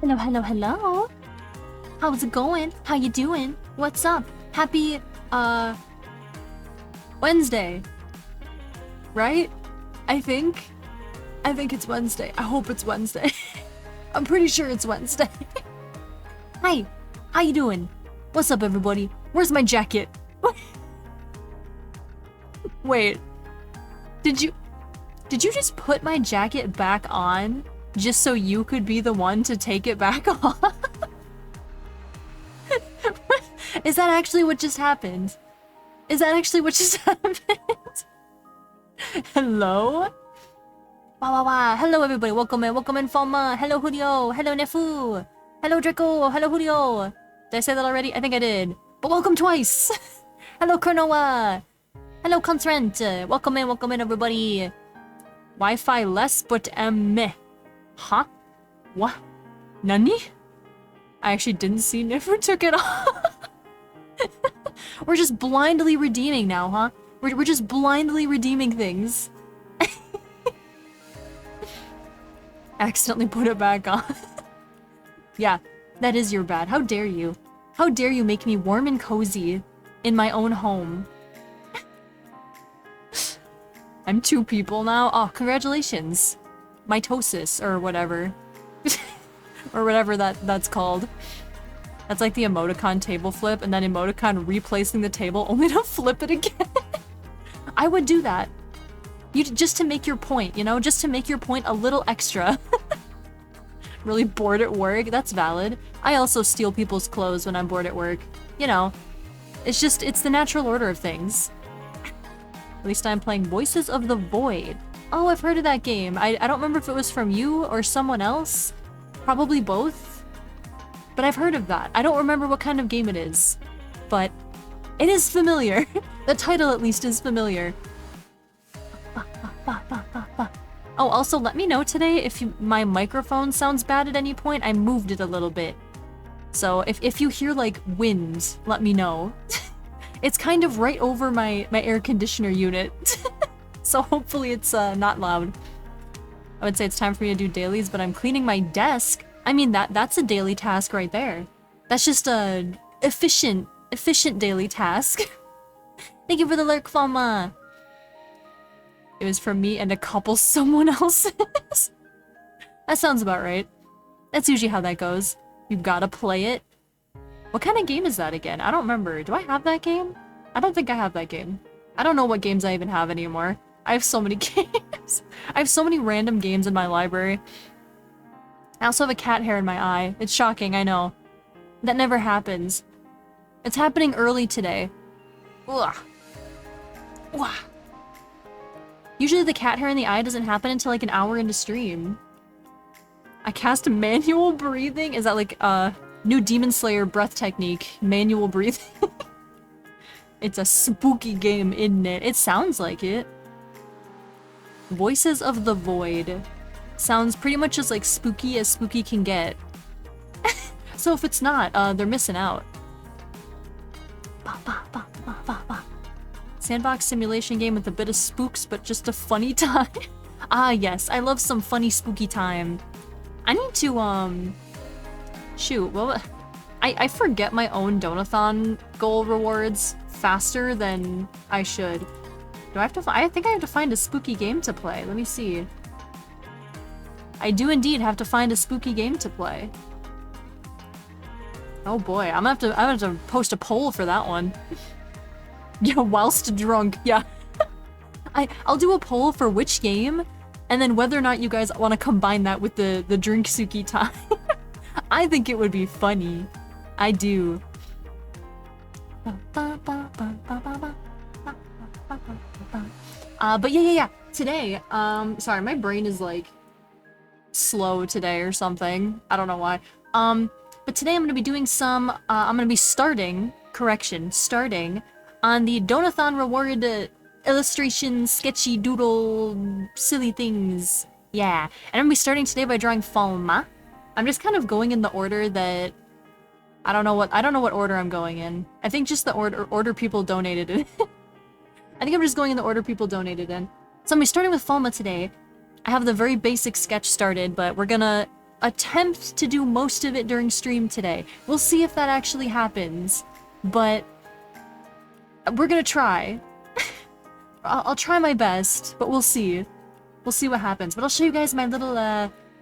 Hello, hello, hello. How's it going? How you doing? What's up? Happy, Wednesday. Right? I think it's Wednesday. I hope it's Wednesday. I'm pretty sure it's Wednesday. Hi. How you doing? What's up, everybody? Where's my jacket? Wait. Did you just put my jacket back on just so you could be the one to take it back off? Is that actually what just happened? Is that actually what just happened? Hello? Wow. Hello, everybody. Welcome in, Falma. Hello, Julio. Hello, Nefu. Hello, Draco. Hello, Julio. Did I say that already? I think I did. But welcome twice. Hello, Kernoa. Hello, Consrent. Welcome in, everybody. Wi-Fi less, but meh. Huh? What? Nani? I actually didn't see Nefu took it off. We're just blindly redeeming now, huh? We're just blindly redeeming things. Accidentally put it back on. Yeah, that is your bad. How dare you? How dare you make me warm and cozy in my own home? I'm 2 people now. Oh, congratulations. Mitosis, or whatever. Or whatever that's called. That's like the emoticon table flip, and then emoticon replacing the table only to flip it again. I would do that. Just to make your point, you know? Just to make your point a little extra. Really bored at work? That's valid. I also steal people's clothes when I'm bored at work. You know. It's the natural order of things. At least I'm playing Voices of the Void. Oh, I've heard of that game. I don't remember if it was from you or someone else. Probably both. But I've heard of that. I don't remember what kind of game it is. But it is familiar. The title at least is familiar. Oh, also let me know today if my microphone sounds bad at any point. I moved it a little bit. So if you hear like wind, let me know. It's kind of right over my air conditioner unit. So hopefully it's not loud. I would say it's time for me to do dailies, but I'm cleaning my desk. I mean, that's a daily task right there. That's just a efficient daily task. Thank you for the lurk, Fama. It was from me and a couple someone else's. That sounds about right. That's usually how that goes. You've gotta play it. What kind of game is that again? I don't remember. Do I have that game? I don't think I have that game. I don't know what games I even have anymore. I have so many games. I have so many random games in my library. I also have a cat hair in my eye. It's shocking, I know. That never happens. It's happening early today. Ugh. Ugh. Usually the cat hair in the eye doesn't happen until like an hour into stream. I cast manual breathing? Is that like new Demon Slayer breath technique? Manual breathing? It's a spooky game, isn't it? It sounds like it. Voices of the Void. Sounds pretty much as like spooky as spooky can get. So if it's not, they're missing out. Sandbox simulation game with a bit of spooks, but just a funny time. Ah, yes, I love some funny spooky time. I need to, shoot, well, I forget my own donathon goal rewards faster than I should. Do I have to, I think I have to find a spooky game to play. Let me see. I do indeed have to find a spooky game to play. Oh boy, I'm gonna have to post a poll for that one. Yeah, whilst drunk, yeah. I'll do a poll for which game, and then whether or not you guys want to combine that with the drink suki time. I think it would be funny. I do. But yeah. Today, sorry, my brain is like slow today or something. I don't know why. But today I'm gonna be doing some, I'm gonna be starting on the Donathon reward illustration, sketchy doodle, silly things. Yeah. And I'm gonna be starting today by drawing Falma. I'm just kind of going in the order that I don't know what order I'm going in. I think just the order people donated in. I think I'm just going in the order people donated in. So I'm gonna be starting with Falma today. I have the very basic sketch started, but we're gonna attempt to do most of it during stream today. We'll see if that actually happens, but we're gonna try. I'll try my best, but we'll see. We'll see what happens. But I'll show you guys my little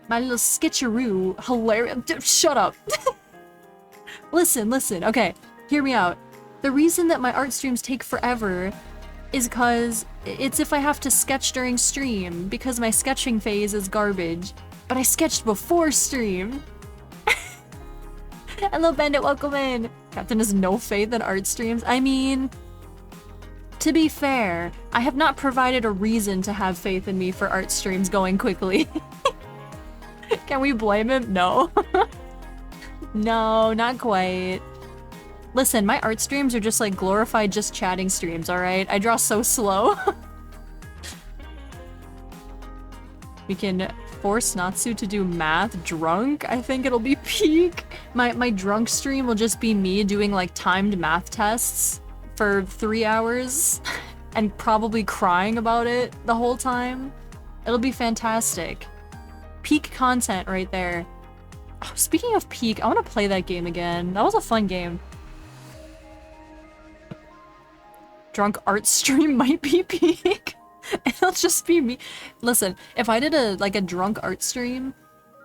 sketcheroo. Hilarious. Shut up. Listen. Okay, hear me out. The reason that my art streams take forever is because it's if I have to sketch during stream, because my sketching phase is garbage. But I sketched before stream. Hello, Bandit, welcome in. Captain has no faith in art streams. I mean, to be fair, I have not provided a reason to have faith in me for art streams going quickly. Can we blame him? No. No, not quite. Listen, my art streams are just like glorified just chatting streams, alright? I draw so slow. We can force Natsu to do math drunk. I think it'll be peak. My drunk stream will just be me doing like timed math tests for 3 hours and probably crying about it the whole time. It'll be fantastic. Peak content right there. Oh, speaking of peak, I want to play that game again. That was a fun game. Drunk art stream might be peak. It'll just be me. Listen, if I did a drunk art stream,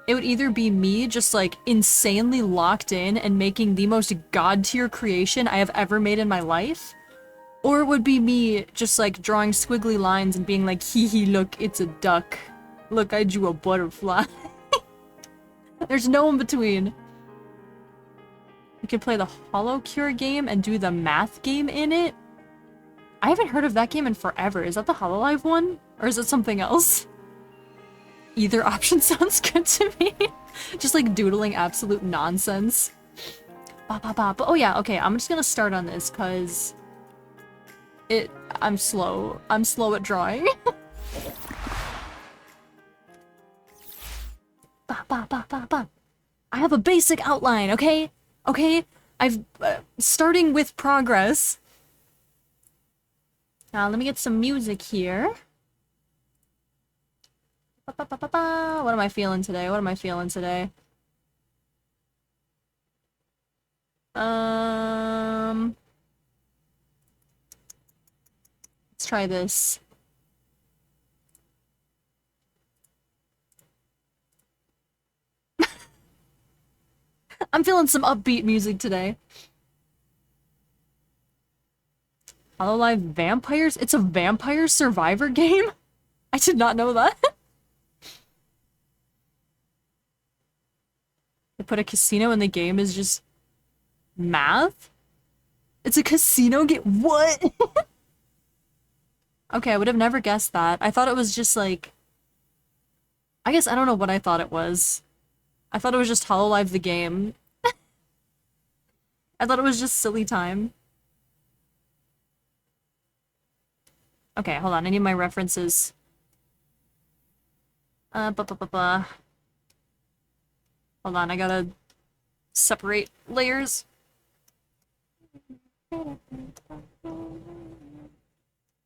it would either be me just like insanely locked in and making the most god tier creation I have ever made in my life, or it would be me just like drawing squiggly lines and being like, hee hee, look, it's a duck. Look, I drew a butterfly. There's no in between. We could play the Hollow Cure game and do the math game in it. I haven't heard of that game in forever. Is that the Hololive one? Or is it something else? Either option sounds good to me. Just like doodling absolute nonsense. But oh yeah, okay, I'm just gonna start on this because I'm slow. I'm slow at drawing. I have a basic outline, okay? Okay? I've starting with progress. Now, let me get some music here. What am I feeling today? What am I feeling today? Let's try this. I'm feeling some upbeat music today. Hololive Vampires? It's a vampire survivor game? I did not know that. They put a casino in the game is just math? It's a casino game? What? Okay, I would have never guessed that. I thought it was just like... I guess I don't know what I thought it was. I thought it was just Hololive the game. I thought it was just silly time. Okay, hold on. I need my references. Hold on, I gotta separate layers.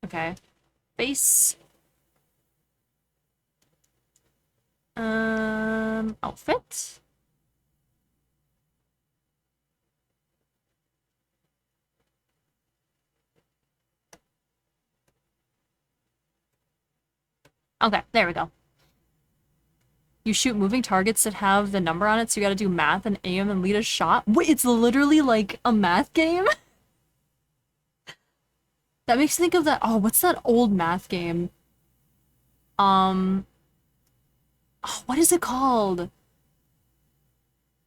Okay. Base. Outfit. Okay, there we go. You shoot moving targets that have the number on it, so you gotta do math and aim and lead a shot. Wait, it's literally like a math game? That makes me think of that. Oh, what's that old math game? Oh, what is it called?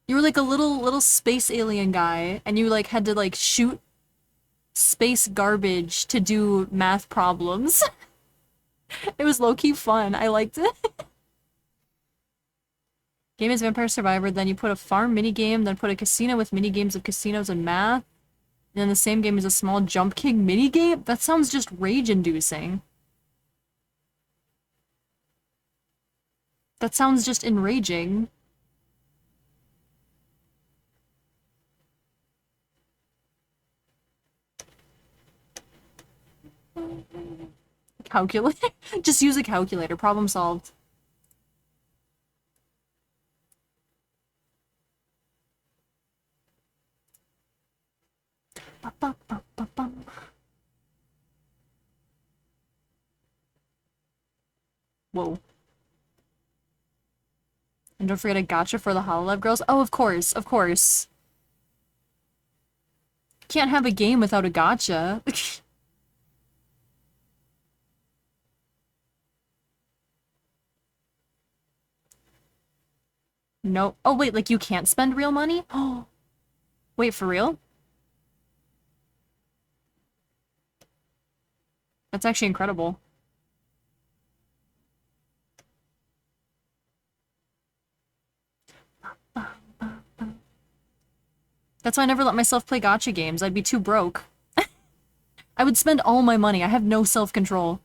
You were like a little space alien guy, and you like had to like shoot space garbage to do math problems. It was low-key fun. I liked it. Game is Vampire Survivor, then you put a farm minigame, then put a casino with minigames of casinos and math. And then the same game is a small Jump King minigame? That sounds just rage-inducing. That sounds just enraging. Calculator? Just use a calculator. Problem solved. Whoa. And don't forget a gacha for the Hololive girls. Oh, of course, of course. Can't have a game without a gacha. No. Oh, wait, like you can't spend real money? Oh. Wait, for real? That's actually incredible. That's why I never let myself play gacha games. I'd be too broke. I would spend all my money. I have no self-control.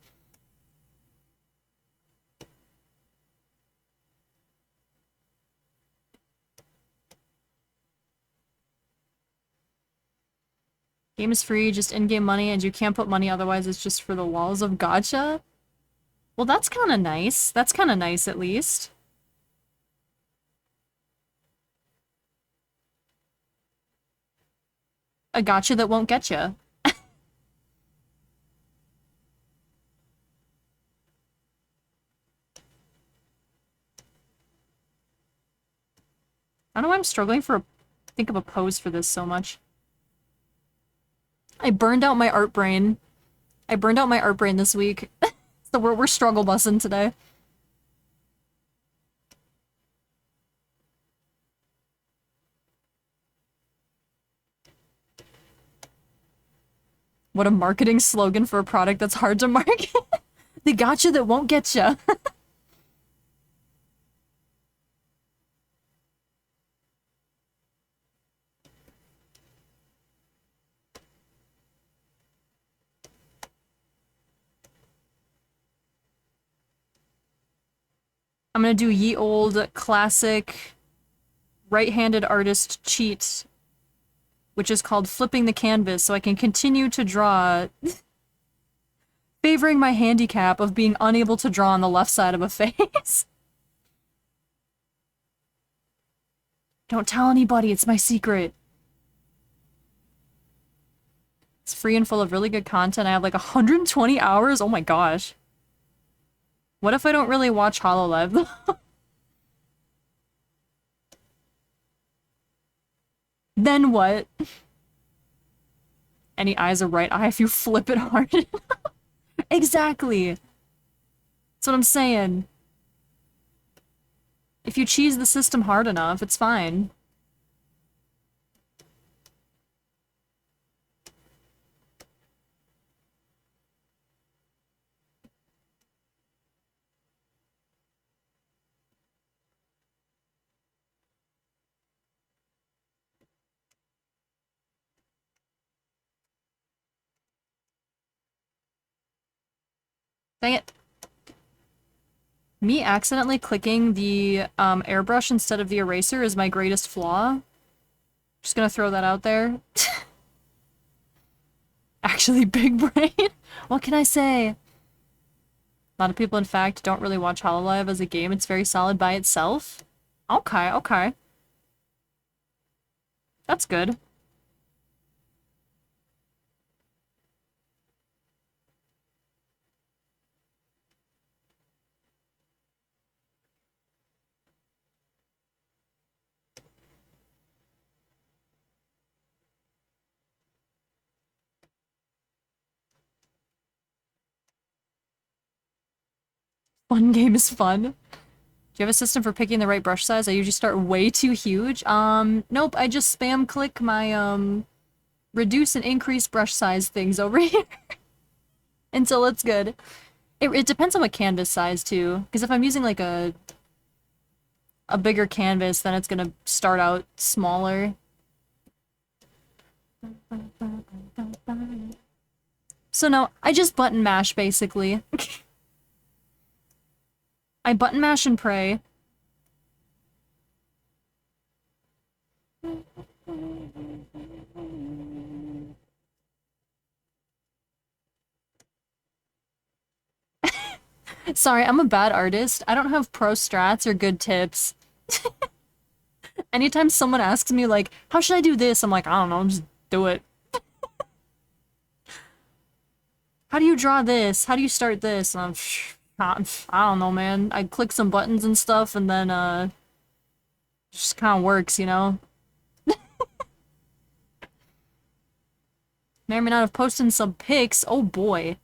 Game is free, just in-game money, and you can't put money otherwise it's just for the walls of gacha? Well, that's kinda nice. That's kinda nice, at least. A gacha that won't get you. I don't know why I'm struggling for think of a pose for this so much. I burned out my art brain. I burned out my art brain this week. So we're struggle bussing today. What a marketing slogan for a product that's hard to market. The gacha that won't get ya. I'm gonna do ye old classic right-handed artist cheat, which is called flipping the canvas so I can continue to draw, favoring my handicap of being unable to draw on the left side of a face. Don't tell anybody, it's my secret. It's free and full of really good content. I have like 120 hours? Oh my gosh. What if I don't really watch Hololive though? Then what? Any eye's a right eye if you flip it hard. Exactly. That's what I'm saying. If you cheese the system hard enough, it's fine. Dang it. Me accidentally clicking the airbrush instead of the eraser is my greatest flaw. Just gonna throw that out there. Actually, big brain. What can I say? A lot of people, in fact, don't really watch Hololive as a game. It's very solid by itself. Okay, okay. That's good. Fun game is fun. Do you have a system for picking the right brush size? I usually start way too huge. Nope, I just spam click my, reduce and increase brush size things over here. Until it's good. It depends on what canvas size, too. Because if I'm using, like, a bigger canvas, then it's gonna start out smaller. So no, I just button mash, basically. I button mash and pray. Sorry, I'm a bad artist. I don't have pro strats or good tips. Anytime someone asks me, like, how should I do this? I'm like, I don't know, just do it. How do you draw this? How do you start this? And I'm I don't know, man. I click some buttons and stuff, and then, just kind of works, you know? May or may not have posted some pics. Oh boy.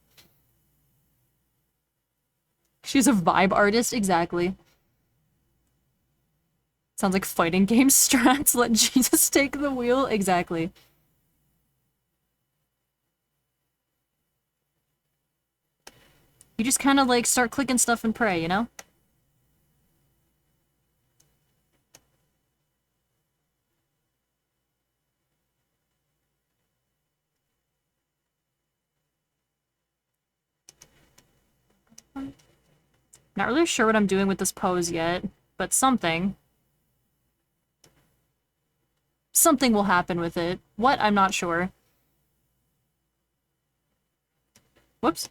She's a vibe artist, exactly. Sounds like fighting game strats. Let Jesus take the wheel. Exactly. You just kind of like start clicking stuff and pray, you know? Not really sure what I'm doing with this pose yet, but something. Something will happen with it. What? I'm not sure. Whoops.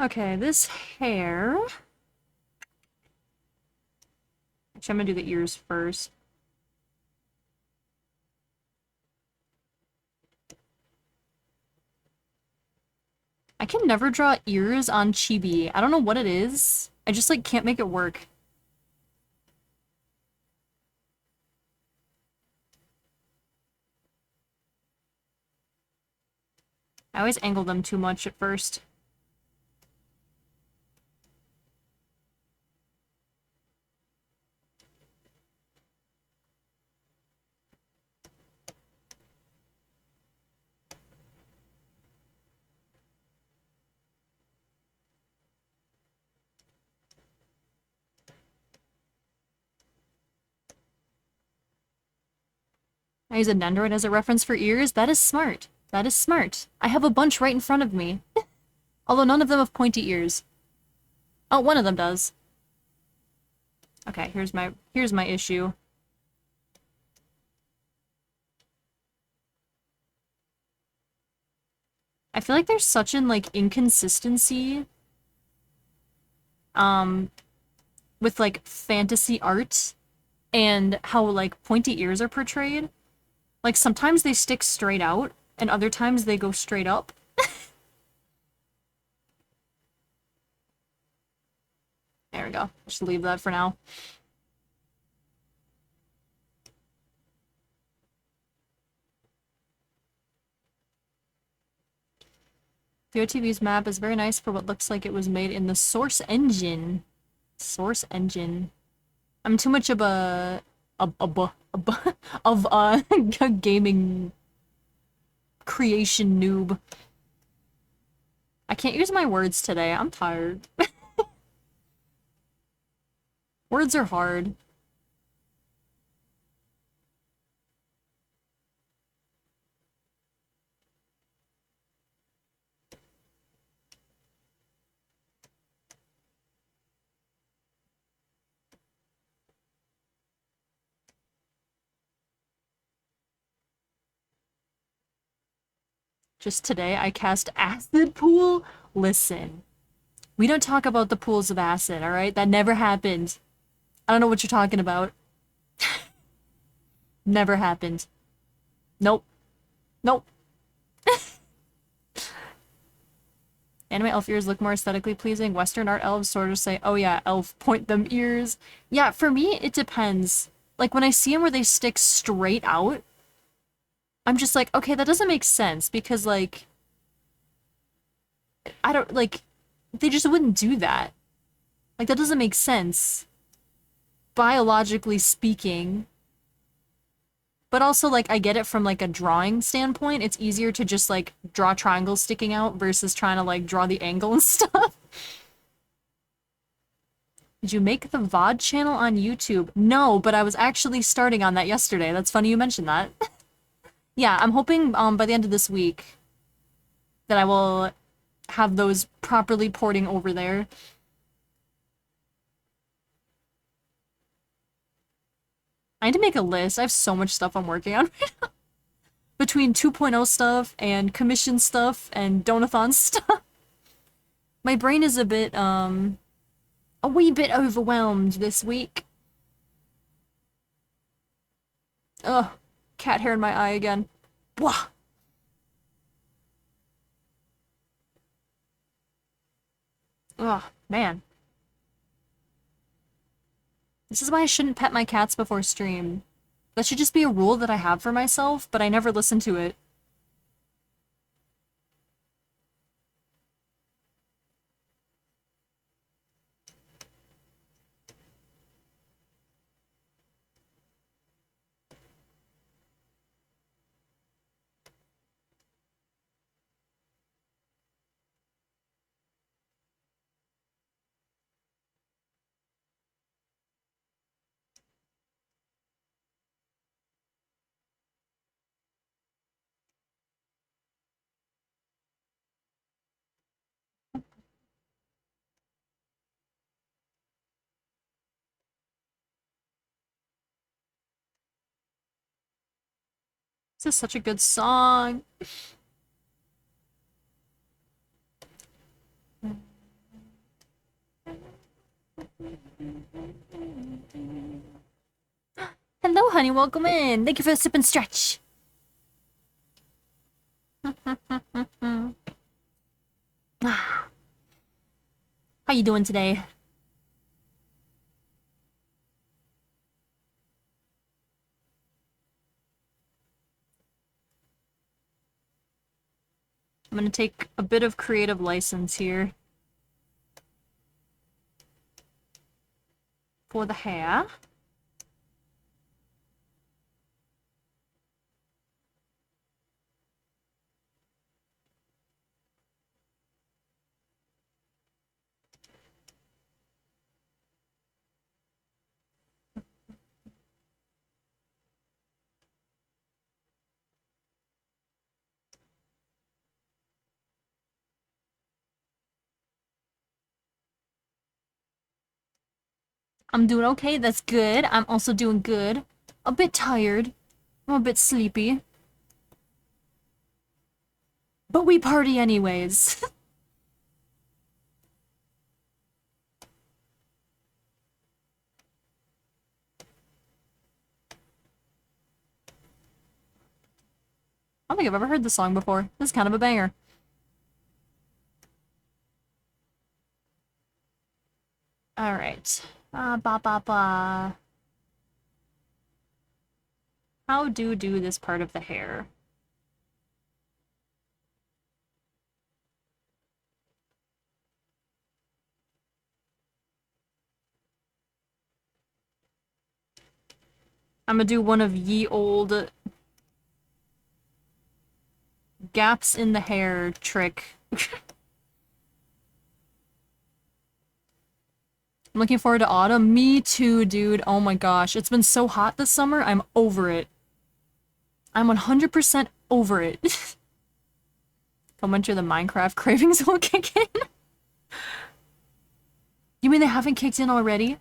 Okay, this hair... Actually, I'm gonna do the ears first. I can never draw ears on chibi. I don't know what it is. I just, like, can't make it work. I always angle them too much at first. I use a Nendoroid as a reference for ears? That is smart. That is smart. I have a bunch right in front of me. Although none of them have pointy ears. Oh, one of them does. Okay, here's my issue. I feel like there's such an, like, inconsistency, with, like, fantasy art and how, like, pointy ears are portrayed. Like, sometimes they stick straight out, and other times they go straight up. There we go. Just leave that for now. VOTV's map is very nice for what looks like it was made in the Source Engine. Source Engine. I'm too much of a gaming creation noob. I can't use my words today. I'm tired. Words are hard. Just today, I cast Acid Pool. Listen, we don't talk about the pools of acid, alright? That never happened. I don't know what you're talking about. Never happened. Nope. Nope. Anime elf ears look more aesthetically pleasing. Western art elves sort of say, oh yeah, elf, point them ears. Yeah, for me, it depends. Like, when I see them where they stick straight out, I'm just like, okay, that doesn't make sense, because, like, I don't, like, they just wouldn't do that. Like, that doesn't make sense, biologically speaking. But also, like, I get it from, like, a drawing standpoint. It's easier to just, like, draw triangles sticking out versus trying to, like, draw the angle and stuff. Did you make the VOD channel on YouTube? No, but I was actually starting on that yesterday. That's funny you mentioned that. Yeah, I'm hoping by the end of this week that I will have those properly porting over there. I need to make a list. I have so much stuff I'm working on right now. Between 2.0 stuff and commission stuff and donathon stuff. My brain is a wee bit overwhelmed this week. Ugh, cat hair in my eye again. Blah. Ugh, man. This is why I shouldn't pet my cats before stream. That should just be a rule that I have for myself, but I never listen to it. This is such a good song. Hello, honey. Welcome in. Thank you for the sip and stretch. How you doing today? I'm gonna take a bit of creative license here. For the hair. I'm doing okay, that's good. I'm also doing good. A bit tired. I'm a bit sleepy. But we party anyways. I don't think I've ever heard this song before. This is kind of a banger. Alright. Ba ba ba. How do this part of the hair? I'm gonna do one of ye old gaps in the hair trick. I'm looking forward to autumn. Me too, dude. Oh my gosh. It's been so hot this summer. I'm over it. I'm 100% over it. Come winter, the Minecraft cravings will kick in. You mean they haven't kicked in already?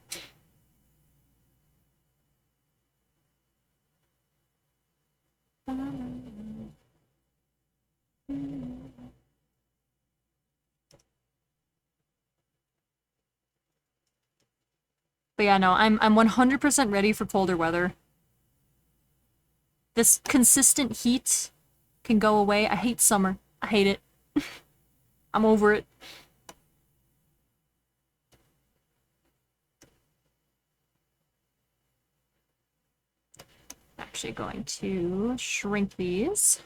But yeah, no, I'm 100% ready for colder weather. This consistent heat can go away. I hate summer. I hate it. I'm over it. Actually going to shrink these.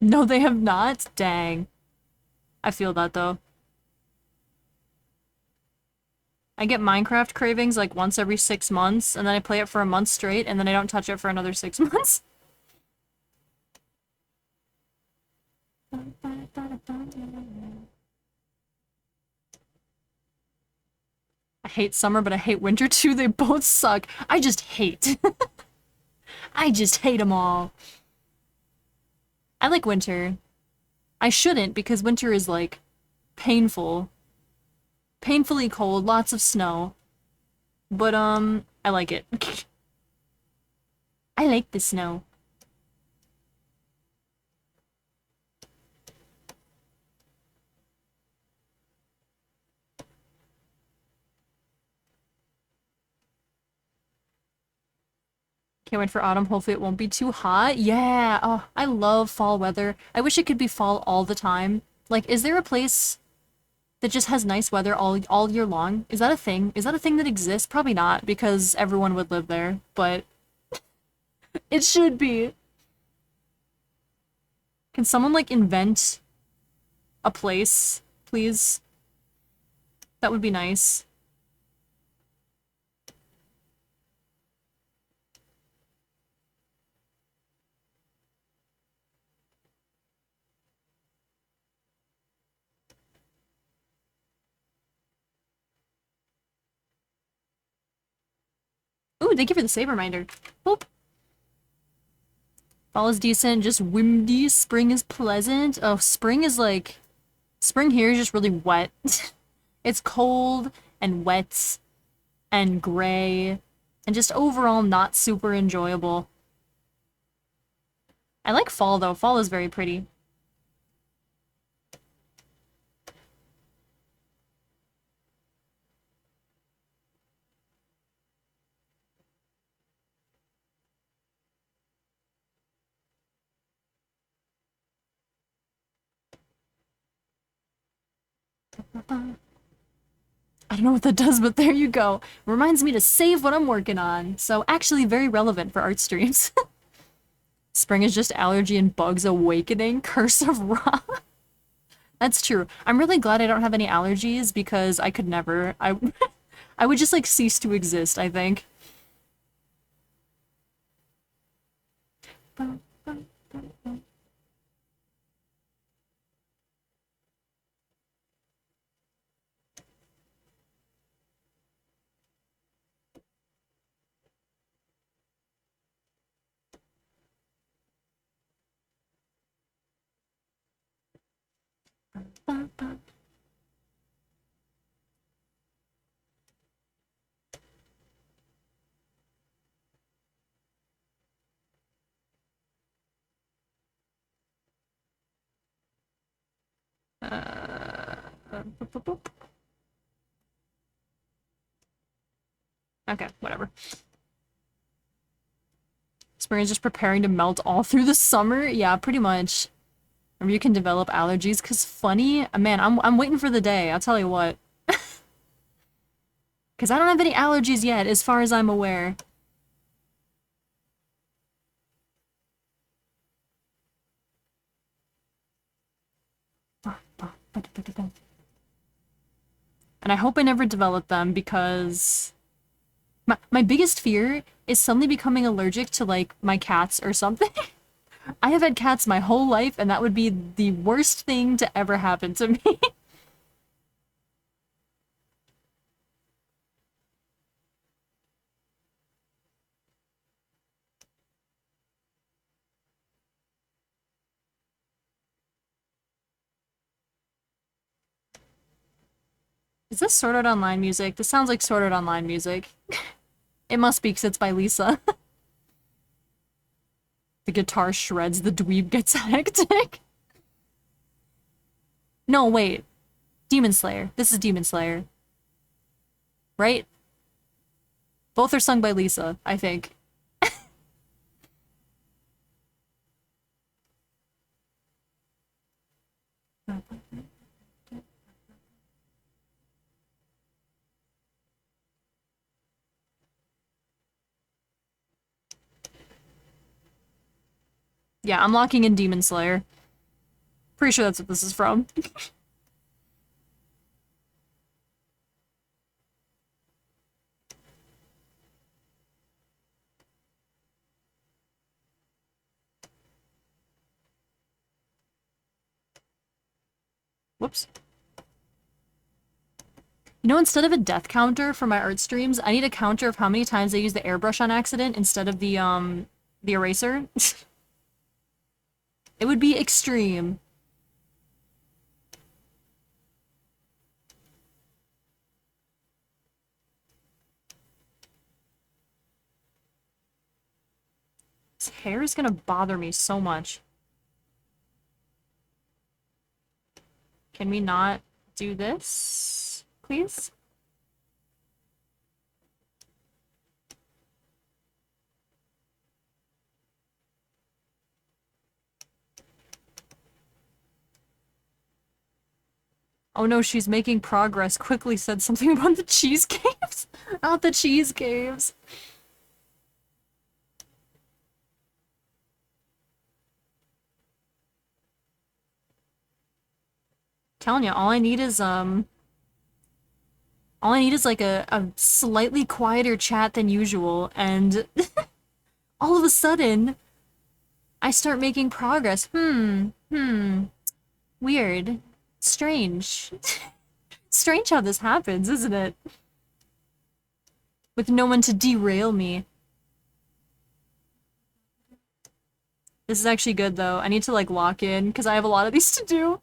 No, they have not? Dang. I feel that, though. I get Minecraft cravings like once every 6 months, and then I play it for a month straight, and then I don't touch it for another 6 months. I hate summer, but I hate winter too. They both suck. I just hate. I just hate them all. I like winter. I shouldn't because winter is like painful. Painfully cold, lots of snow. But I like it. I like the snow. Can't wait for autumn. Hopefully it won't be too hot. Yeah. Oh, I love fall weather. I wish it could be fall all the time. Like, is there a place that just has nice weather all year long? Is that a thing? Is that a thing that exists? Probably not, because everyone would live there, but it should be. Can someone like invent a place, please? That would be nice. Ooh, thank you for the save reminder. Boop. Fall is decent, just windy. Spring is pleasant. Oh, spring is like... Spring here is just really wet. It's cold and wet and gray and just overall not super enjoyable. I like fall though. Fall is very pretty. I don't know what that does, but there you go. Reminds me to save what I'm working on. So actually very relevant for art streams. Spring is just allergy and bugs awakening. Curse of Ra. That's true. I'm really glad I don't have any allergies because I could never. I would just like cease to exist, I think. Okay, whatever. Spring is just preparing to melt all through the summer? Yeah, pretty much. Or you can develop allergies, cause funny, man, I'm waiting for the day, I'll tell you what. Cause I don't have any allergies yet, as far as I'm aware. And I hope I never develop them because my biggest fear is suddenly becoming allergic to like my cats or something. I have had cats my whole life and that would be the worst thing to ever happen to me. Is this Sword Art Online music? This sounds like Sword Art Online music. It must be because it's by Lisa. The guitar shreds, the dweeb gets hectic. No, wait. Demon Slayer. This is Demon Slayer. Right? Both are sung by Lisa, I think. Yeah, I'm locking in Demon Slayer. Pretty sure that's what this is from. Whoops. You know, instead of a death counter for my art streams, I need a counter of how many times I use the airbrush on accident instead of the eraser. It would be extreme. This hair is gonna bother me so much. Can we not do this, please? Oh no, she's making progress. Quickly said something about the cheese caves. Not the cheese caves. Telling you, all I need is like a slightly quieter chat than usual, and all of a sudden, I start making progress. Weird. Strange. Strange how this happens, isn't it? With no one to derail me. This is actually good, though. I need to, like, lock in, because I have a lot of these to do.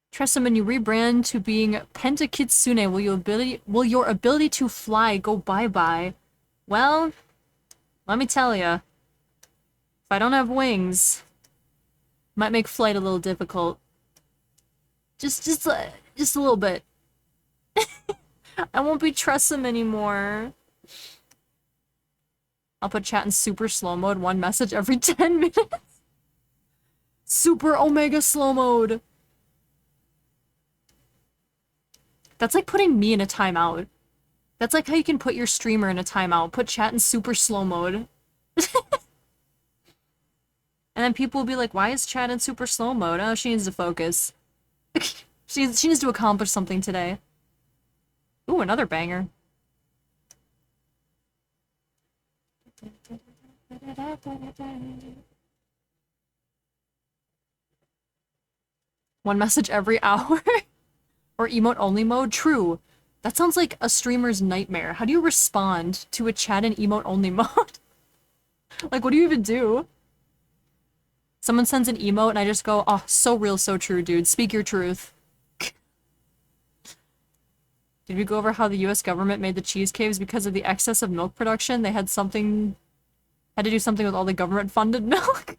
Trust them when you rebrand to being Pentakitsune. Will your ability to fly go bye-bye? Well, let me tell ya. If I don't have wings, might make flight a little difficult. Just a little bit. I won't be Tressum anymore. I'll put chat in super slow mode, one message every 10 minutes. Super omega slow mode. That's like putting me in a timeout. That's like how you can put your streamer in a timeout. Put chat in super slow mode. And then people will be like, why is chat in super slow mode? Oh, she needs to focus. She needs to accomplish something today. Ooh, another banger. One message every hour? Or emote-only mode? True. That sounds like a streamer's nightmare. How do you respond to a chat in emote-only mode? Like, what do you even do? Someone sends an emote and I just go, oh, so real, so true, dude. Speak your truth. Did we go over how the US government made the cheese caves because of the excess of milk production? They had to do something with all the government-funded milk?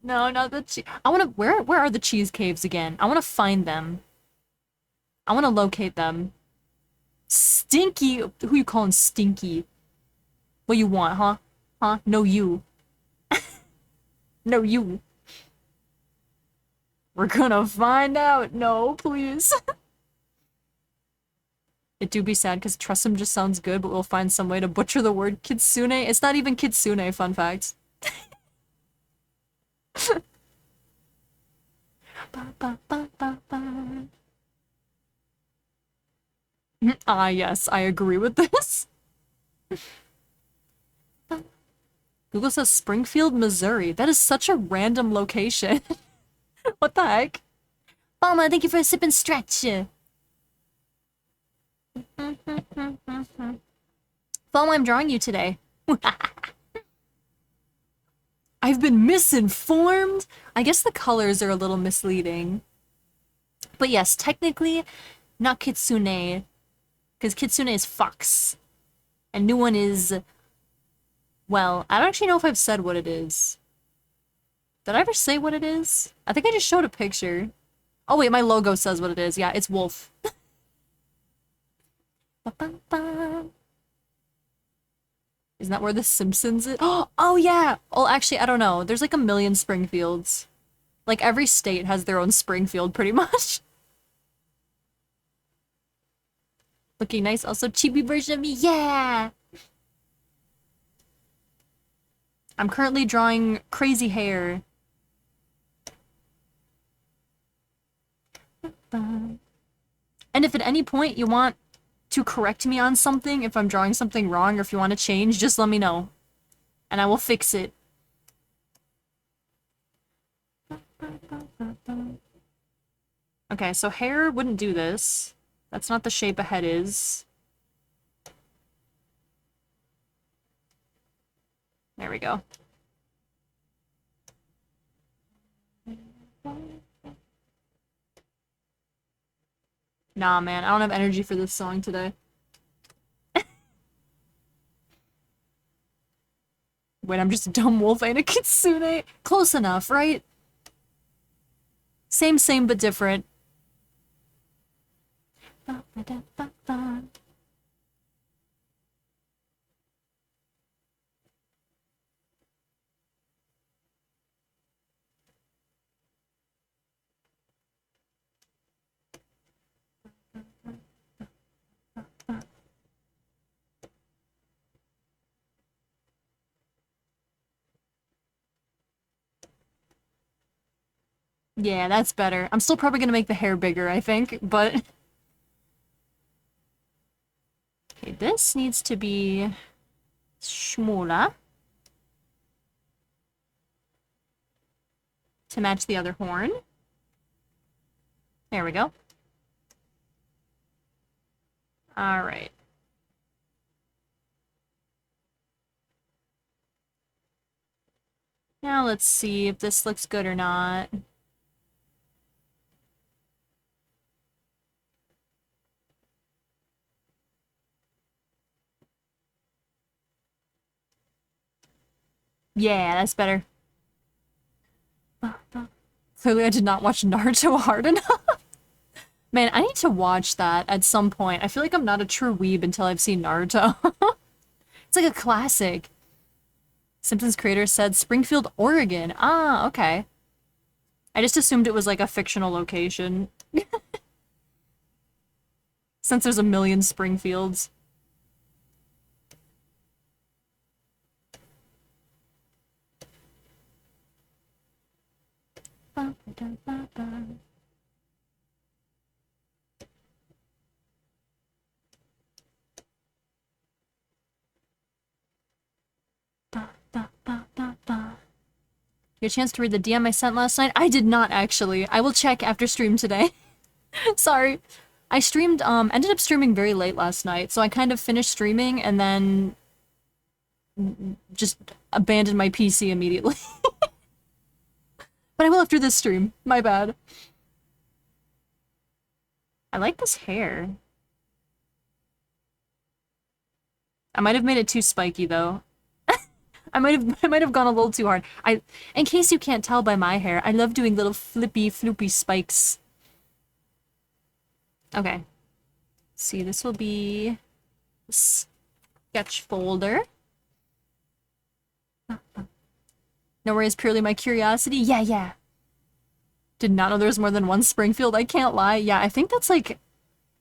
No, not the cheese. Where are the cheese caves again? I wanna find them. I wanna locate them. Stinky? Who you calling stinky? What you want, huh? Huh? No, you. No, you. We're gonna find out. No, please. It do be sad because Tressum just sounds good, but we'll find some way to butcher the word kitsune. It's not even kitsune, fun fact. Ah, yes, I agree with this. Google says Springfield, Missouri. That is such a random location. What the heck? Mama, thank you for a sip and stretch. Fomo, I'm drawing you today. I've been misinformed? I guess the colors are a little misleading. But yes, technically, not kitsune. Because kitsune is fox. And new one is... Well, I don't actually know if I've said what it is. Did I ever say what it is? I think I just showed a picture. Oh wait, my logo says what it is. Yeah, it's wolf. Isn't that where The Simpsons is? Oh yeah! Well, actually, I don't know. There's like a million Springfields. Like, every state has their own Springfield, pretty much. Looking nice. Also, chibi version of me. Yeah! I'm currently drawing crazy hair. And if at any point you want to correct me on something, if I'm drawing something wrong or if you want to change, just let me know. And I will fix it. Okay, so hair wouldn't do this. That's not the shape a head is. There we go. Nah, man, I don't have energy for this song today. Wait, I'm just a dumb wolf, ain't a kitsune? Close enough, right? Same, but different. Yeah, that's better. I'm still probably gonna make the hair bigger, I think, but... Okay, this needs to be... Shmula. To match the other horn. There we go. Alright. Now let's see if this looks good or not. Yeah, that's better. Clearly I did not watch Naruto hard enough. Man, I need to watch that at some point. I feel like I'm not a true weeb until I've seen Naruto. It's like a classic. Simpsons creator said Springfield, Oregon. Ah, okay. I just assumed it was like a fictional location. Since there's a million Springfields. Your chance to read the DM I sent last night? I did not, actually. I will check after stream today. Sorry. I streamed, ended up streaming very late last night, so I kind of finished streaming and then just abandoned my PC immediately. But I will after this stream. My bad. I like this hair. I might have made it too spiky, though. I might have gone a little too hard. In case you can't tell by my hair, I love doing little flippy, floopy spikes. Okay. See, this will be a sketch folder. No worries, purely my curiosity. Yeah. Did not know there was more than one Springfield. I can't lie. Yeah, I think that's like...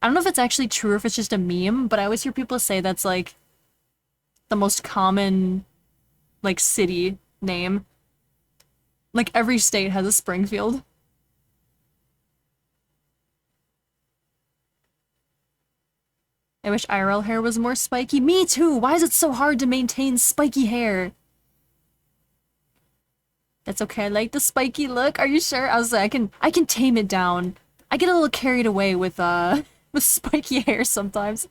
I don't know if it's actually true or if it's just a meme, but I always hear people say that's like the most common like city name. Like every state has a Springfield. I wish IRL hair was more spiky. Me too! Why is it so hard to maintain spiky hair? That's okay, I like the spiky look. Are you sure? I was like, I can tame it down. I get a little carried away with with spiky hair sometimes.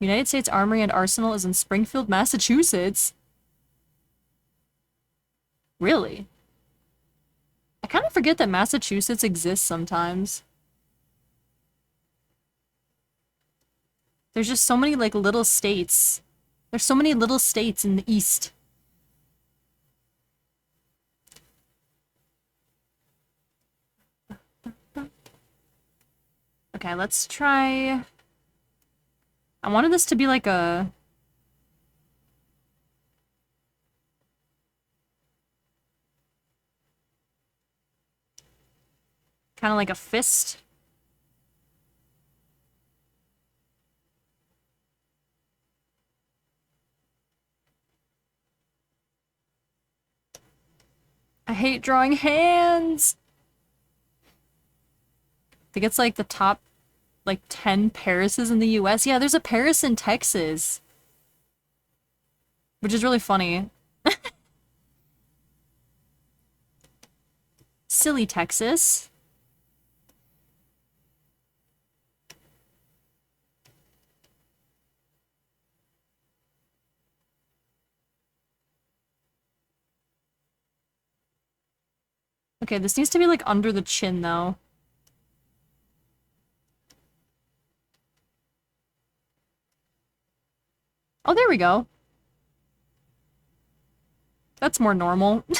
United States Armory and Arsenal is in Springfield, Massachusetts. Really? I kind of forget that Massachusetts exists sometimes. There's just so many, like, little states. There's so many little states in the East. Okay, let's try... I wanted this to be like a... kind of like a fist. I hate drawing hands! I think it's like the top, like, 10 Parises in the US. Yeah, there's a Paris in Texas. Which is really funny. Silly Texas. Okay, this needs to be like under the chin though. Oh, there we go. That's more normal. You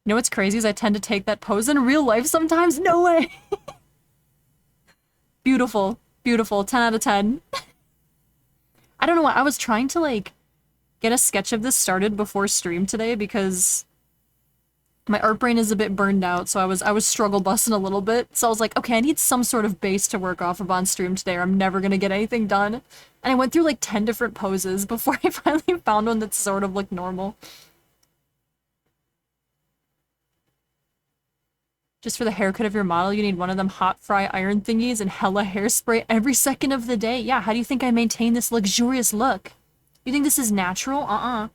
know what's crazy is I tend to take that pose in real life sometimes. No way! Beautiful. Beautiful. 10 out of 10. I don't know what, I was trying to like get a sketch of this started before stream today because my art brain is a bit burned out, so I was struggle busting a little bit. So I was like, okay, I need some sort of base to work off of on stream today or I'm never gonna get anything done. And I went through like 10 different poses before I finally found one that sort of looked normal. Just for the haircut of your model, you need one of them hot fry iron thingies and hella hairspray every second of the day. Yeah, how do you think I maintain this luxurious look? You think this is natural? Uh-uh.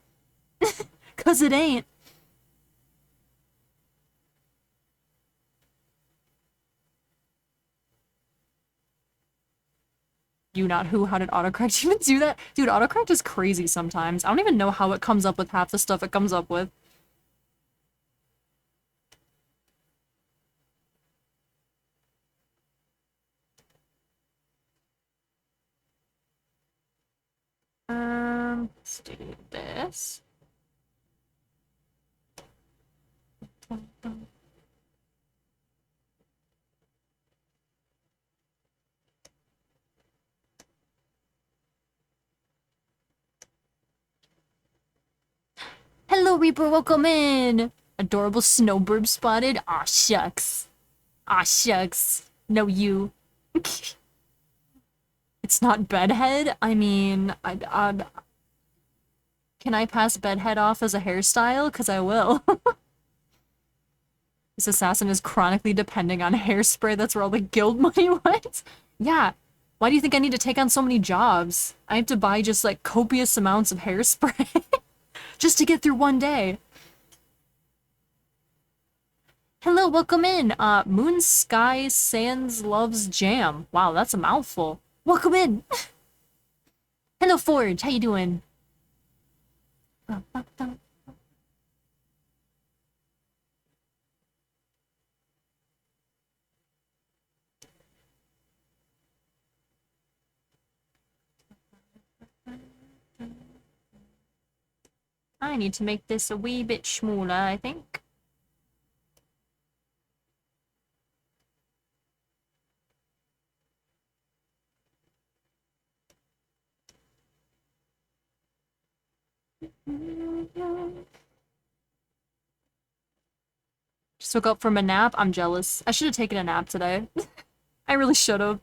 'Cause it ain't. You not who? How did autocorrect even do that? Dude, autocorrect is crazy sometimes. I don't even know how it comes up with half the stuff it comes up with. Let's do this. Hello, Reaper, welcome in! Adorable snowbird spotted? Aw, shucks. Aw, shucks. No, you. It's not bedhead? I mean, can I pass bedhead off as a hairstyle? Because I will. This assassin is chronically depending on hairspray. That's where all the guild money went. Yeah. Why do you think I need to take on so many jobs? I have to buy just like copious amounts of hairspray just to get through one day. Hello, welcome in. Moon Sky Sands Loves Jam. Wow, that's a mouthful. Welcome in. Hello, Forge. How you doing? I need to make this a wee bit smaller, I think. Just woke up from a nap. I'm jealous. I should have taken a nap today. I really should have.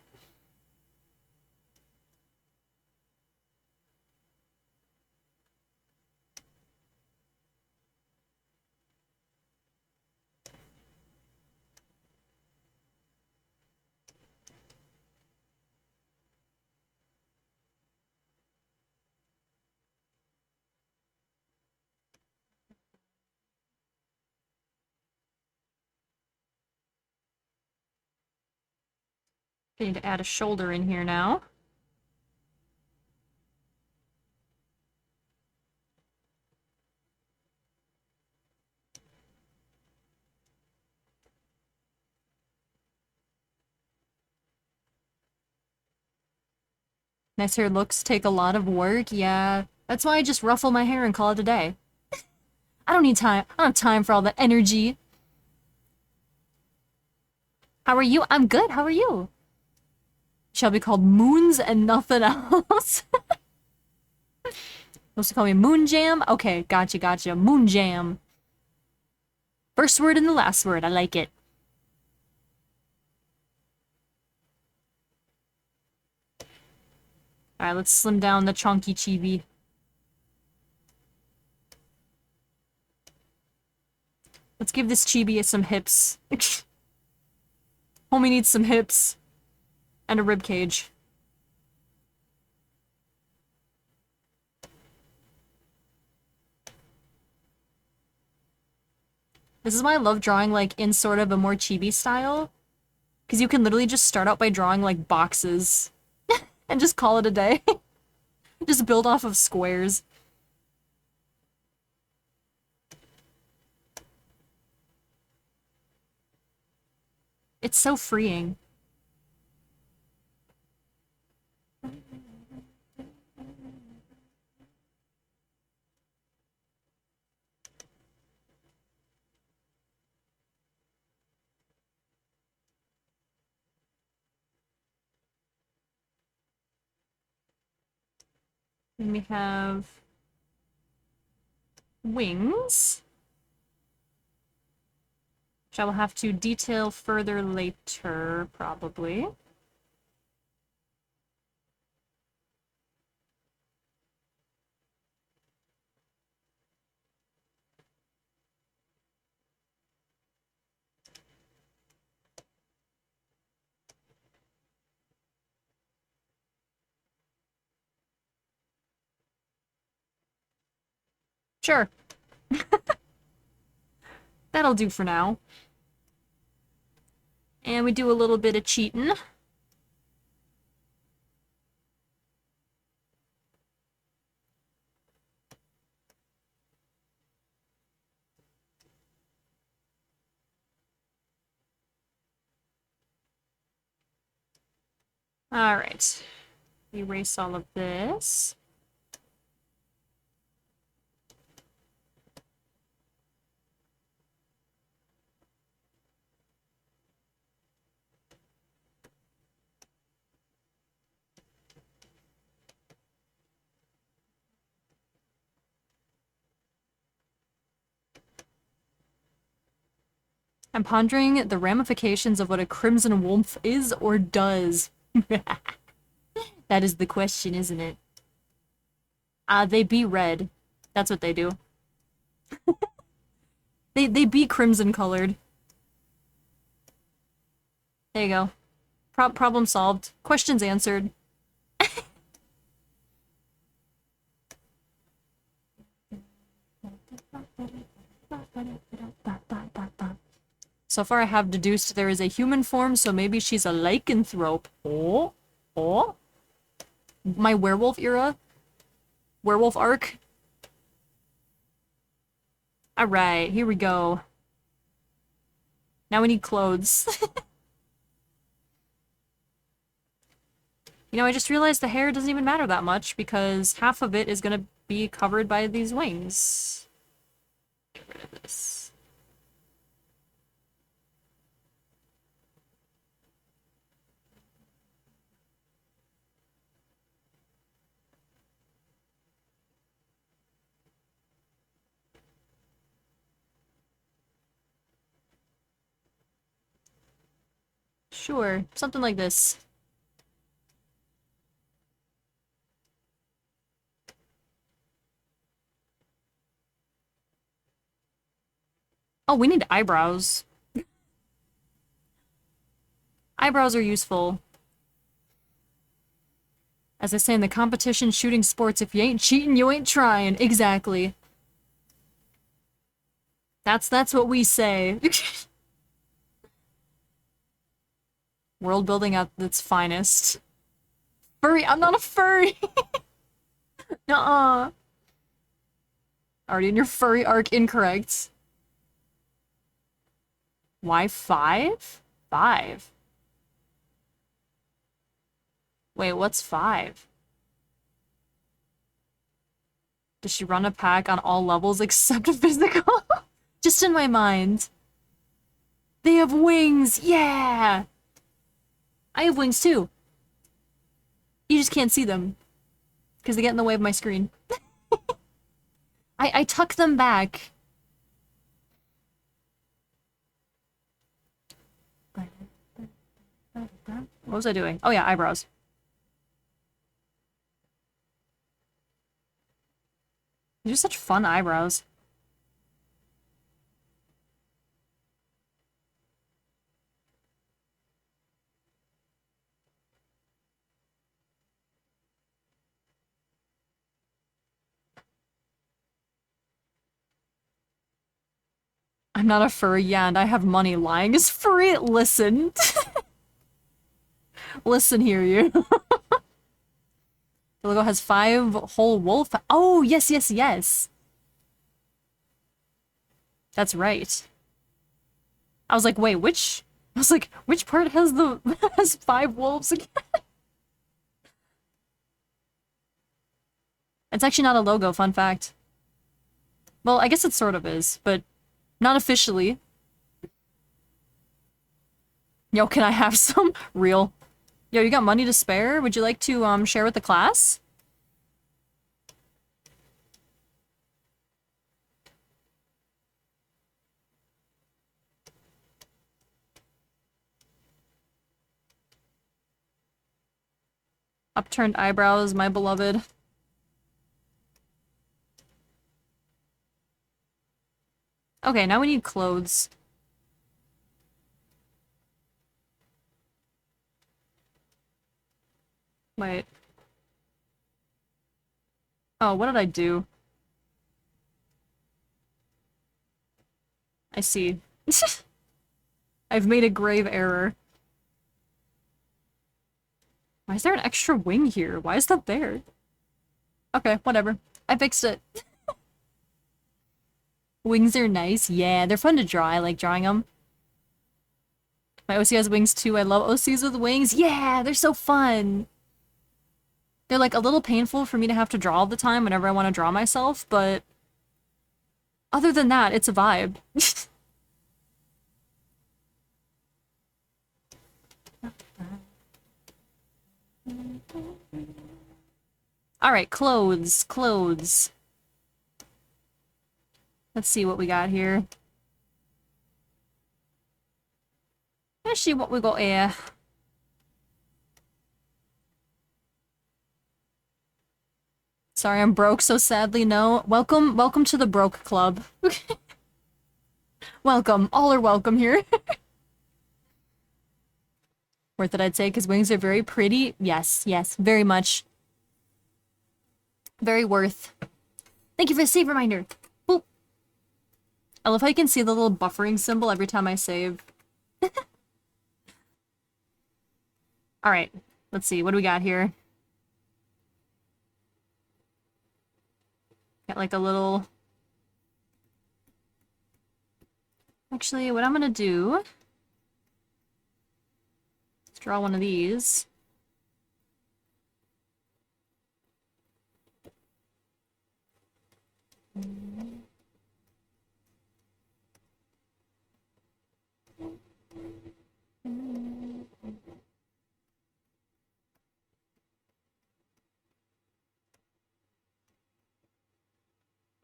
I need to add a shoulder in here now. Nice hair looks take a lot of work. Yeah, that's why I just ruffle my hair and call it a day. I don't need time. I don't have time for all that energy. How are you? I'm good. How are you? Shall be called Moons and nothing else. Supposed to call me Moon Jam? Okay, gotcha, gotcha. Moon Jam. First word and the last word. I like it. Alright, let's slim down the chunky chibi. Let's give this chibi some hips. Homie needs some hips. And a rib cage. This is why I love drawing, like, in sort of a more chibi style. Because you can literally just start out by drawing, like, boxes. And just call it a day. Just build off of squares. It's so freeing. Then we have wings, which I will have to detail further later, probably. Sure. That'll do for now. And we do a little bit of cheating. Alright. Erase all of this. I'm pondering the ramifications of what a crimson wolf is or does. That is the question, isn't it? They be red. That's what they do. They be crimson colored. There you go. Problem solved. Questions answered. So far I have deduced there is a human form, so maybe she's a lycanthrope. Oh? Oh? My werewolf era? Werewolf arc? Alright, here we go. Now we need clothes. You know, I just realized the hair doesn't even matter that much, because half of it is gonna be covered by these wings. Get rid of this. Sure, something like this. Oh, we need eyebrows. Eyebrows are useful. As I say in the competition shooting sports, if you ain't cheating, you ain't trying. Exactly. That's what we say. World building at its finest. Furry, I'm not a furry! Nuh-uh. Already in your furry arc incorrect. Why 5? 5? Wait, what's 5? Does she run a pack on all levels except physical? Just in my mind. They have wings! Yeah! I have wings too. You just can't see them. Because they get in the way of my screen. I tuck them back. What was I doing? Oh yeah, eyebrows. They're just such fun eyebrows. I'm not a furry, yeah, and I have money. Lying is free. Listen. Listen here, you. The logo has 5 whole wolf. Oh, yes, yes, yes. That's right. I was like, wait, which? I was like, which part has the has 5 wolves again? It's actually not a logo, fun fact. Well, I guess it sort of is, but not officially. Yo, can I have some? Real. Yo, you got money to spare? Would you like to, share with the class? Upturned eyebrows, my beloved. Okay, now we need clothes. Wait. Oh, what did I do? I see. I've made a grave error. Why is there an extra wing here? Why is that there? Okay, whatever. I fixed it. Wings are nice. Yeah, they're fun to draw. I like drawing them. My OC has wings too. I love OCs with wings. Yeah, they're so fun. They're like a little painful for me to have to draw all the time whenever I want to draw myself, but other than that, it's a vibe. Alright, clothes, clothes. Let's see what we got here. Let's see what we got here. Sorry, I'm broke, so sadly no. Welcome to the broke club. Welcome. All are welcome here. Worth it, I'd say, because wings are very pretty. Yes, yes, very much. Very worth. Thank you for the save reminder. Boop. I love how you can see the little buffering symbol every time I save. Alright, let's see. What do we got here? Got like a little... Actually, what I'm gonna do... Let's draw one of these.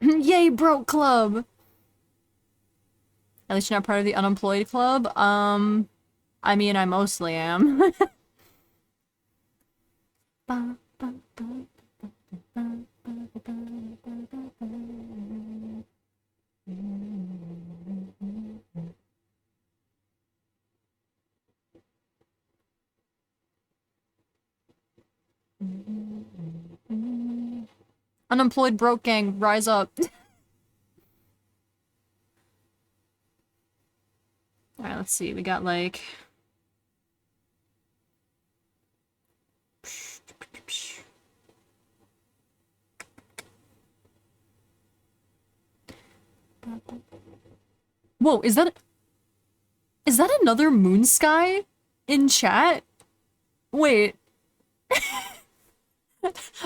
Yay, broke club! At least you're not part of the unemployed club. I mean, I mostly am. Unemployed broke gang, rise up. Alright, let's see. We got like... Whoa, is that another moon sky in chat? Wait.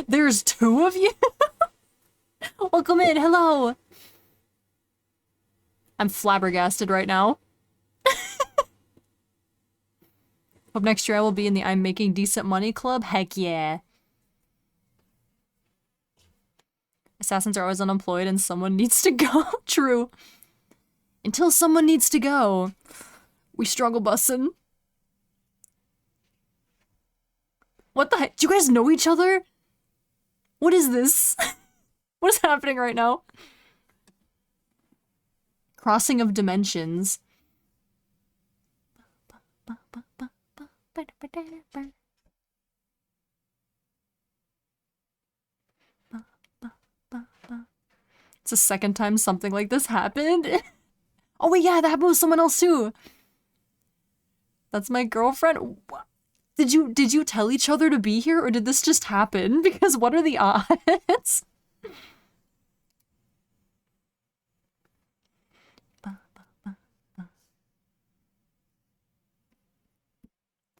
There's 2 of you? Welcome in, hello! I'm flabbergasted right now. Hope next year I will be in the I'm making decent money club. Heck yeah. Assassins are always unemployed and someone needs to go. True. Until someone needs to go. We struggle bussin'. What the heck? Do you guys know each other? What is this? What is happening right now? Crossing of dimensions. It's the second time something like this happened. Oh wait, yeah, that happened with someone else too. That's my girlfriend. Did you tell each other to be here, or did this just happen? Because what are the odds?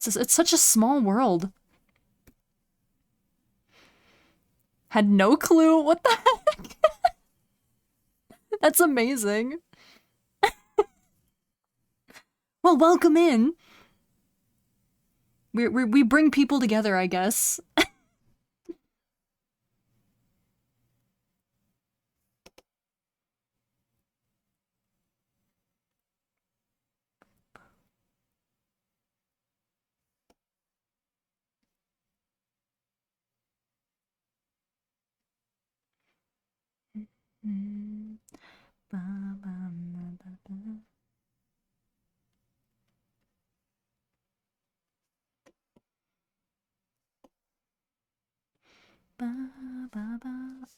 It's such a small world. Had no clue. What the heck? That's amazing. Well, welcome in. We bring people together, I guess.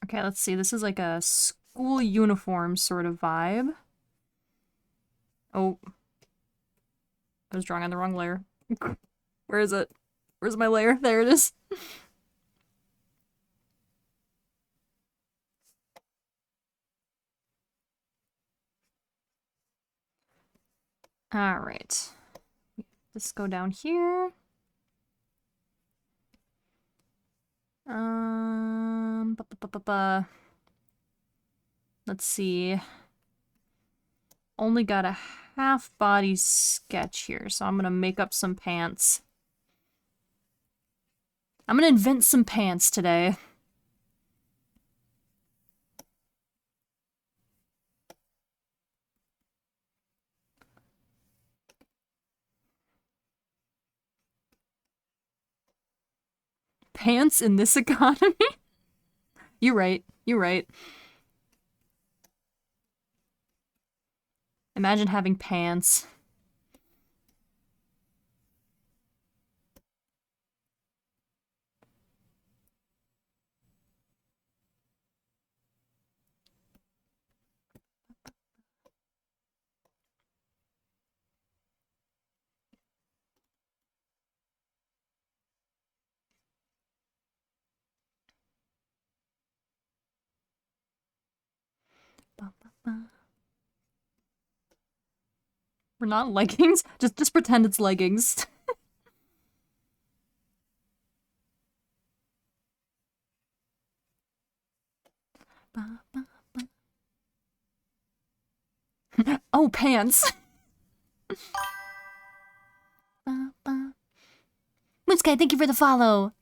Okay, let's see. This is like a school uniform sort of vibe. Oh. I was drawing on the wrong layer. Where is it? Where's my layer? There it is. Alright. Let's go down here. Let's see. Only got a half body sketch here, so I'm gonna make up some pants. I'm gonna invent some pants today. Pants in this economy? You're right. You're right. Imagine having pants. We're not leggings? Just pretend it's leggings. Oh, pants. Moonsky, thank you for the follow.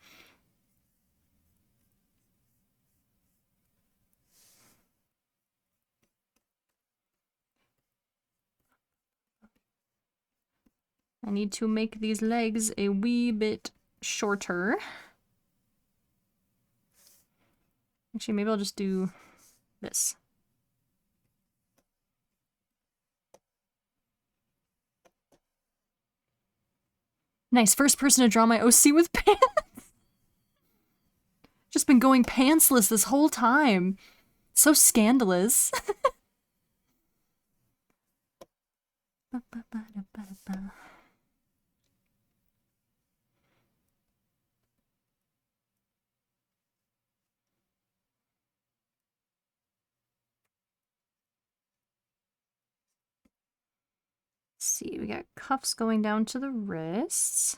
I need to make these legs a wee bit shorter. Actually, maybe I'll just do this. Nice, first person to draw my OC with pants. Just been going pantsless this whole time. So scandalous. See, we got cuffs going down to the wrists.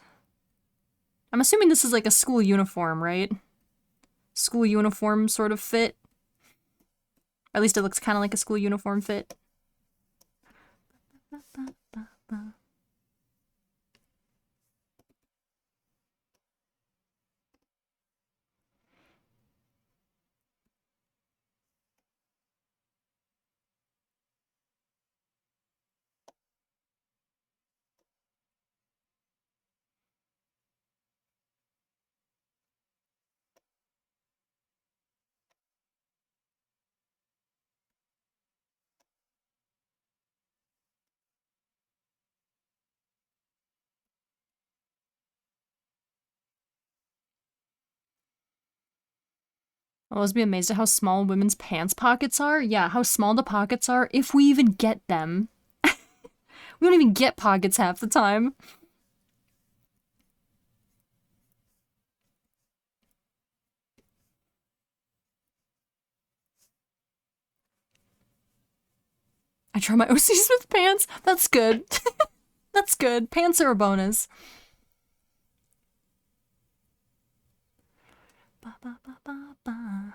I'm assuming this is like a school uniform, right? School uniform sort of fit. At least it looks kind of like a school uniform fit. I'll always be amazed at how small women's pants pockets are. Yeah, how small the pockets are, if we even get them. We don't even get pockets half the time. I draw my OCs with pants? That's good. That's good. Pants are a bonus. Ba, ba, ba, ba, ba.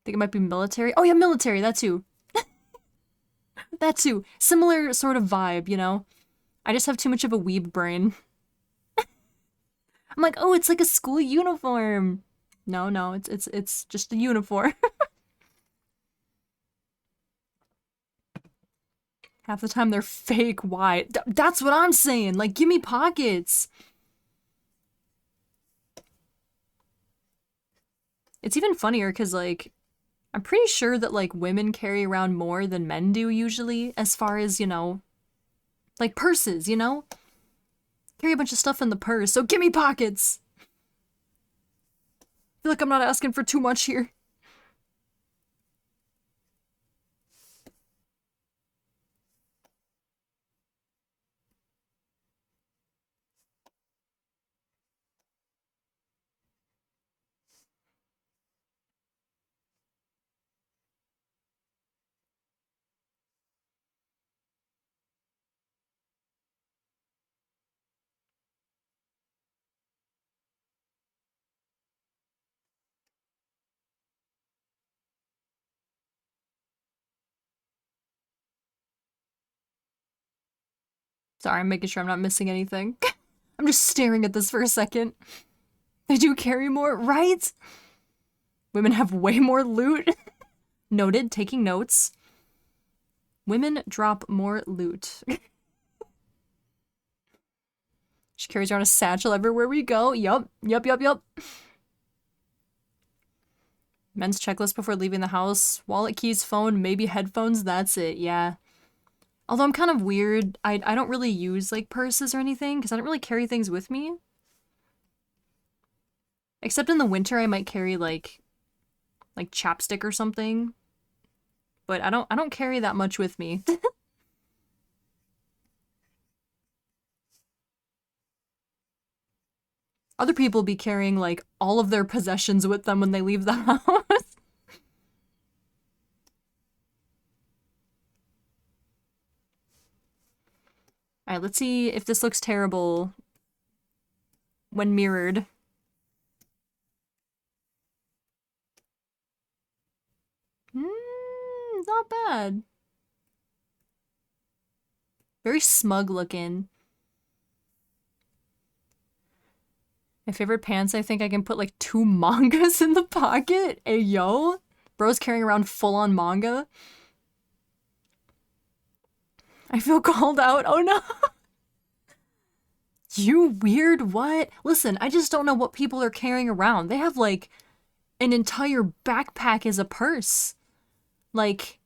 Think it might be military. Oh yeah, military, that too. That too. Similar sort of vibe, you know? I just have too much of a weeb brain. I'm like, oh, it's like a school uniform. No, no, it's just a uniform. Half the time they're fake white. That's what I'm saying. Like, give me pockets. It's even funnier because, like, I'm pretty sure that, like, women carry around more than men do usually, as far as, you know, like purses, you know? Carry a bunch of stuff in the purse, so give me pockets! I feel like I'm not asking for too much here. Sorry, I'm making sure I'm not missing anything. I'm just staring at this for a second. They do carry more, right? Women have way more loot. Noted, taking notes. Women drop more loot. She carries around a satchel everywhere we go. Yup. Men's checklist before leaving the house. Wallet, keys, phone, maybe headphones. That's it, yeah. Although I'm kind of weird. I don't really use, like, purses or anything, because I don't really carry things with me. Except in the winter, I might carry, like chapstick or something. But I don't carry that much with me. Other people be carrying, like, all of their possessions with them when they leave the house. Alright, let's see if this looks terrible when mirrored. Not bad. Very smug looking. My favorite pants, I think I can put like 2 mangas in the pocket. Hey, yo. Bro's carrying around full-on manga. I feel called out. Oh no. You weird what? Listen, I just don't know what people are carrying around. They have like an entire backpack as a purse. Like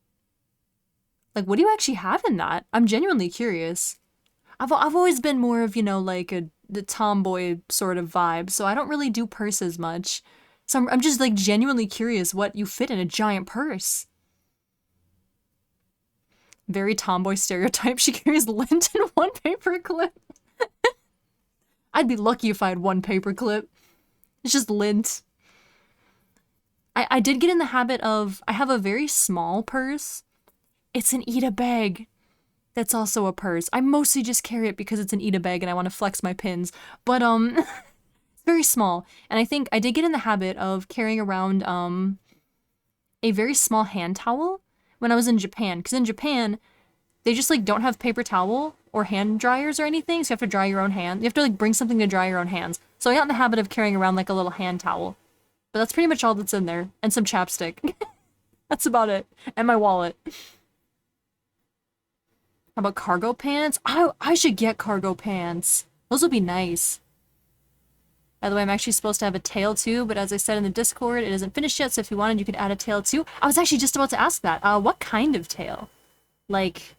what do you actually have in that? I'm genuinely curious. I've always been more of, you know, like the tomboy sort of vibe, so I don't really do purses much. So I'm just like genuinely curious what you fit in a giant purse. Very tomboy stereotype. She carries lint in 1 paper clip. I'd be lucky if I had 1 paper clip. It's just lint. I did get in the habit of, I have a very small purse. It's an Ita bag. That's also a purse. I mostly just carry it because it's an Ita bag and I want to flex my pins. But, it's very small. And I think I did get in the habit of carrying around, a very small hand towel when I was in Japan. Because in Japan, they just, like, don't have paper towel or hand dryers or anything, so you have to dry your own hands. You have to, like, bring something to dry your own hands. So I got in the habit of carrying around, like, a little hand towel. But that's pretty much all that's in there. And some chapstick. That's about it. And my wallet. How about cargo pants? I should get cargo pants. Those would be nice. By the way, I'm actually supposed to have a tail too, but as I said in the Discord, it isn't finished yet, so if you wanted, you could add a tail too. I was actually just about to ask that. What kind of tail? Like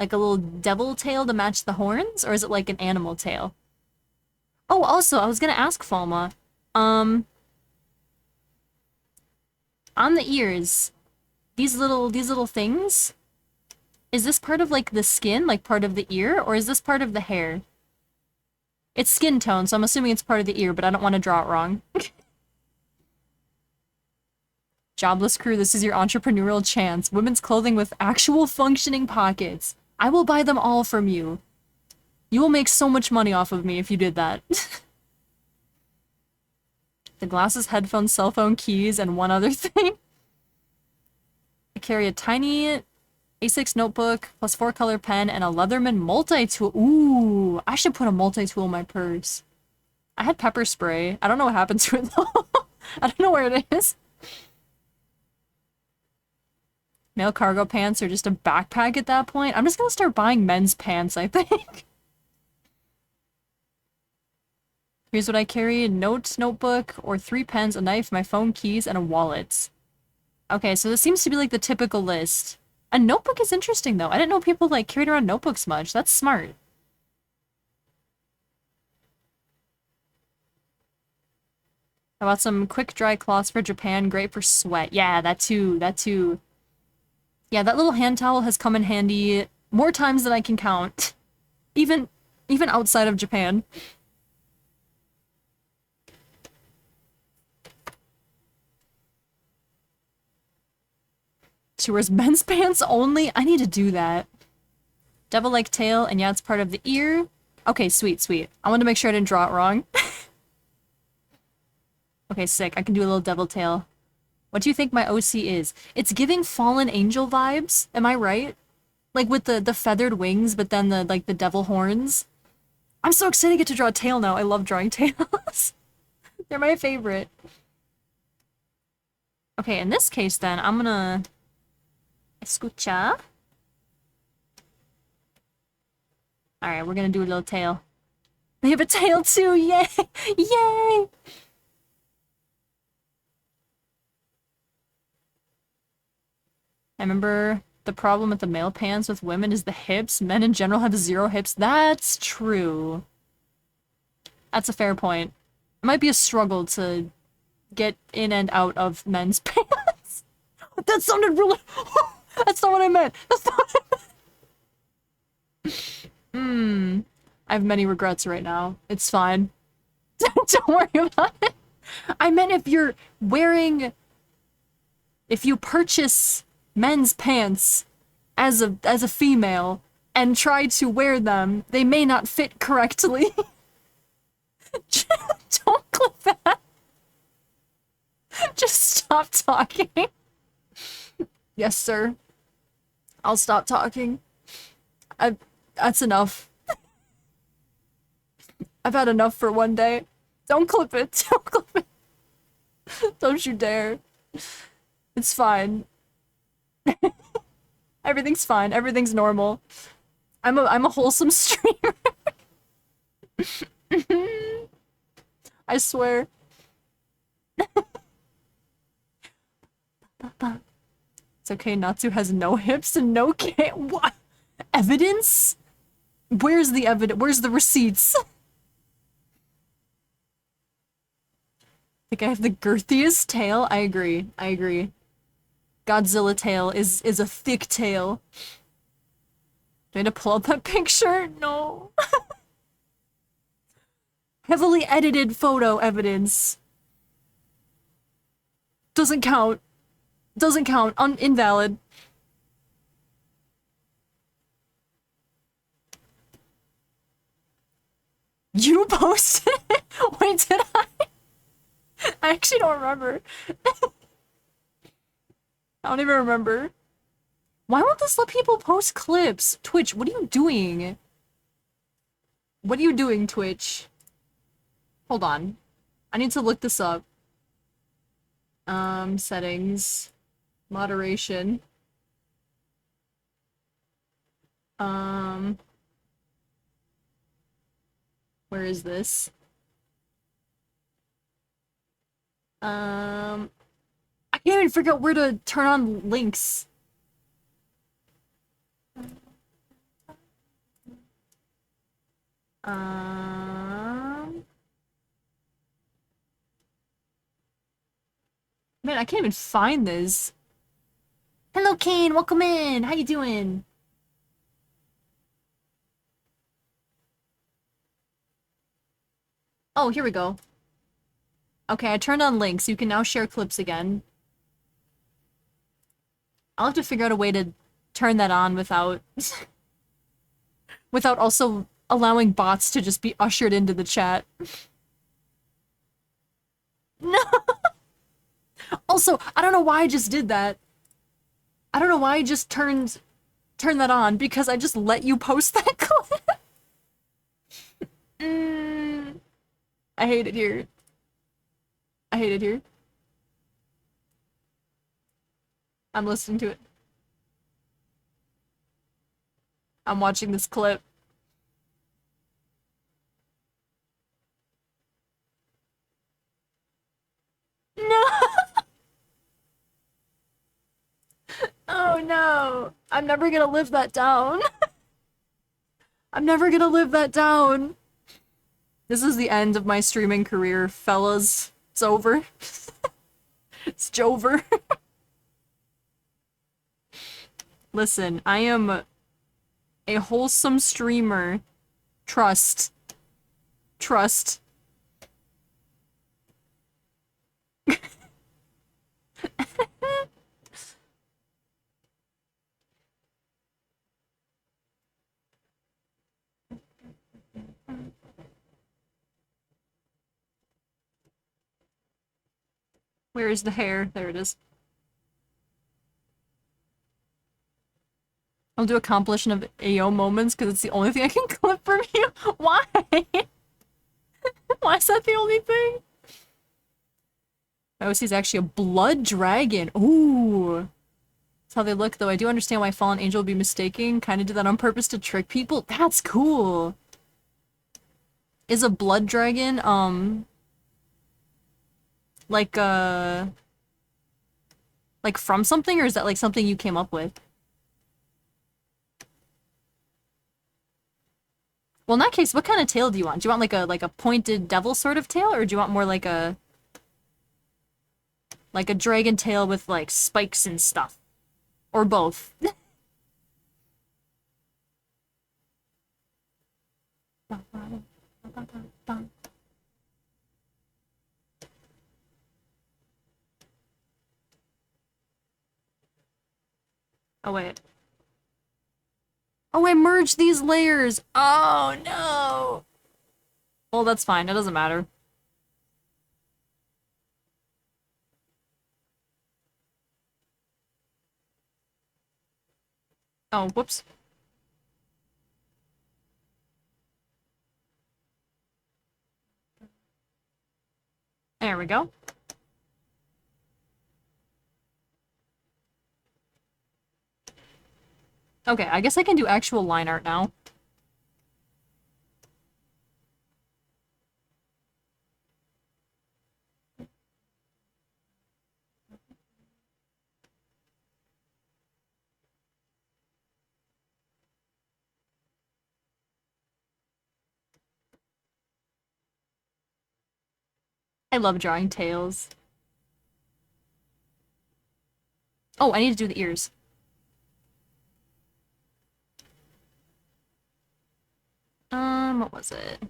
a little devil tail to match the horns? Or is it like an animal tail? Oh, also, I was gonna ask Falma, on the ears, these little things, is this part of like the skin, like part of the ear, or is this part of the hair? It's skin tone, so I'm assuming it's part of the ear, but I don't want to draw it wrong. Jobless crew, this is your entrepreneurial chance. Women's clothing with actual functioning pockets. I will buy them all from you. You will make so much money off of me if you did that. The glasses, headphones, cell phone, keys, and one other thing. I carry a tiny A6 notebook, plus 4-color pen, and a Leatherman multi-tool. Ooh, I should put a multi-tool in my purse. I had pepper spray. I don't know what happened to it, though. I don't know where it is. Male cargo pants are just a backpack at that point. I'm just gonna start buying men's pants, I think. Here's what I carry. A notebook, or 3 pens, a knife, my phone, keys, and a wallet. Okay, so this seems to be like the typical list. A notebook is interesting, though. I didn't know people, like, carried around notebooks much. That's smart. How about some quick dry cloths for Japan? Great for sweat. Yeah, that too. That too. Yeah, that little hand towel has come in handy more times than I can count. Even outside of Japan. She wears men's pants only? I need to do that. Devil-like tail, and yeah, it's part of the ear. Okay, sweet, sweet. I wanted to make sure I didn't draw it wrong. Okay, sick. I can do a little devil tail. What do you think my OC is? It's giving fallen angel vibes. Am I right? Like with the feathered wings, but then the like the devil horns. I'm so excited to get to draw a tail now. I love drawing tails. They're my favorite. Okay, in this case then, I'm gonna escucha. Alright, we're gonna do a little tail. They have a tail too! Yay! Yay! I remember the problem with the male pants with women is the hips. Men in general have 0 hips. That's true. That's a fair point. It might be a struggle to get in and out of men's pants. That sounded really... That's not what I meant! That's not what I meant! I have many regrets right now. It's fine. Don't worry about it. I meant if you're wearing... If you purchase men's pants as a female and try to wear them, they may not fit correctly. Don't click that. Just stop talking. Yes, sir. I'll stop talking. That's enough. I've had enough for one day. Don't clip it. Don't clip it. Don't you dare. It's fine. Everything's fine. Everything's normal. I'm a wholesome streamer. I swear. It's okay, Natsu has no hips and no what? Evidence? Where's the evidence? Where's the receipts? I think I have the girthiest tail. I agree. I agree. Godzilla tail is a thick tail. Do I need to pull up that picture? No. Heavily edited photo evidence. Doesn't count. Doesn't count. Invalid. You posted it? Wait, did I? I actually don't remember. I don't even remember. Why won't this let people post clips? Twitch, what are you doing? What are you doing, Twitch? Hold on. I need to look this up. Settings. Moderation. Where is this? I can't even figure out where to turn on links. Man, I can't even find this. Hello, Kane. Welcome in. How you doing? Oh, here we go. Okay, I turned on links. You can now share clips again. I'll have to figure out a way to turn that on without without also allowing bots to just be ushered into the chat. No. Also, I don't know why I just did that. I don't know why I just turned that on because I just let you post that clip. I hate it here. I hate it here. I'm listening to it. I'm watching this clip. No! Oh no! I'm never gonna live that down. I'm never gonna live that down. This is the end of my streaming career, fellas. It's over. It's Jover. Listen, I am a wholesome streamer. Trust. Trust. Where is the hair? There it is. I'll do a compilation of AO moments because it's the only thing I can clip from you. Why? Why is that the only thing? My OC is actually a blood dragon. Ooh. That's how they look, though. I do understand why Fallen Angel would be mistaken. Kind of did that on purpose to trick people. That's cool. Is a blood dragon, like, like from something, or is that like something you came up with? Well, in that case, what kind of tail do you want? Do you want like a pointed devil sort of tail, or do you want more like a dragon tail with like spikes and stuff? Or both? Oh wait. Oh, I merged these layers! Oh no! Well, that's fine, it doesn't matter. Oh, whoops. There we go. Okay, I guess I can do actual line art now. I love drawing tails. Oh, I need to do the ears. What was it?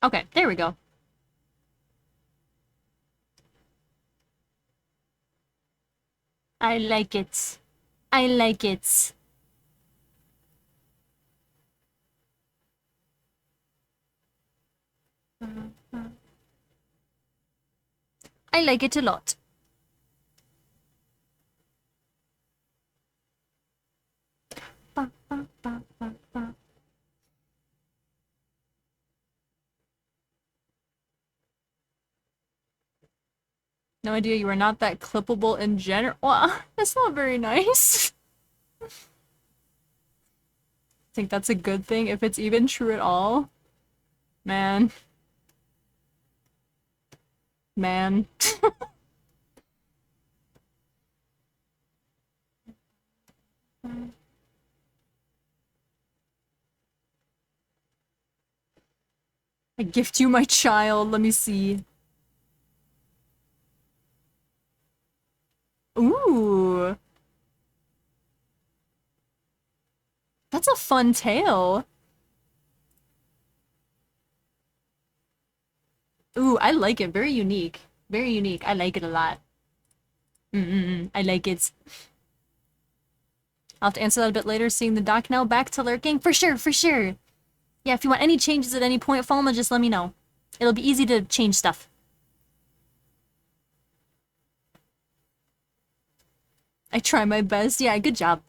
Okay, there we go. I like it. I like it. I like it a lot. No idea you are not that clippable in general. Well, that's not very nice. Think that's a good thing if it's even true at all? Man. Man. I gift you my child. Let me see. Ooh. That's a fun tale. Ooh, I like it. Very unique. Very unique. I like it a lot. I like it. I'll have to answer that a bit later. Seeing the doc now. Back to lurking? For sure, for sure. Yeah, if you want any changes at any point, Falma, just let me know. It'll be easy to change stuff. I try my best. Yeah, good job.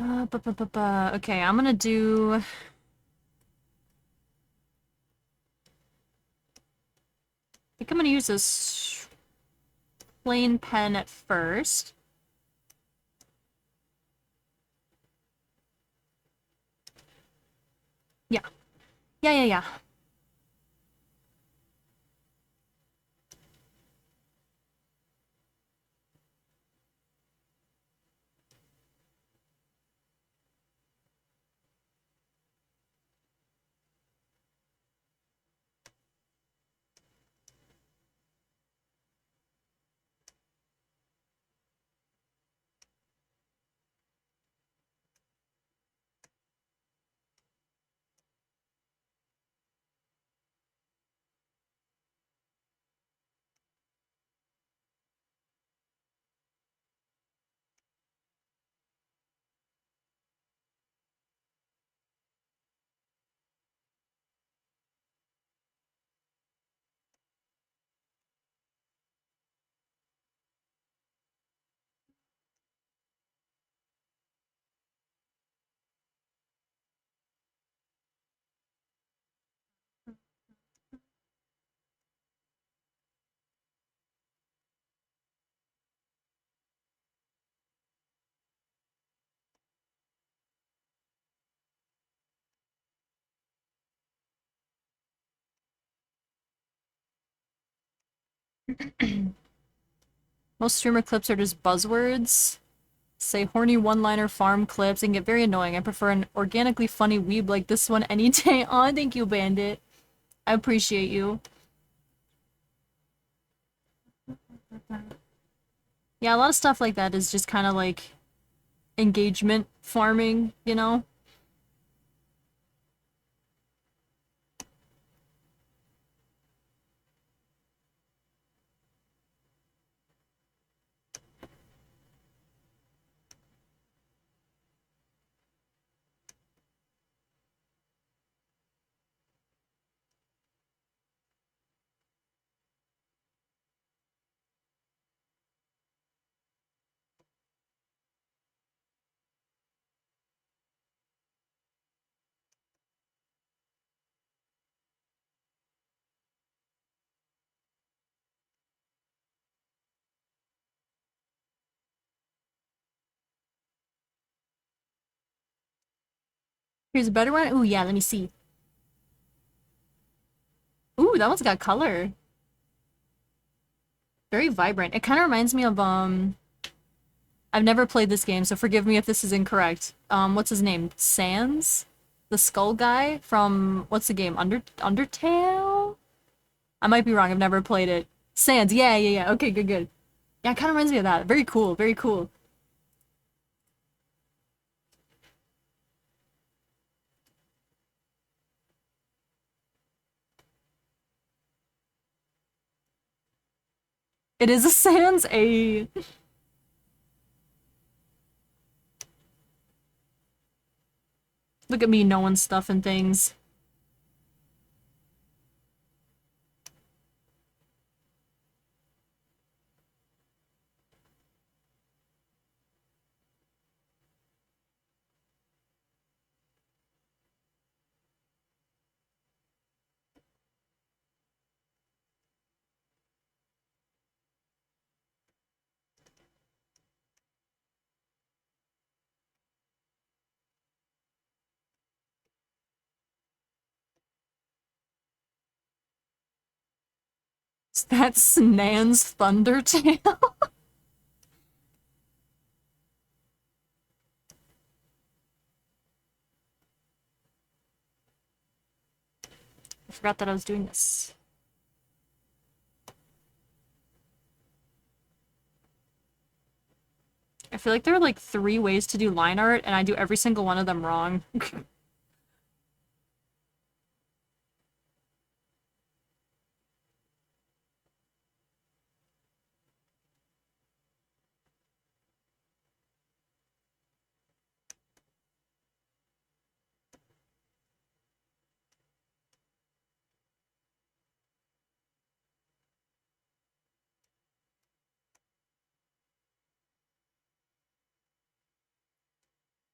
Okay, I'm gonna do... I think I'm gonna use this plain pen at first. Yeah. Yeah. Most streamer clips are just buzzwords. Say horny one-liner farm clips and get very annoying. I prefer an organically funny weeb like this one any day. Aw, thank you, Bandit. I appreciate you. Yeah, a lot of stuff like that is just kind of like engagement farming, you know? Here's a better one. Ooh, yeah, let me see. Ooh, that one's got color. Very vibrant. It kind of reminds me of, I've never played this game, so forgive me if this is incorrect. What's his name? Sans? The skull guy from, what's the game? Undertale? I might be wrong, I've never played it. Sans, yeah. Okay, good. Yeah, it kind of reminds me of that. Very cool, very cool. It is a Sans, a... Look at me knowing stuff and things. That's Nan's Thundertail. I forgot that I was doing this. I feel like there are like 3 ways to do line art, and I do every single one of them wrong.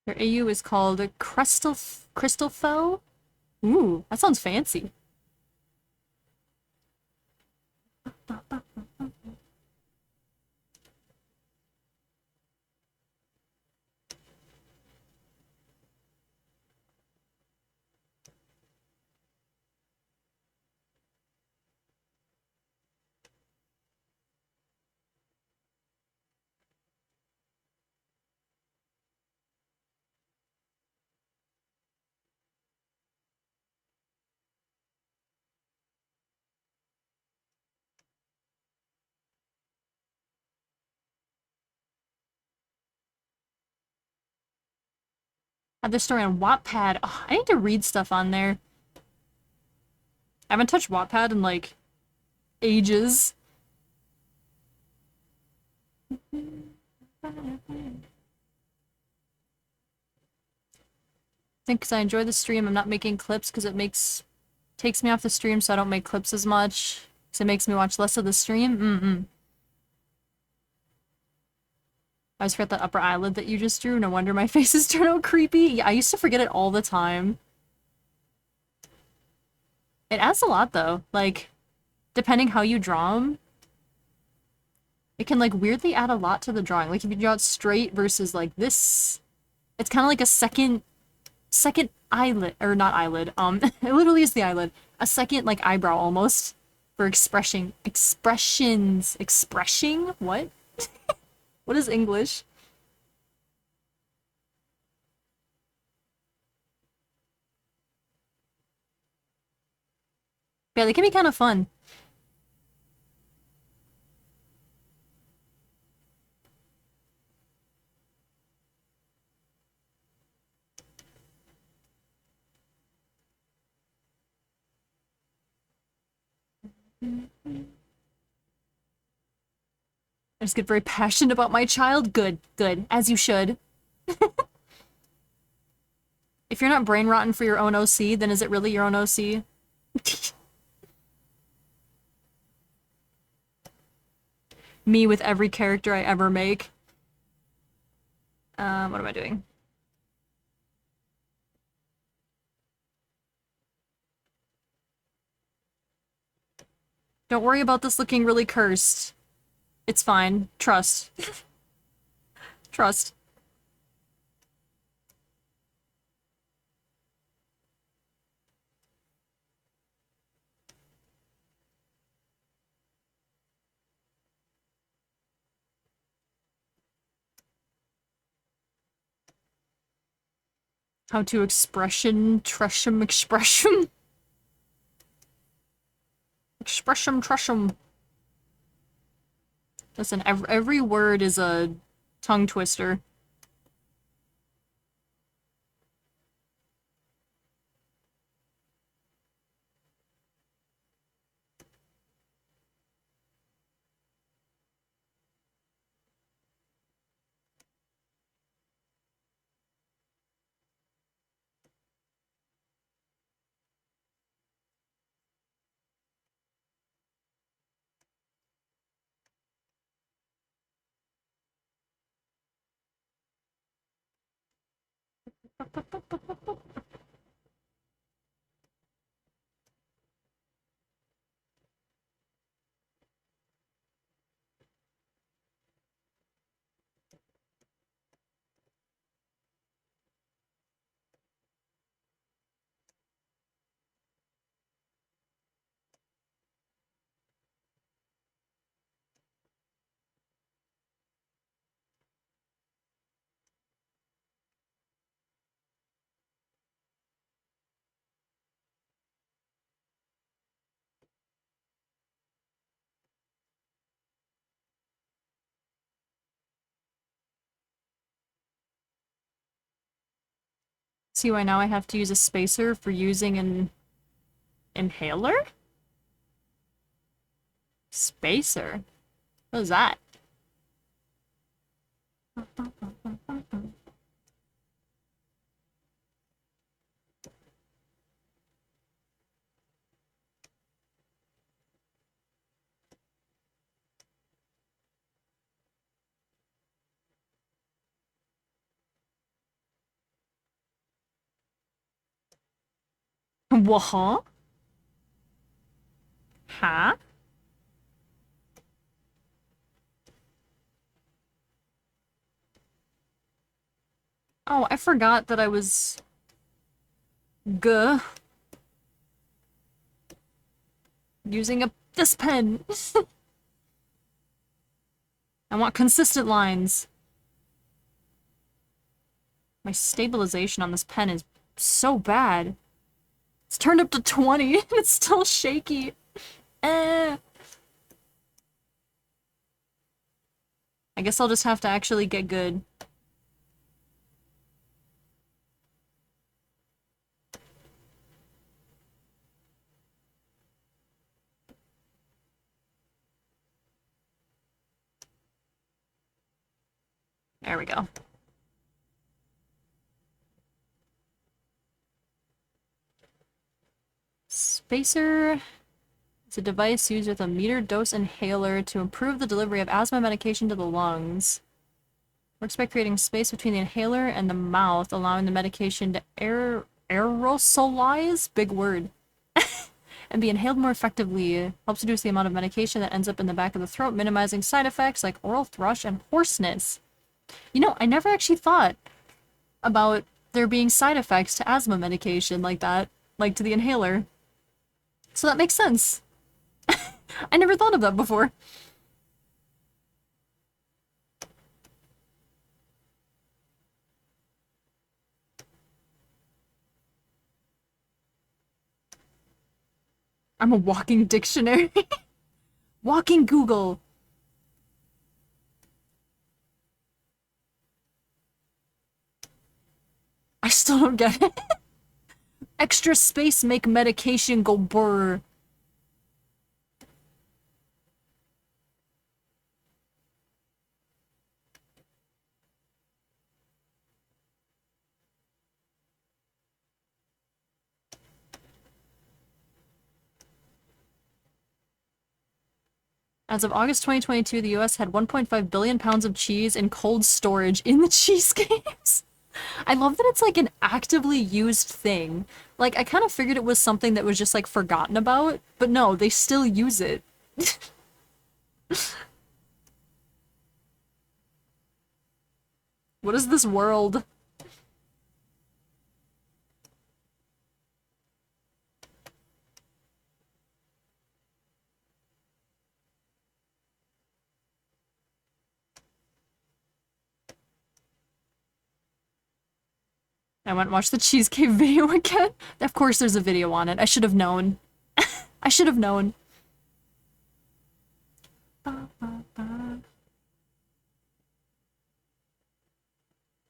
Their AU is called Crystal Fell? Ooh, that sounds fancy. Had this story on Wattpad. Oh, I need to read stuff on there. I haven't touched Wattpad in like ages. I think because I enjoy the stream, I'm not making clips because it takes me off the stream, so I don't make clips as much. Because it makes me watch less of the stream. I always forget that upper eyelid that you just drew. No wonder my faces turn out creepy. Yeah, I used to forget it all the time. It adds a lot, though. Like, depending how you draw them, it can, like, weirdly add a lot to the drawing. Like, if you draw it straight versus, like, this, it's kind of like a second eyelid, or not eyelid, it literally is the eyelid. A second, like, eyebrow, almost, for expressing? What? What is English? Yeah, they can be kind of fun. I just get very passionate about my child. Good, good, as you should. If you're not brain rotten for your own OC, then is it really your own OC? Me with every character I ever make. What am I doing? Don't worry about this looking really cursed. It's fine. Trust. Trust. How to tresham, expression. Expression, tresham. Listen, every word is a tongue twister. See why now I have to use a spacer for using an inhaler? Spacer? What is that? What? Huh? Oh, I forgot that I was... Guh. Using this pen. I want consistent lines. My stabilization on this pen is so bad. It's turned up to 20 and it's still shaky. Eh. I guess I'll just have to actually get good. There we go. Spacer is a device used with a metered dose inhaler to improve the delivery of asthma medication to the lungs. Works by creating space between the inhaler and the mouth, allowing the medication to aerosolize, big word, and be inhaled more effectively. Helps reduce the amount of medication that ends up in the back of the throat, minimizing side effects like oral thrush and hoarseness. You know, I never actually thought about there being side effects to asthma medication like that, like to the inhaler. So that makes sense. I never thought of that before. I'm a walking dictionary. Walking Google. I still don't get it. Extra space make medication go brr. As of August 2022, the US had 1.5 billion pounds of cheese in cold storage in the cheesecakes. I love that it's like an actively used thing. Like, I kind of figured it was something that was just like forgotten about, but no, they still use it. What is this world? I went and watched the cheesecake video again. Of course there's a video on it. I should have known. I should have known.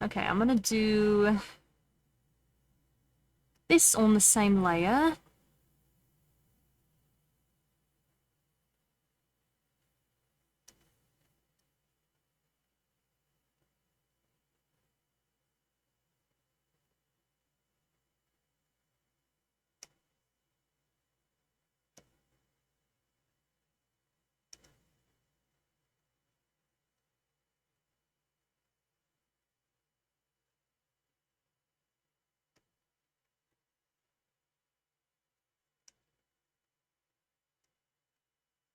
Okay, I'm gonna do this on the same layer.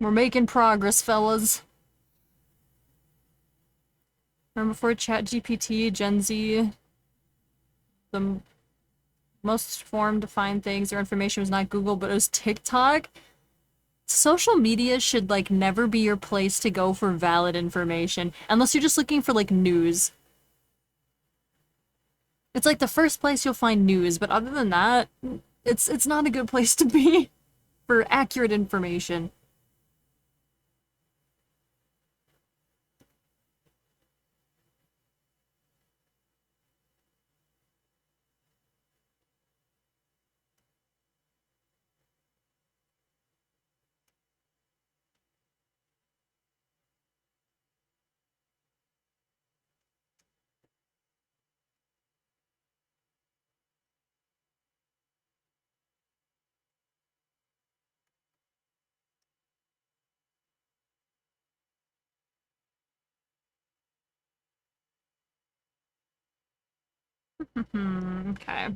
We're making progress, fellas. Remember before ChatGPT, Gen Z, the most form to find things or information was not Google, but it was TikTok? Social media should, like, never be your place to go for valid information, unless you're just looking for, like, news. It's like the first place you'll find news, but other than that, it's not a good place to be for accurate information. Okay.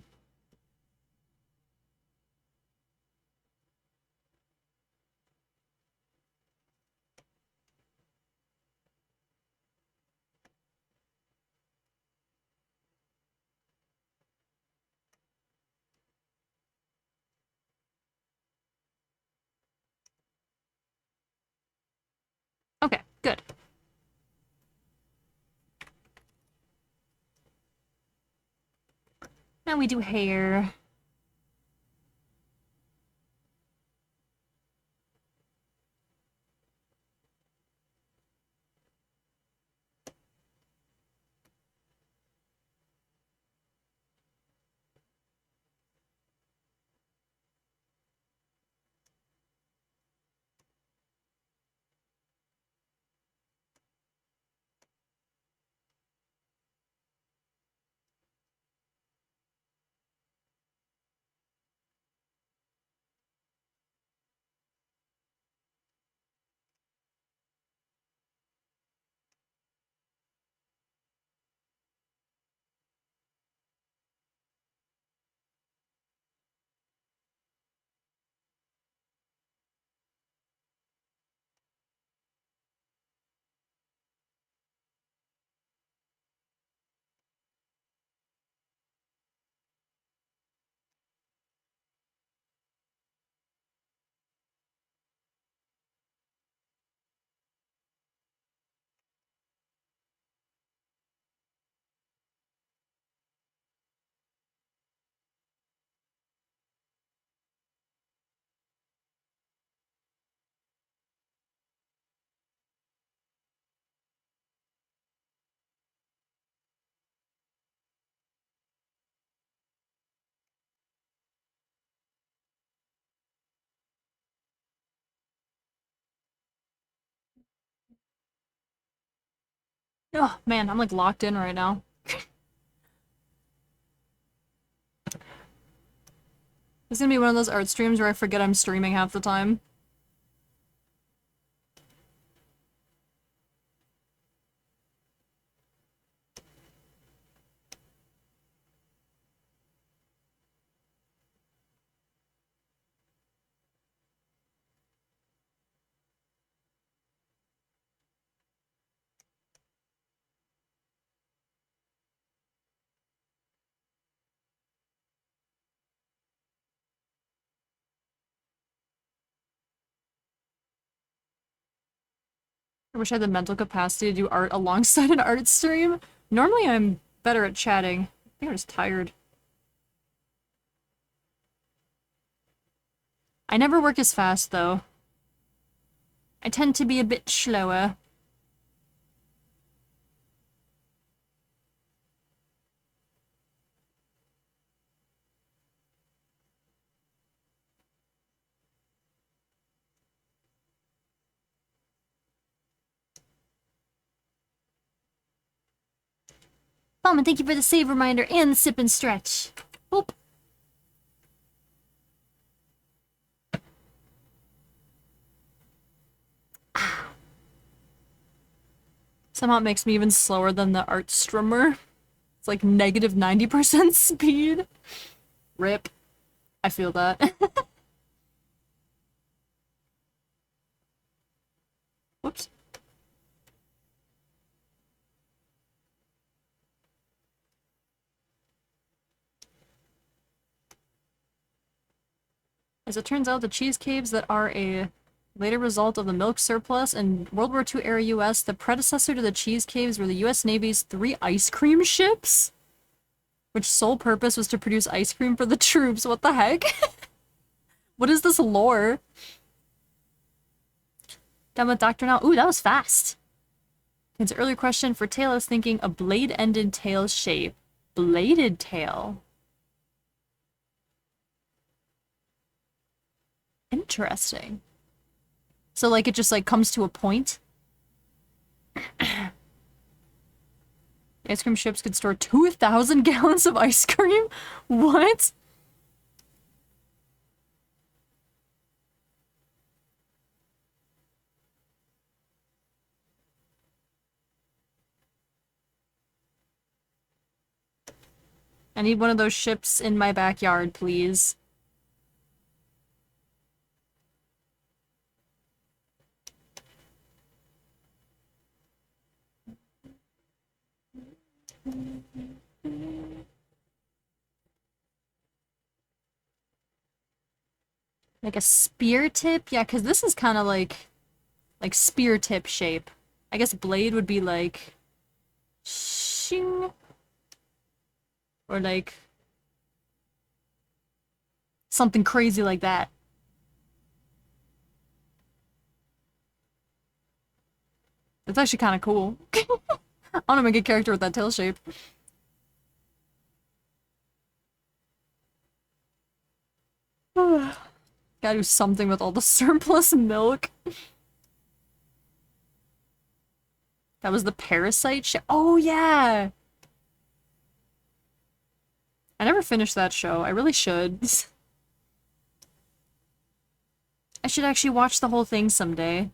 Okay, good. Now we do hair. Oh man, I'm like locked in right now. It's gonna be one of those art streams where I forget I'm streaming half the time. I wish I had the mental capacity to do art alongside an art stream. Normally I'm better at chatting. I think I'm just tired. I never work as fast, though. I tend to be a bit slower. Bowman, thank you for the save reminder and the sip and stretch. Boop. Somehow it makes me even slower than the art streamer. It's like negative 90% speed. Rip. I feel that. Whoops. As it turns out, the cheese caves that are a later result of the milk surplus in World War II era US, the predecessor to the cheese caves were the US Navy's 3 ice cream ships, which sole purpose was to produce ice cream for the troops. What the heck? What is this lore? Done with Doctor now. Ooh, that was fast. It's an earlier question for tail. I was thinking a blade-ended tail shape. Bladed tail. Interesting. So, like, it just, like, comes to a point? Ice cream ships could store 2,000 gallons of ice cream? What? I need one of those ships in my backyard, please. Like a spear tip? Yeah, because this is kind of like spear tip shape. I guess blade would be like shing or like something crazy like that. It's actually kind of cool. I want to make a character with that tail shape. Gotta do something with all the surplus milk. That was the parasite ship. Oh, yeah! I never finished that show. I really should. I should actually watch the whole thing someday.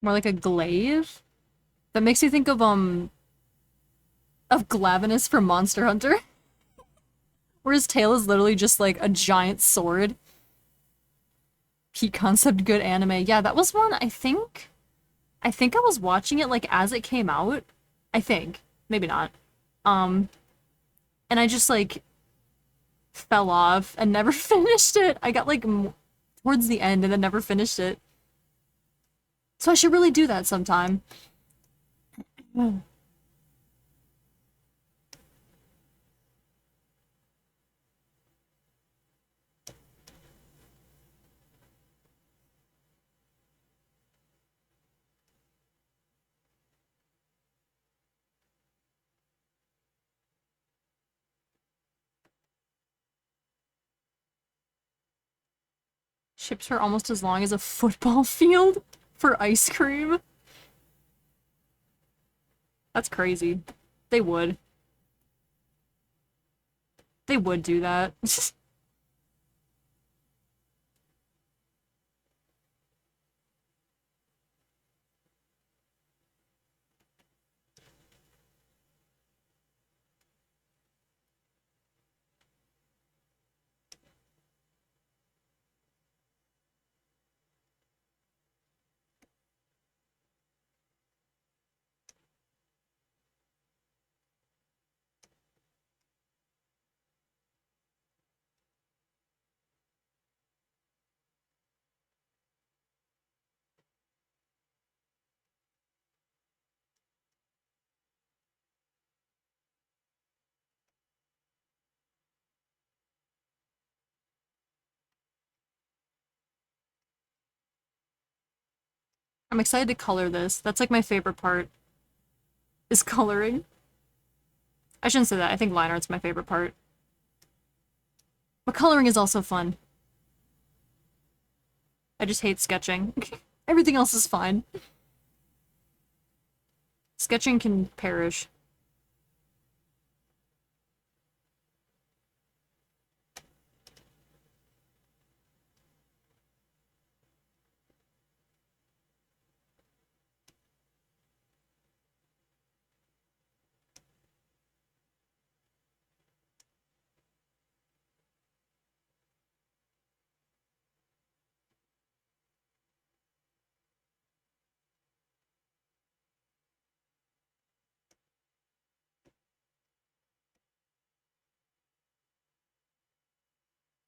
More like a glaive? That makes me think of Glavenus from Monster Hunter. Where his tail is literally just like a giant sword. Peak concept, good anime. Yeah, that was one, I think I was watching it like as it came out. I think. Maybe not. Um, and I just like fell off and never finished it. I got like towards the end and then never finished it. So I should really do that sometime. Ships are almost as long as a football field for ice cream. That's crazy. They would. They would do that. I'm excited to color this. That's like my favorite part, is coloring. I shouldn't say that. I think line art's my favorite part. But coloring is also fun. I just hate sketching. Everything else is fine. Sketching can perish.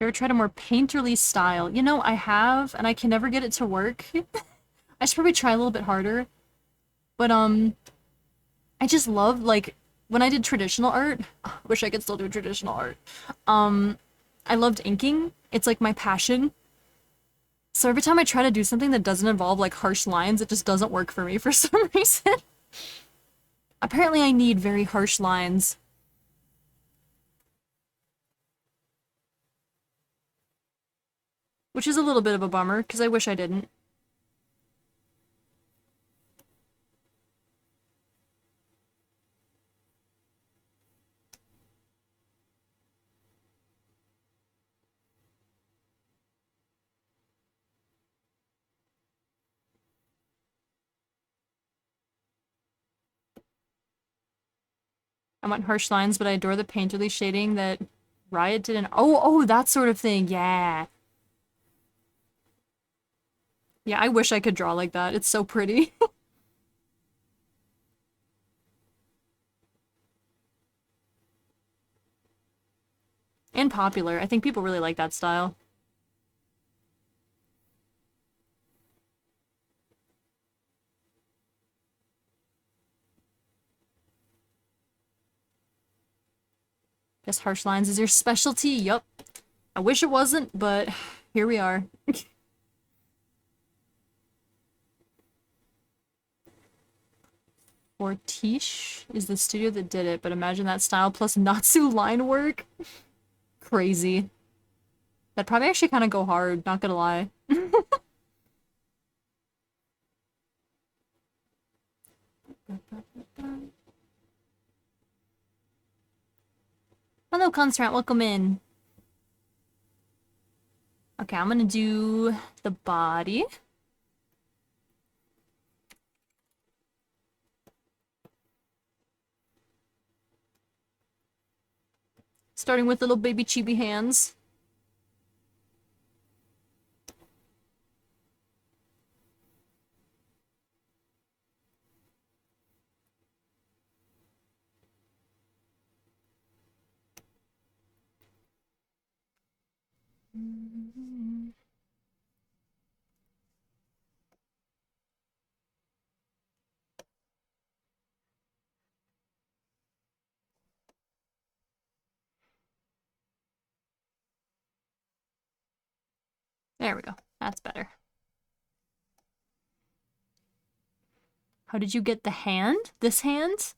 Ever tried a more painterly style? You know, I have, and I can never get it to work. I should probably try a little bit harder. But I just love like when I did traditional art. Wish I could still do traditional art. Um, I loved inking. It's like my passion. So every time I try to do something that doesn't involve like harsh lines, it just doesn't work for me for some reason. Apparently I need very harsh lines, which is a little bit of a bummer because I wish I didn't. I want harsh lines, but I adore the painterly shading that Riot did. Oh, that sort of thing. Yeah. Yeah, I wish I could draw like that. It's so pretty. And popular. I think people really like that style. Guess harsh lines is your specialty. Yup. I wish it wasn't, but here we are. Fortiche is the studio that did it, but imagine that style plus Natsu line work. Crazy. That'd probably actually kind of go hard, not gonna lie. Hello, Constant, welcome in. Okay, I'm gonna do the body. Starting with little baby chibi hands. There we go. That's better. How did you get the hand? This hand?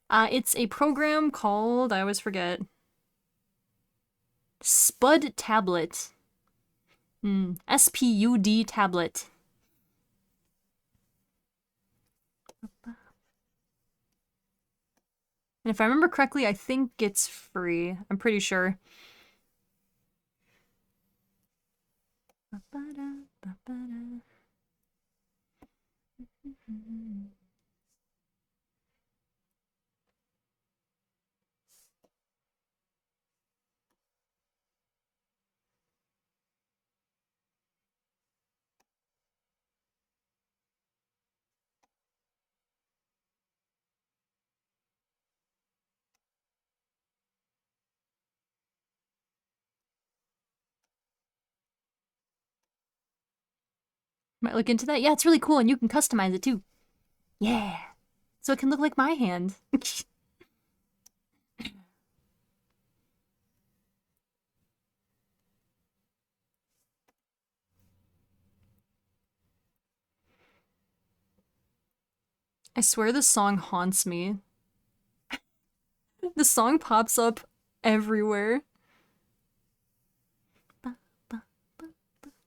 It's a program called, I always forget. Spud Tablet. SPUD Tablet. And if I remember correctly, I think it's free. I'm pretty sure. Might look into that. Yeah, it's really cool, and you can customize it too. Yeah. So it can look like my hand. I swear this song haunts me. The song pops up everywhere.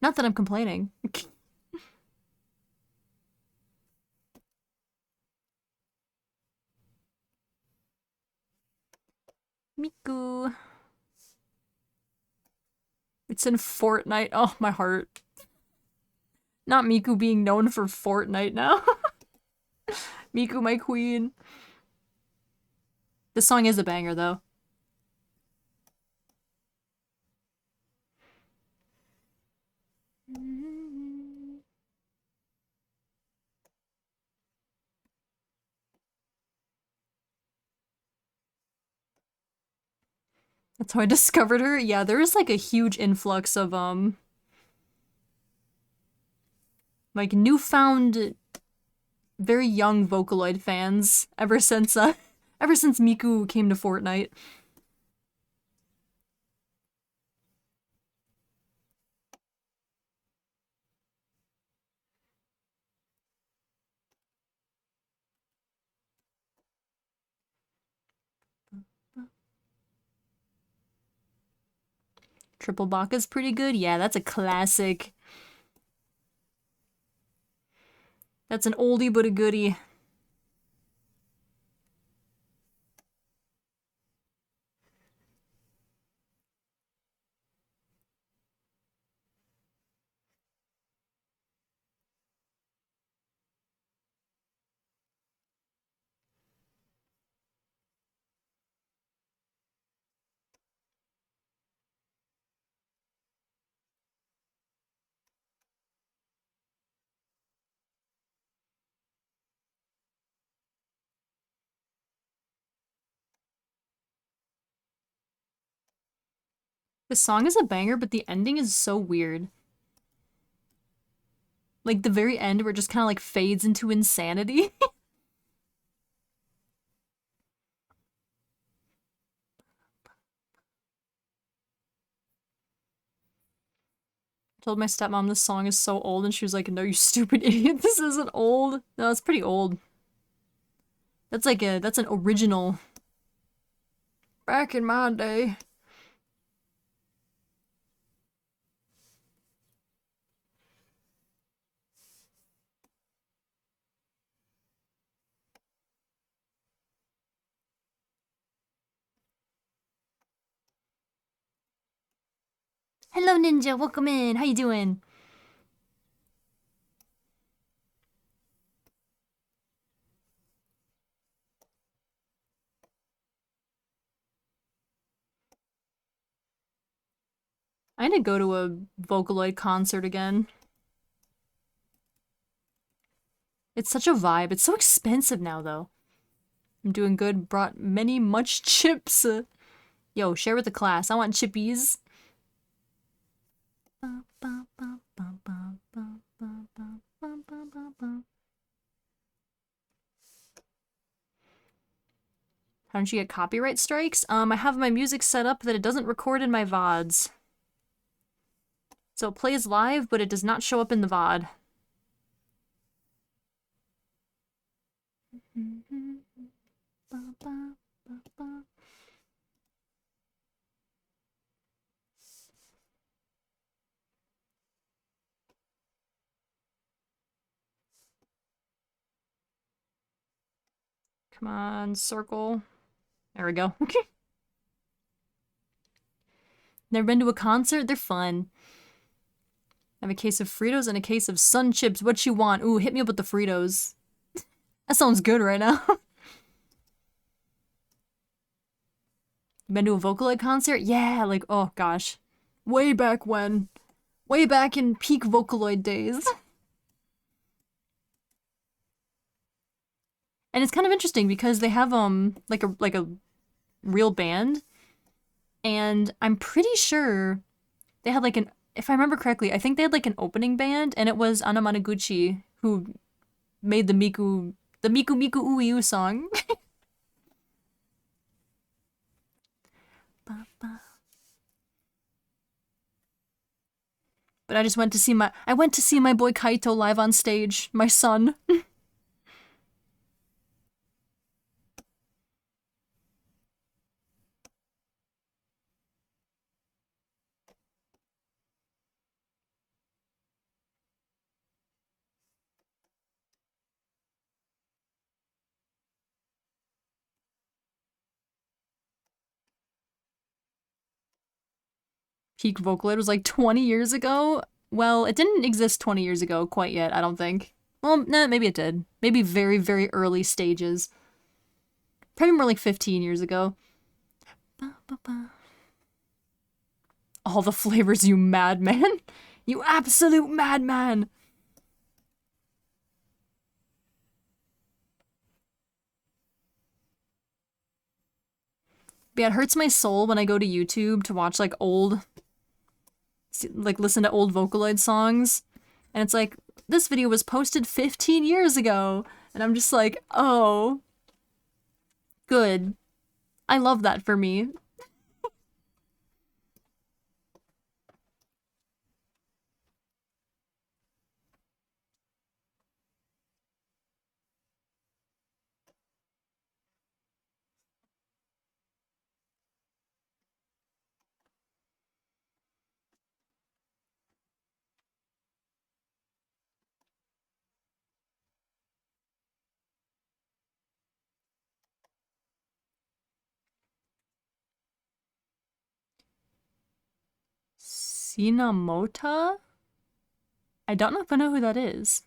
Not that I'm complaining. Miku. It's in Fortnite. Oh, my heart. Not Miku being known for Fortnite now. Miku, my queen. This song is a banger, though. That's how I discovered her. Yeah, there is like a huge influx of like newfound very young Vocaloid fans ever since Miku came to Fortnite. Triple Baka's pretty good. Yeah, that's a classic. That's an oldie but a goodie. The song is a banger, but the ending is so weird. Like the very end where it just kind of like fades into insanity. Told my stepmom this song is so old and she was like, no, you stupid idiot, this isn't old. No, it's pretty old. That's like that's an original. Back in my day. Hello Ninja, welcome in, how you doing? I need to go to a Vocaloid concert again. It's such a vibe. It's so expensive now, though. I'm doing good. Brought many much chips. Yo, share with the class. I want chippies. How don't you get copyright strikes? I have my music set up that it doesn't record in my VODs. So it plays live, but it does not show up in the VOD. Come on, circle. There we go. Never been to a concert? They're fun. I have a case of Fritos and a case of Sun Chips. What you want? Ooh, hit me up with the Fritos. That sounds good right now. Been to a Vocaloid concert? Yeah, like, oh gosh. Way back when. Way back in peak Vocaloid days. And it's kind of interesting because they have like a real band. And I'm pretty sure they had like an, if I remember correctly, I think they had like an opening band and it was Anna Managuchi who made the Miku Miku Uiu song. But I just went to see my boy Kaito live on stage, my son. Peak Vocaloid was like 20 years ago. Well, it didn't exist 20 years ago quite yet, I don't think. Well, nah, maybe it did. Maybe very, very early stages. Probably more like 15 years ago. All the flavors, you madman. You absolute madman. But yeah, it hurts my soul when I go to YouTube to watch like listen to old Vocaloid songs. And it's like, this video was posted 15 years ago. And I'm just like, oh, good. I love that for me. Sinamota? I don't know if I know who that is.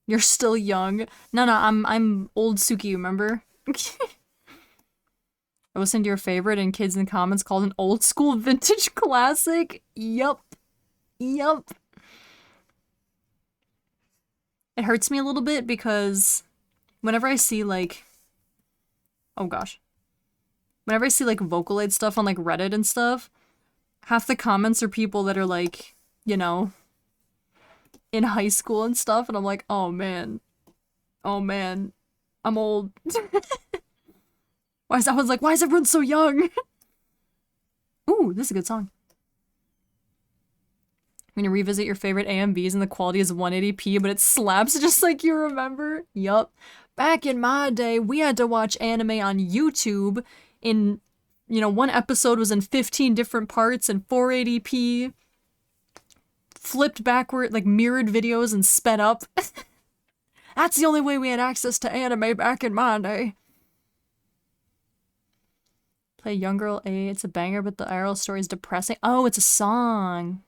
You're still young. No, I'm old Suki, remember? I listened to your favorite and kids in the comments called an old school vintage classic. Yup. Yup. It hurts me a little bit because whenever I see like, oh gosh, whenever I see like Vocaloid stuff on like Reddit and stuff, half the comments are people that are like, you know, in high school and stuff, and I'm like, oh man, I'm old. Why is that one's like, why is everyone so young? Ooh, this is a good song. When you revisit your favorite AMVs and the quality is 180p, but it slaps just like you remember. Yup. Back in my day, we had to watch anime on YouTube in, you know, one episode was in 15 different parts and 480p, flipped backward, like mirrored videos and sped up. That's the only way we had access to anime back in my day. Play Young Girl A, it's a banger, but the IRL story is depressing. Oh, it's a song.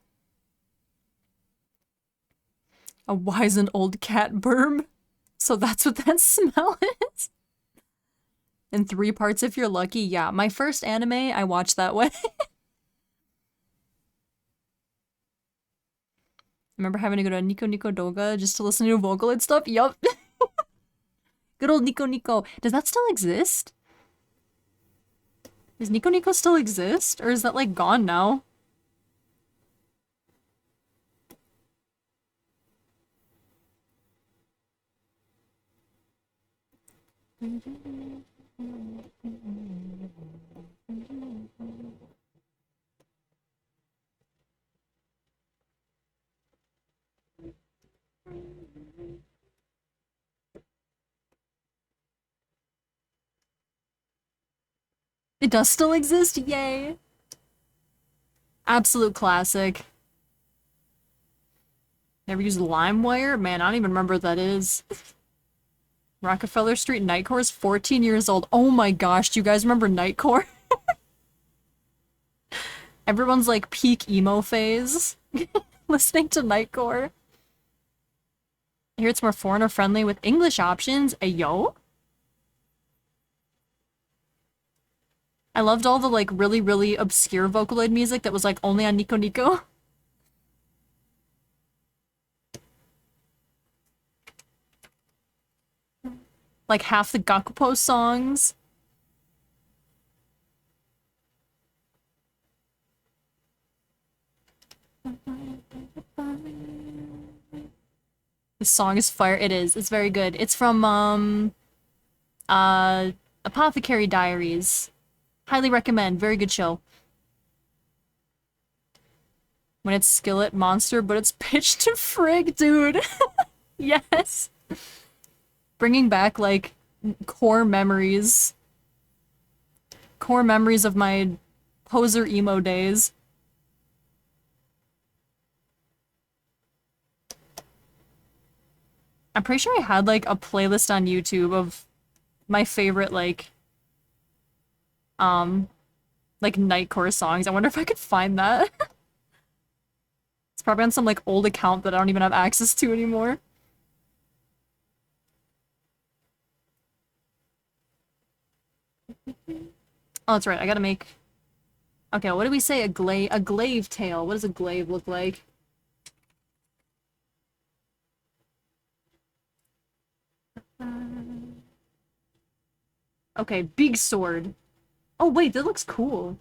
A wizened old cat berm. So that's what that smell is. In 3 parts if you're lucky. Yeah, my first anime I watched that way. Remember having to go to Nico Nico Doga just to listen to Vocaloid stuff? Yup. Good old Nico Nico. Does that still exist? Does Nico Nico still exist? Or is that like gone now? It does still exist? Yay. Absolute classic. Never used LimeWire? Man, I don't even remember what that is. Rockefeller Street Nightcore is 14 years old. Oh my gosh, do you guys remember Nightcore? Everyone's like peak emo phase. Listening to Nightcore. I hear it's more foreigner friendly with English options. Ayo? I loved all the like really, really obscure Vocaloid music that was like only on Nico Nico. Like half the Gakupo songs. This song is fire. It is. It's very good. It's from Apothecary Diaries. Highly recommend. Very good show. When it's Skillet Monster, but it's pitched to frig, dude. Yes. Bringing back like core memories. Core memories of my poser emo days. I'm pretty sure I had like a playlist on YouTube of my favorite like Nightcore songs. I wonder if I could find that. It's probably on some like old account that I don't even have access to anymore. Oh, that's right. I gotta make. Okay, what do we say? A glaive tail. What does a glaive look like? Okay, big sword. Oh wait, that looks cool.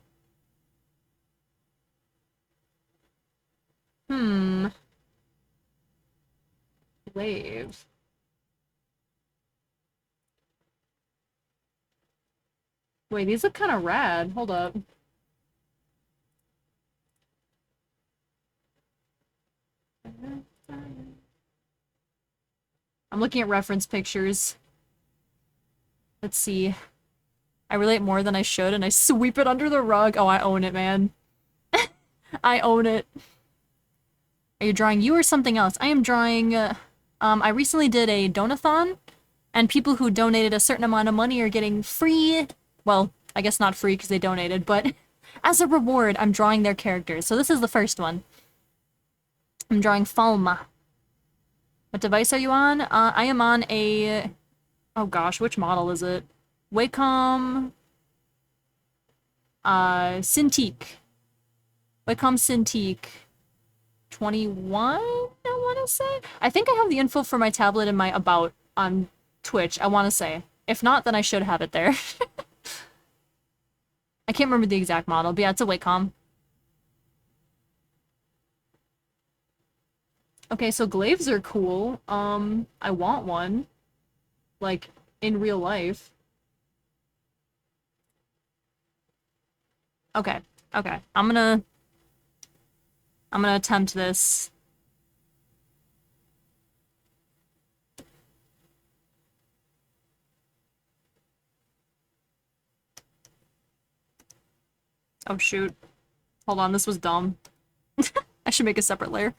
Glaive. Wait, these look kind of rad. Hold up. I'm looking at reference pictures. Let's see. I relate more than I should, and I sweep it under the rug. Oh, I own it, man. I own it. Are you drawing you or something else? I am drawing, I recently did a donathon, and people who donated a certain amount of money are getting free, well, I guess not free because they donated, but as a reward, I'm drawing their characters. So this is the first one. I'm drawing Falma. What device are you on? I am on a... Oh gosh, which model is it? Wacom... Cintiq. Wacom Cintiq 21, I want to say? I think I have the info for my tablet in my About on Twitch, I want to say. If not, then I should have it there. I can't remember the exact model, but yeah, it's a Wacom. Okay, so glaives are cool. I want one. Like, in real life. Okay, okay. I'm gonna attempt this. Oh shoot. Hold on, this was dumb. I should make a separate layer.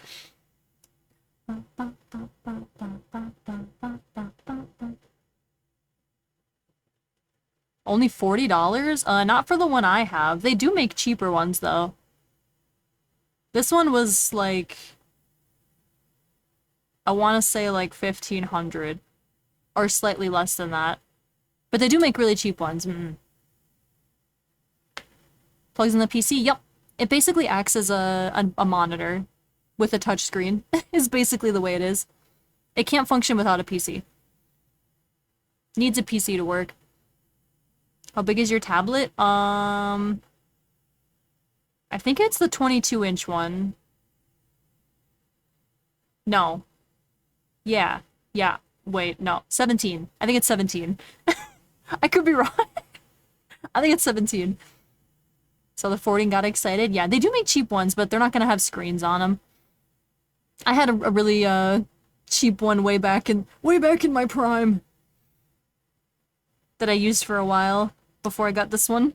Only $40? Not for the one I have. They do make cheaper ones, though. This one was, like... I want to say, like, 1,500. Or slightly less than that. But they do make really cheap ones. Plugs in the PC? Yep. It basically acts as a monitor with a touchscreen. Is basically the way it is. It can't function without a PC. Needs a PC to work. How big is your tablet? I think it's the 22-inch one. No. Yeah. Yeah. Wait, no. 17. I think it's 17. I could be wrong. I think it's 17. So the 14 got excited. Yeah, they do make cheap ones, but they're not gonna have screens on them. I had a really cheap one way back in my prime that I used for a while before I got this one.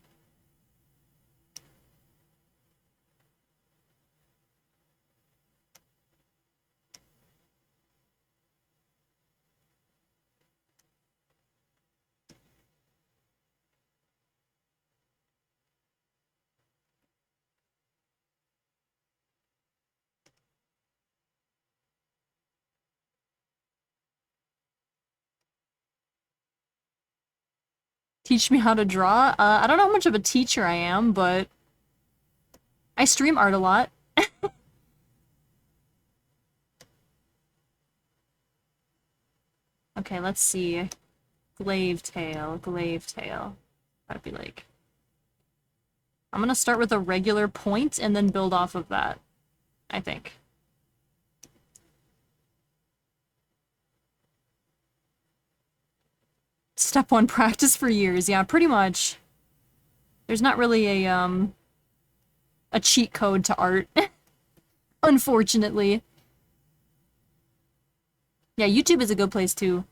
Teach me how to draw? I don't know how much of a teacher I am, but I stream art a lot. Okay, let's see. Glaive tail, glaive tail. That'd be like... I'm gonna start with a regular point and then build off of that, I think. Step 1, practice for years. Yeah, pretty much. There's not really a cheat code to art. Unfortunately. Yeah, YouTube is a good place too.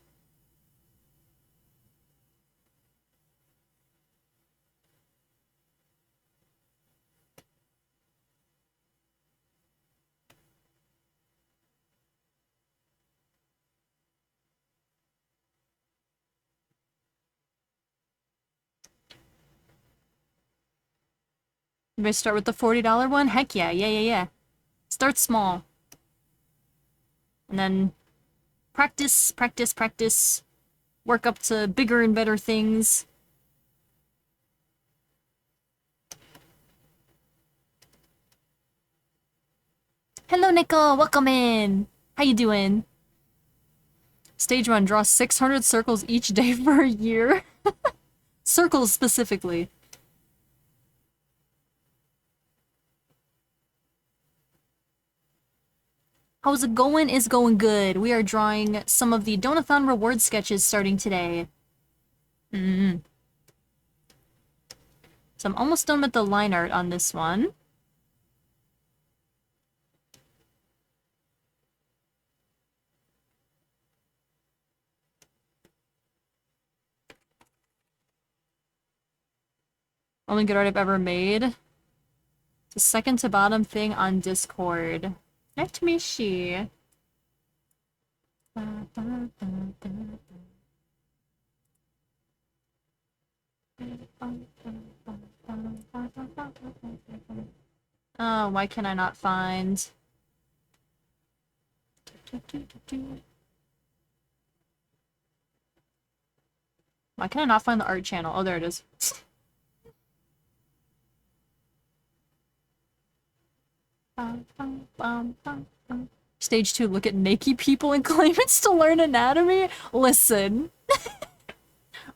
Maybe start with the $40 one? Heck yeah, yeah. Start small. And then practice, practice, practice. Work up to bigger and better things. Hello, Nicole! Welcome in! How you doing? Stage 1, draw 600 circles each day for a year. Circles, specifically. How's it going? Is going good. We are drawing some of the Donathon reward sketches starting today. So I'm almost done with the line art on this one. Only good art I've ever made. It's the second to bottom thing on Discord. Nice to meet you. Oh, why can I not find? Why can I not find the art channel? Oh, there it is. Stage 2, look at naked people and claimants to learn anatomy? Listen.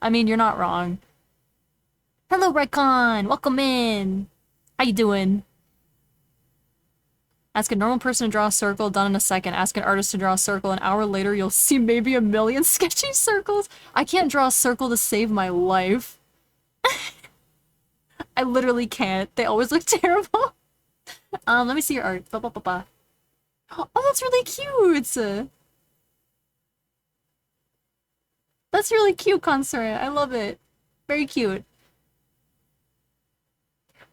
I mean, you're not wrong. Hello, Redcon! Welcome in! How you doing? Ask a normal person to draw a circle, done in a second. Ask an artist to draw a circle, an hour later you'll see maybe a million sketchy circles. I can't draw a circle to save my life. I literally can't. They always look terrible. Let me see your art. Ba-ba-ba-ba. Oh, that's really cute! That's really cute, Consort. I love it. Very cute.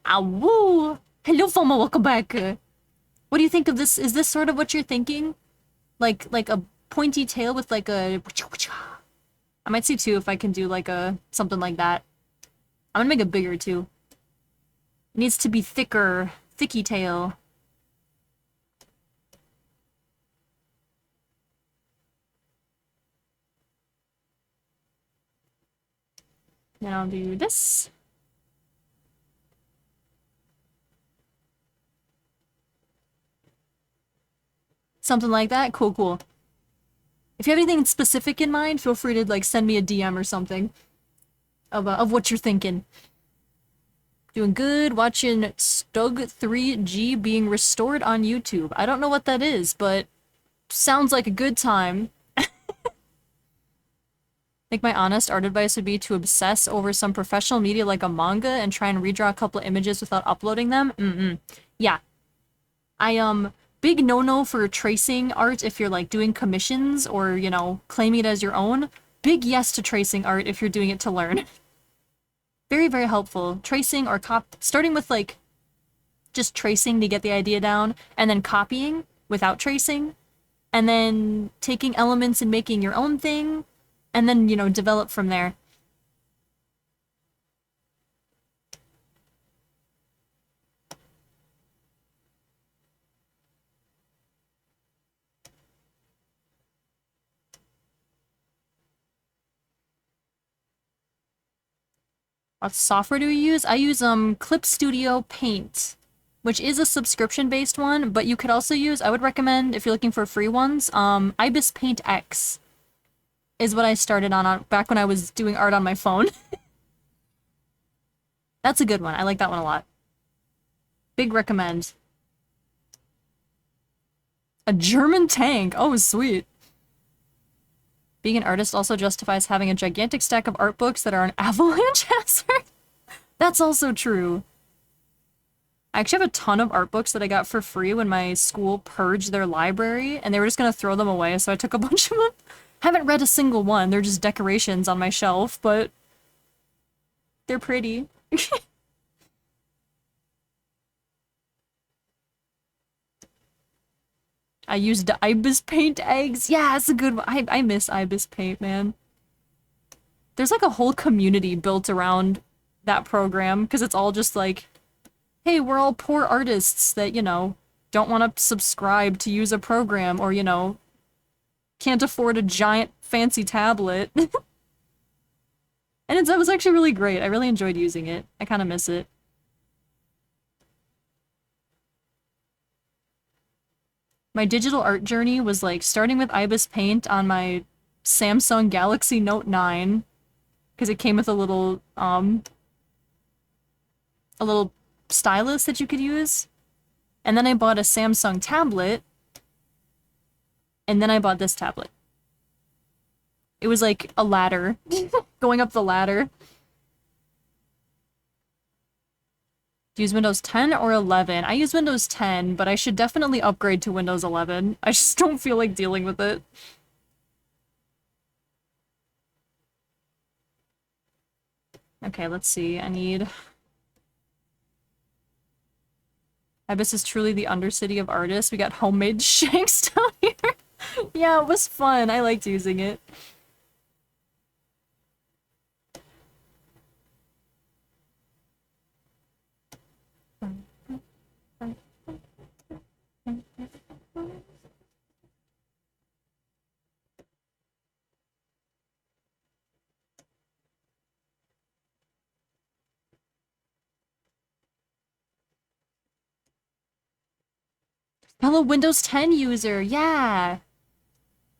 Awoo! Hello, Foma, welcome back. What do you think of this? Is this sort of what you're thinking? Like a pointy tail with like a... I might see too if I can do like a... something like that. I'm gonna make it bigger too. It needs to be thicker. Thicky tail. Then I'll do this. Something like that? Cool, cool. If you have anything specific in mind, feel free to like send me a DM or something of what you're thinking. Doing good, watching Stug 3G being restored on YouTube. I don't know what that is, but sounds like a good time. I think my honest art advice would be to obsess over some professional media like a manga and try and redraw a couple of images without uploading them. Yeah. Big no-no for tracing art if you're like doing commissions or, you know, claiming it as your own. Big yes to tracing art if you're doing it to learn. Very, very helpful. Tracing or starting with like just tracing to get the idea down and then copying without tracing and then taking elements and making your own thing and then, you know, develop from there. What software do we use? I use Clip Studio Paint, which is a subscription-based one, but you could also use, I would recommend, if you're looking for free ones, Ibis Paint X is what I started on back when I was doing art on my phone. That's a good one. I like that one a lot. Big recommend. A German tank. Oh, sweet. Being an artist also justifies having a gigantic stack of art books that are an avalanche hazard. That's also true. I actually have a ton of art books that I got for free when my school purged their library, and they were just gonna throw them away, so I took a bunch of them. Haven't read a single one. They're just decorations on my shelf, but they're pretty. I used Ibis Paint eggs. Yeah, it's a good one. I miss Ibis Paint, man. There's like a whole community built around that program, because it's all just like, hey, we're all poor artists that, you know, don't want to subscribe to use a program or, you know, can't afford a giant fancy tablet. And it was actually really great. I really enjoyed using it. I kind of miss it. My digital art journey was like starting with Ibis Paint on my Samsung Galaxy Note 9 because it came with a little stylus that you could use. And then I bought a Samsung tablet And then I bought this tablet. It was like a ladder, going up the ladder. Do you use Windows 10 or 11? I use Windows 10, but I should definitely upgrade to Windows 11. I just don't feel like dealing with it. Okay, let's see. I need... Ibis is truly the undercity of artists. We got homemade shanks down here. Yeah, it was fun. I liked using it. Hello, Windows 10 user. Yeah.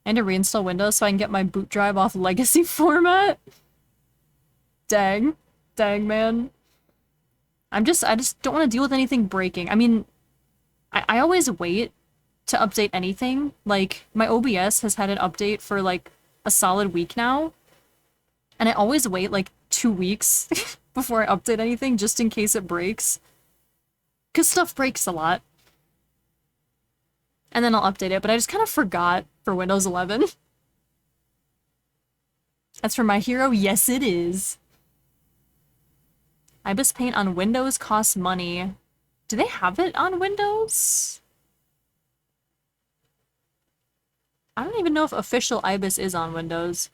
And to reinstall Windows so I can get my boot drive off legacy format. Dang. Dang, man. I just don't want to deal with anything breaking. I mean, I always wait to update anything. Like, my OBS has had an update for, like, a solid week now. And I always wait, like, 2 weeks before I update anything, just in case it breaks. Because stuff breaks a lot. And then I'll update it, but I just kind of forgot for Windows 11. That's for my hero? Yes, it is. Ibis Paint on Windows costs money. Do they have it on Windows? I don't even know if official Ibis is on Windows.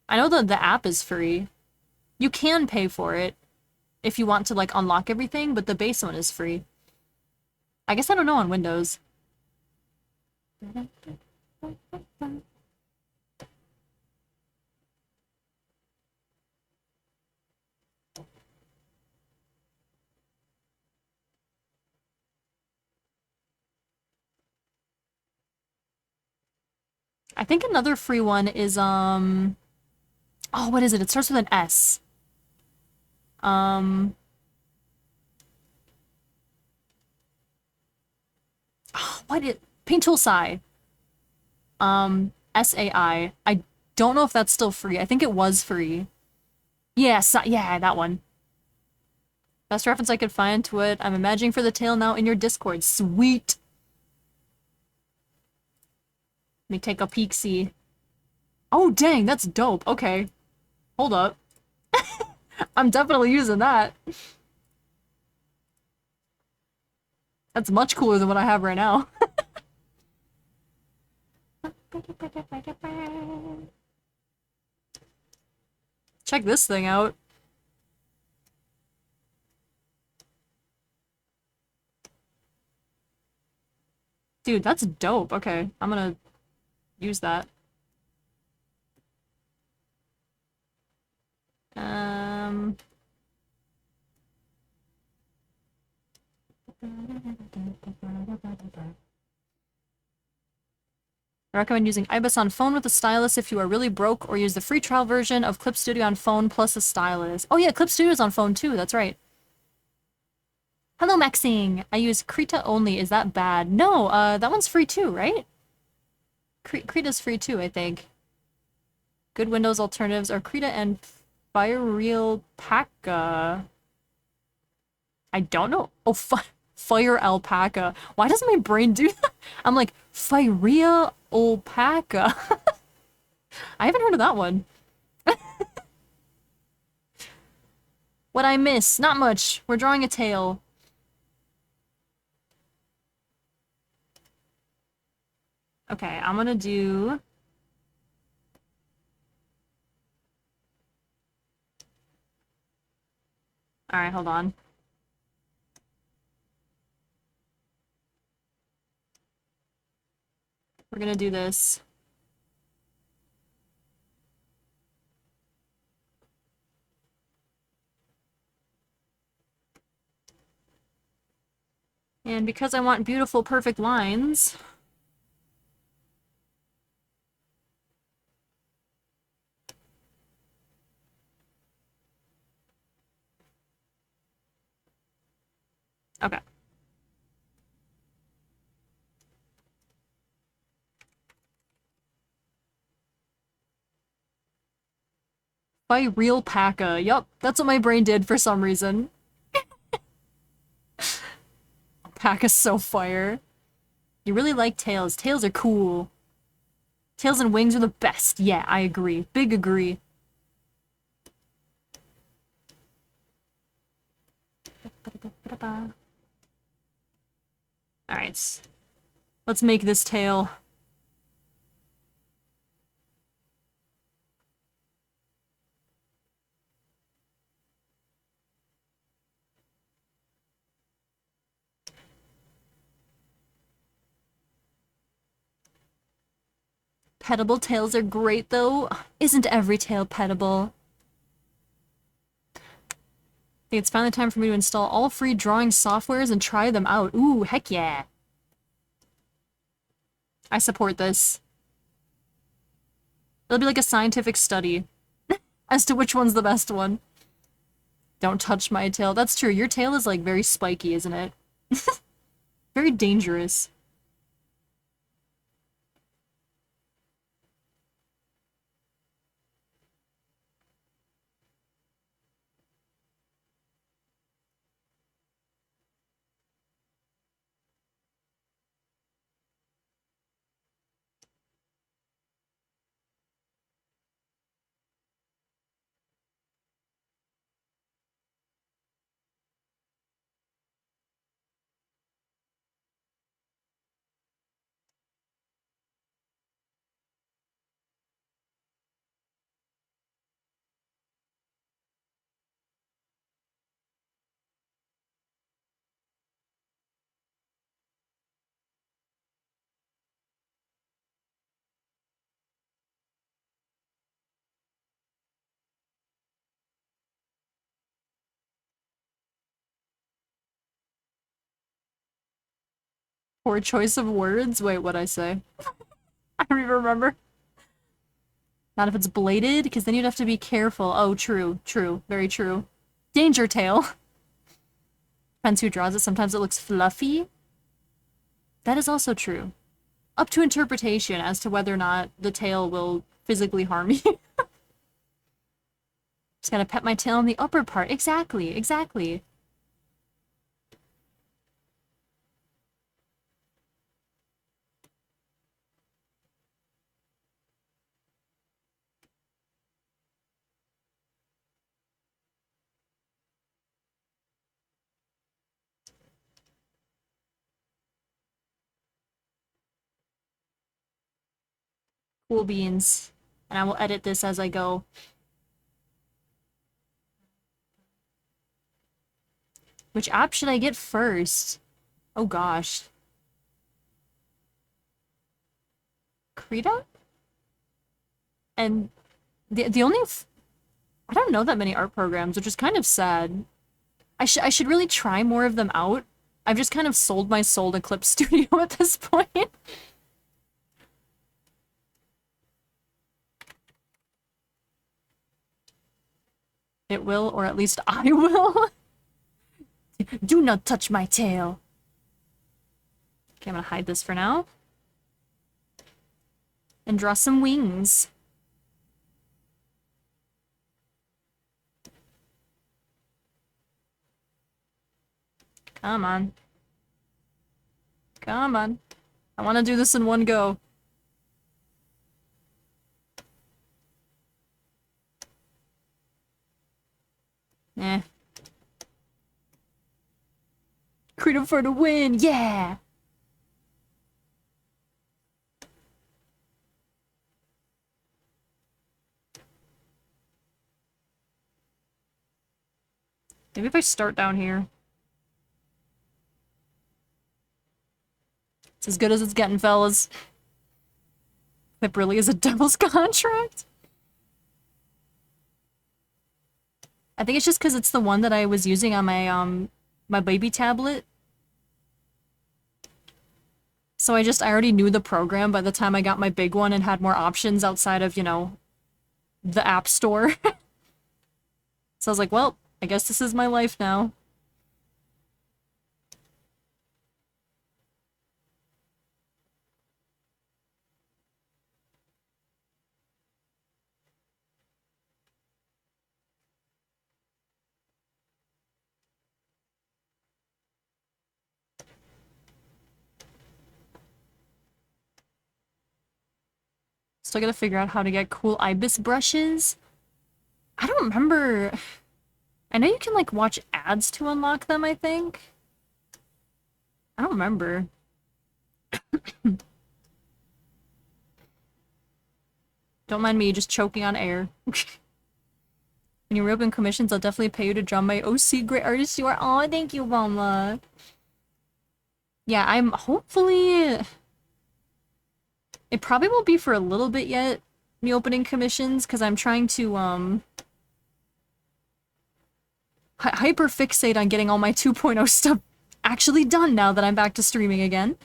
I know that the app is free. You can pay for it if you want to, like, unlock everything, but the base one is free. I guess I don't know on Windows. I think another free one is, oh, what is it? It starts with an S. What is... Paint Tool Sai. SAI. I don't know if that's still free. I think it was free. Yeah, yeah, that one. Best reference I could find to it. I'm imagining for the tale now in your Discord. Sweet! Let me take a peek-see. Oh, dang, that's dope. Okay. Hold up. I'm definitely using that. That's much cooler than what I have right now. Check this thing out. Dude, that's dope. Okay, I'm gonna use that. I recommend using Ibis on phone with a stylus if you are really broke, or use the free trial version of Clip Studio on phone plus a stylus. Oh yeah, Clip Studio's on phone too, that's right. Hello, Maxing! I use Krita only, is that bad? No, that one's free too, right? Krita's free too, I think. Good Windows alternatives are Krita and Fire Alpaca. I don't know. Oh, Fire Alpaca. Why does my brain do that? I'm like, Fire Alpaca. I haven't heard of that one. What I miss? Not much. We're drawing a tail. Okay, I'm gonna do... Alright, hold on. We're gonna do this. And because I want beautiful, perfect lines... Okay. by real P.A.K.A. Yup, that's what my brain did for some reason. P.A.K.A.'s so fire. You really like tails. Tails are cool. Tails and wings are the best. Yeah, I agree. Big agree. Alright. Let's make this tail. Petable tails are great, though. Isn't every tail petable? I think it's finally time for me to install all free drawing softwares and try them out. Ooh, heck yeah. I support this. It'll be like a scientific study as to which one's the best one. Don't touch my tail. That's true. Your tail is, like, very spiky, isn't it? Very dangerous. Poor choice of words? Wait, what'd I say? I don't even remember. Not if it's bladed, because then you'd have to be careful. Oh, true, true, very true. Danger tail. Depends who draws it. Sometimes it looks fluffy. That is also true. Up to interpretation as to whether or not the tail will physically harm you. Just gotta pet my tail on the upper part. Exactly, exactly. Cool beans. And I will edit this as I go. Which app should I get first? Oh gosh. Krita? And the only I don't know that many art programs, which is kind of sad. I should really try more of them out. I've just kind of sold my soul to Clip Studio at this point. It will, or at least I will. Do not touch my tail. Okay, I'm gonna hide this for now. And draw some wings. Come on. Come on. I want to do this in one go. Eh. Freedom for the win! Yeah! Maybe if I start down here. It's as good as it's getting, fellas. That really is a devil's contract. I think it's just because it's the one that I was using on my, my baby tablet. So I already knew the program by the time I got my big one and had more options outside of, you know, the App Store. So I was like, well, I guess this is my life now. Still gotta figure out how to get cool ibis brushes. I don't remember. I know you can, like, watch ads to unlock them, I think. I don't remember. Don't mind me just choking on air. When you reopen commissions, I'll definitely pay you to draw my OC. Great artist you are. Aw, thank you, Mama. Yeah, I'm hopefully... It probably won't be for a little bit yet, me opening commissions, because I'm trying to, hyper-fixate on getting all my 2.0 stuff actually done now that I'm back to streaming again.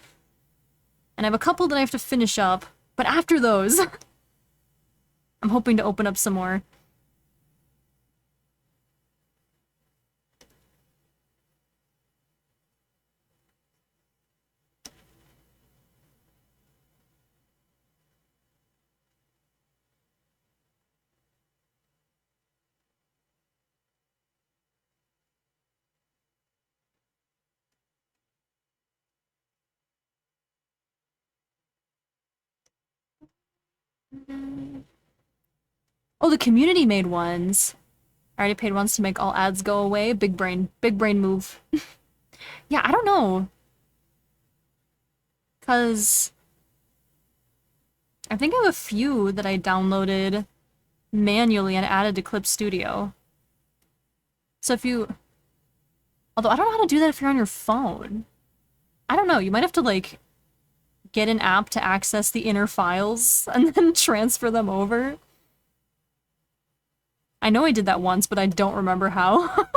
And I have a couple that I have to finish up, but after those, I'm hoping to open up some more. Oh, the community made ones. I already paid once to make all ads go away. Big brain move. Yeah, I don't know. 'Cause I think I have a few that I downloaded manually and added to Clip Studio. So if you... Although I don't know how to do that if you're on your phone. I don't know, you might have to, like, get an app to access the inner files and then transfer them over. I know I did that once, but I don't remember how.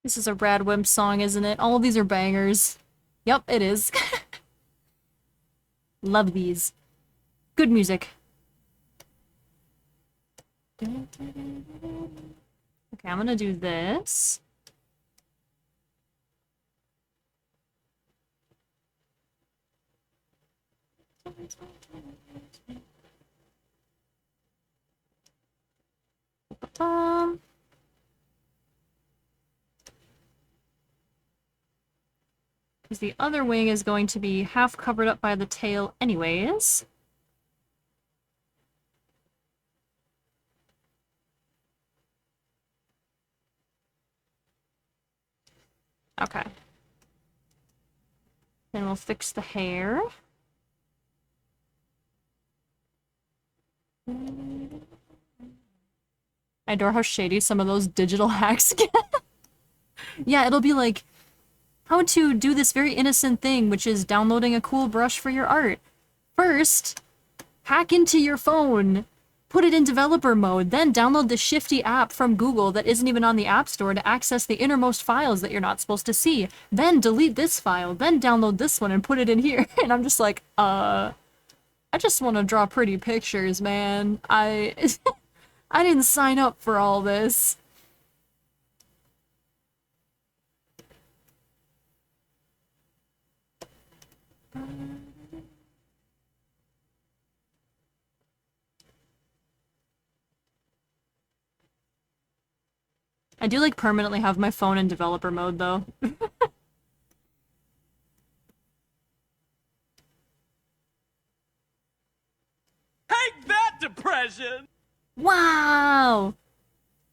This is a Rad Wimp song, isn't it? All of these are bangers. Yep, it is. Love these. Good music. Okay, I'm gonna do this. Because the other wing is going to be half covered up by the tail anyways. Okay. Then we'll fix the hair. I adore how shady some of those digital hacks get. Yeah, it'll be like, how to do this very innocent thing, which is downloading a cool brush for your art. First, hack into your phone, put it in developer mode, then download the Shifty app from Google that isn't even on the App Store to access the innermost files that you're not supposed to see. Then delete this file, then download this one and put it in here. And I'm just like, I just want to draw pretty pictures, man. I didn't sign up for all this. I do, like, permanently have my phone in developer mode, though. Take that, depression! Wow!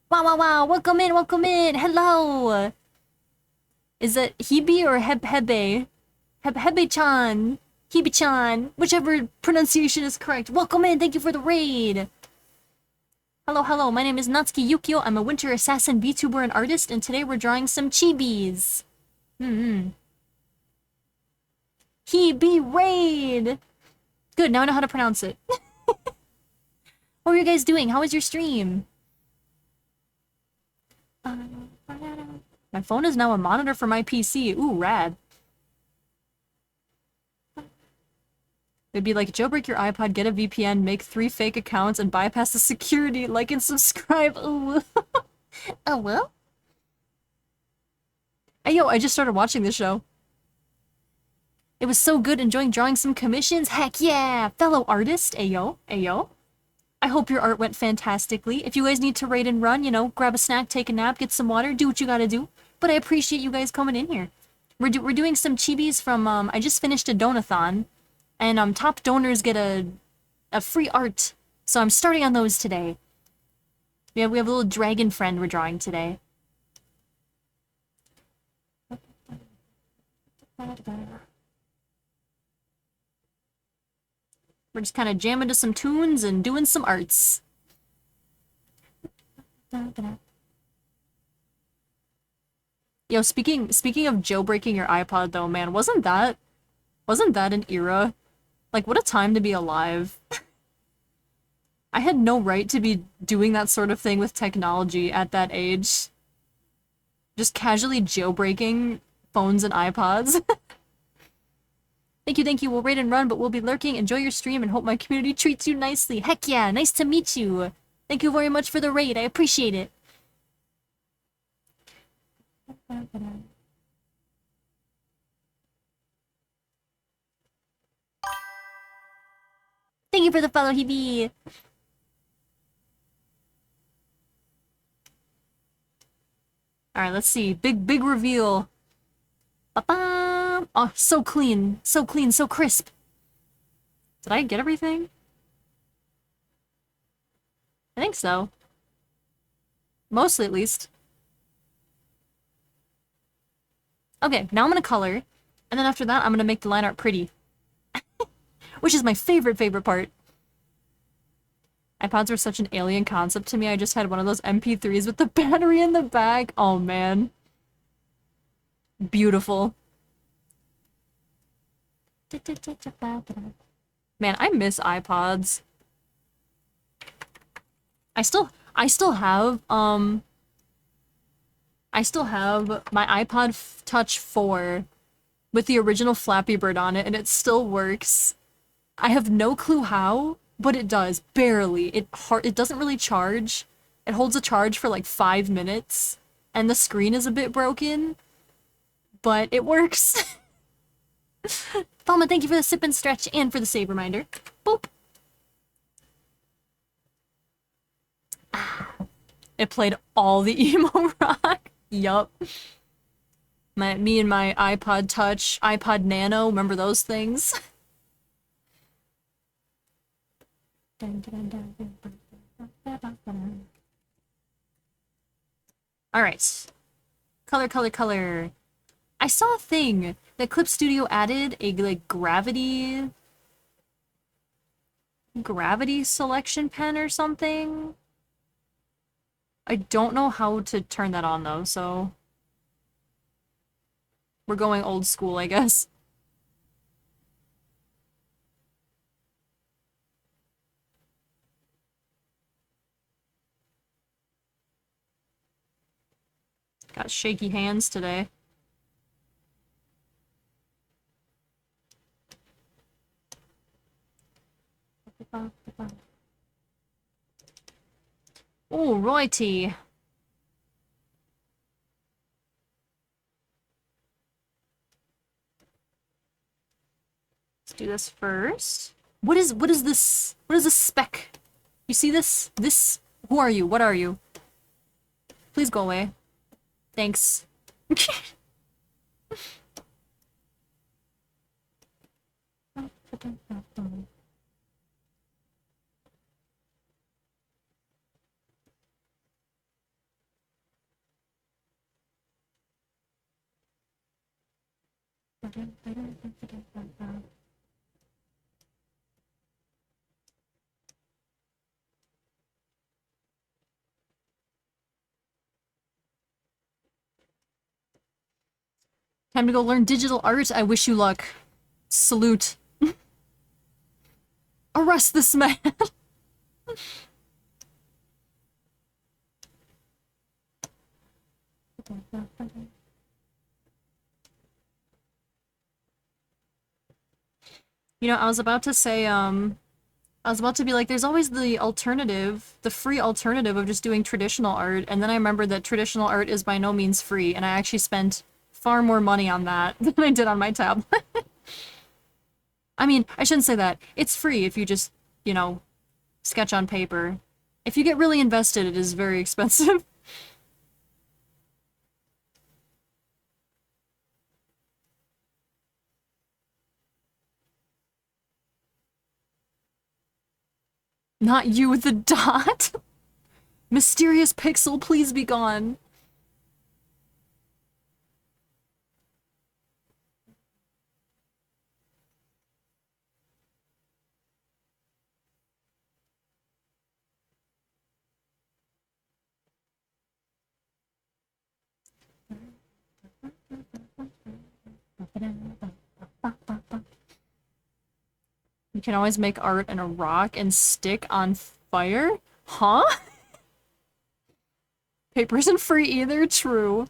Wow, wow, wow! Welcome in, welcome in! Hello! Is it Hebe or Hebe? Hebe-chan! Hebe-chan! Whichever pronunciation is correct. Welcome in! Thank you for the raid! Hello, hello, my name is Natsuki Yukio. I'm a winter assassin VTuber and artist, and today we're drawing some chibis. Hebe raid! Good, now I know how to pronounce it. What are you guys doing? How was your stream? My phone is now a monitor for my PC. Ooh, rad. It'd be like, jailbreak your iPod, get a VPN, make 3 fake accounts, and bypass the security. Like and subscribe. Ooh. Oh, well? Hey, yo, I just started watching this show. It was so good, enjoying drawing some commissions. Heck yeah! Fellow artist, ayo, ayo. I hope your art went fantastically. If you guys need to raid and run, you know, grab a snack, take a nap, get some water, do what you gotta do. But I appreciate you guys coming in here. We're doing some chibis from, I just finished a donathon. And, top donors get a free art. So I'm starting on those today. We have a little dragon friend we're drawing today. We're just kind of jamming to some tunes and doing some arts. Yo, speaking of jailbreaking your iPod though, man, wasn't that an era? Like, what a time to be alive. I had no right to be doing that sort of thing with technology at that age. Just casually jailbreaking phones and iPods. Thank you, we'll raid and run, but we'll be lurking. Enjoy your stream and hope my community treats you nicely. Heck yeah, nice to meet you. Thank you very much for the raid, I appreciate it. Thank you for the follow, Hebe. Alright, let's see. Big reveal. Ba-bam! Oh, so clean, so crisp. Did I get everything? I think so. Mostly, at least. Okay, now I'm gonna color, and then after that, I'm gonna make the line art pretty. Which is my favorite part. iPods were such an alien concept to me. I just had one of those MP3s with the battery in the back. Oh, man. Beautiful. Man, I miss iPods. I still have my iPod Touch 4 with the original Flappy Bird on it, and it still works. I have no clue how, but it does, barely. It doesn't really charge. It holds a charge for like 5 minutes, and the screen is a bit broken, but it works. Falma, thank you for the sip and stretch and for the save reminder. Boop. It played all the emo rock. Yup. Me and my iPod Touch, iPod Nano, remember those things? Alright. Color. I saw a thing that Clip Studio added, a like gravity selection pen or something. I don't know how to turn that on though, so we're going old school, I guess. Got shaky hands today. Oh, righty. Let's do this first. What is this? What is this speck? You see this? Who are you? What are you? Please go away. Thanks. Time to go learn digital art. I wish you luck. Salute. Arrest this man. You know, I was about to say, I was about to be like, there's always the alternative, the free alternative of just doing traditional art, and then I remembered that traditional art is by no means free, and I actually spent far more money on that than I did on my tablet. I mean, I shouldn't say that. It's free if you just, you know, sketch on paper. If you get really invested, it is very expensive. Not you with the dot. Mysterious pixel, please be gone. You can always make art in a rock and stick on fire? Huh? Paper isn't free either, true.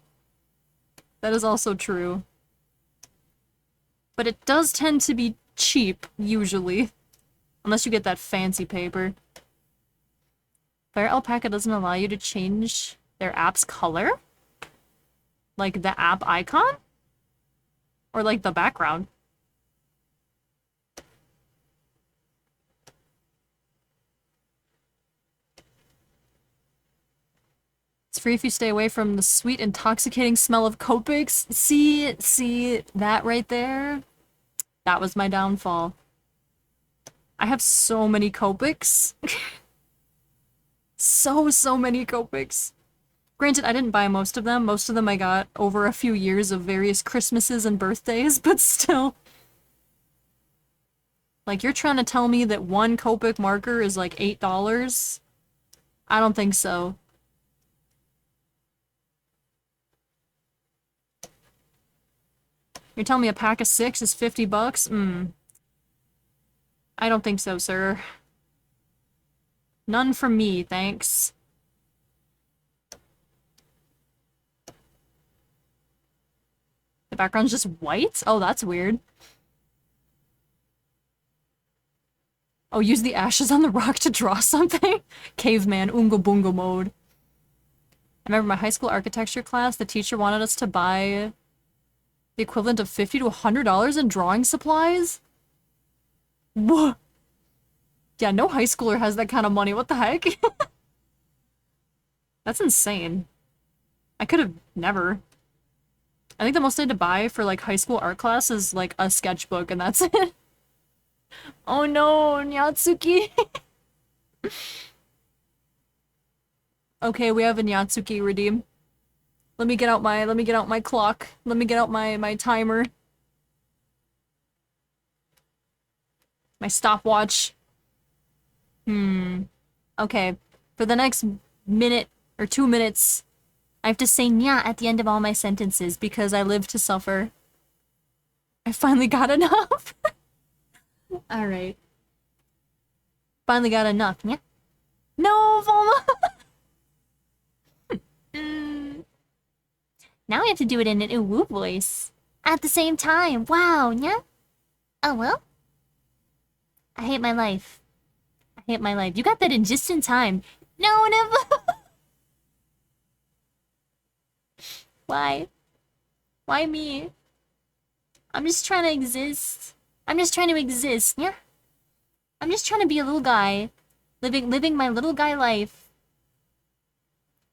That is also true. But it does tend to be cheap, usually. Unless you get that fancy paper. Fire Alpaca doesn't allow you to change their app's color? Like the app icon? Or like the background? It's free if you stay away from the sweet, intoxicating smell of Copics. See, that right there? That was my downfall. I have so many Copics. So many Copics. Granted, I didn't buy most of them. Most of them I got over a few years of various Christmases and birthdays, but still. Like, you're trying to tell me that one Copic marker is like $8? I don't think so. You're telling me a pack of 6 is 50 bucks? I don't think so, sir. None from me, thanks. The background's just white? Oh, that's weird. Oh, use the ashes on the rock to draw something? Caveman, Oonga Boonga mode. I remember my high school architecture class, the teacher wanted us to buy the equivalent of $50 to $100 in drawing supplies? What? Yeah, no high schooler has that kind of money. What the heck? That's insane. I could have never. I think the most I had to buy for like high school art class is like a sketchbook and that's it. Oh no, Nyatsuki. Okay, we have a Nyatsuki redeem. Let me get out my clock. Let me get out my timer. My stopwatch. Okay. For the next minute or 2 minutes, I have to say nya at the end of all my sentences because I live to suffer. I finally got enough. Alright. Finally got enough, yeah? No, Volma! Now we have to do it in an uwu voice. At the same time. Wow, yeah? Oh, well. I hate my life. I hate my life. You got that in just in time. No, never. Why? Why me? I'm just trying to exist. I'm just trying to exist, yeah? I'm just trying to be a little guy. Living my little guy life.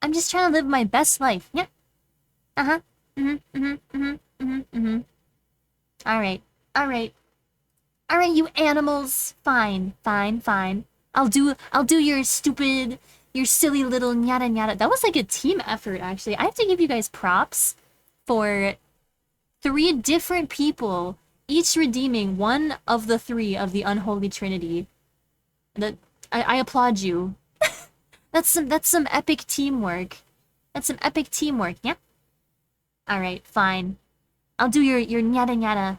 I'm just trying to live my best life, yeah? Uh-huh. Alright. Alright. Alright, you animals. Fine. I'll do your stupid, your silly little nyada nyada. That was like a team effort, actually. I have to give you guys props for 3 different people, each redeeming one of the 3 of the unholy trinity. I applaud you. That's some epic teamwork. That's some epic teamwork, yeah? Alright, fine. I'll do your nyada nyada.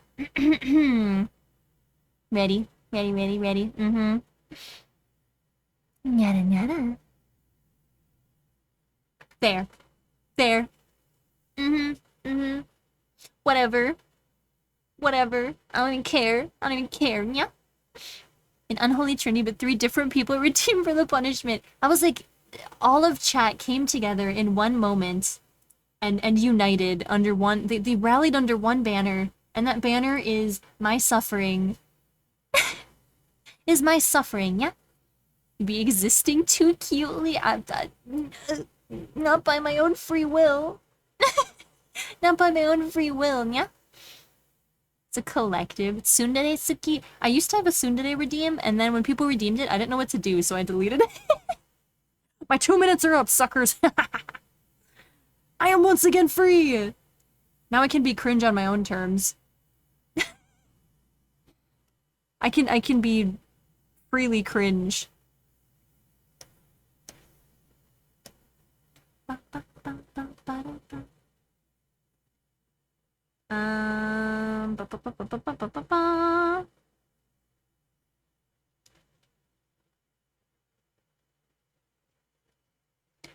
Ready? Nyada nyada. There. Mm-hmm. Mm-hmm. Whatever. Whatever. I don't even care. I don't even care. Yeah. An unholy trinity, but three different people redeemed for the punishment. I was like, all of chat came together in one moment and united under one. They rallied under one banner, and that banner is my suffering. Is my suffering, yeah? Be existing too cutely. Not by my own free will. Not by my own free will, yeah? It's a collective. Tsundere Suki. I used to have a Tsundere redeem, and then when people redeemed it, I didn't know what to do, so I deleted it. My 2 minutes are up, suckers. I am once again free. Now I can be cringe on my own terms. I can be freely cringe. Ba, ba, ba, ba, ba, ba, ba, ba.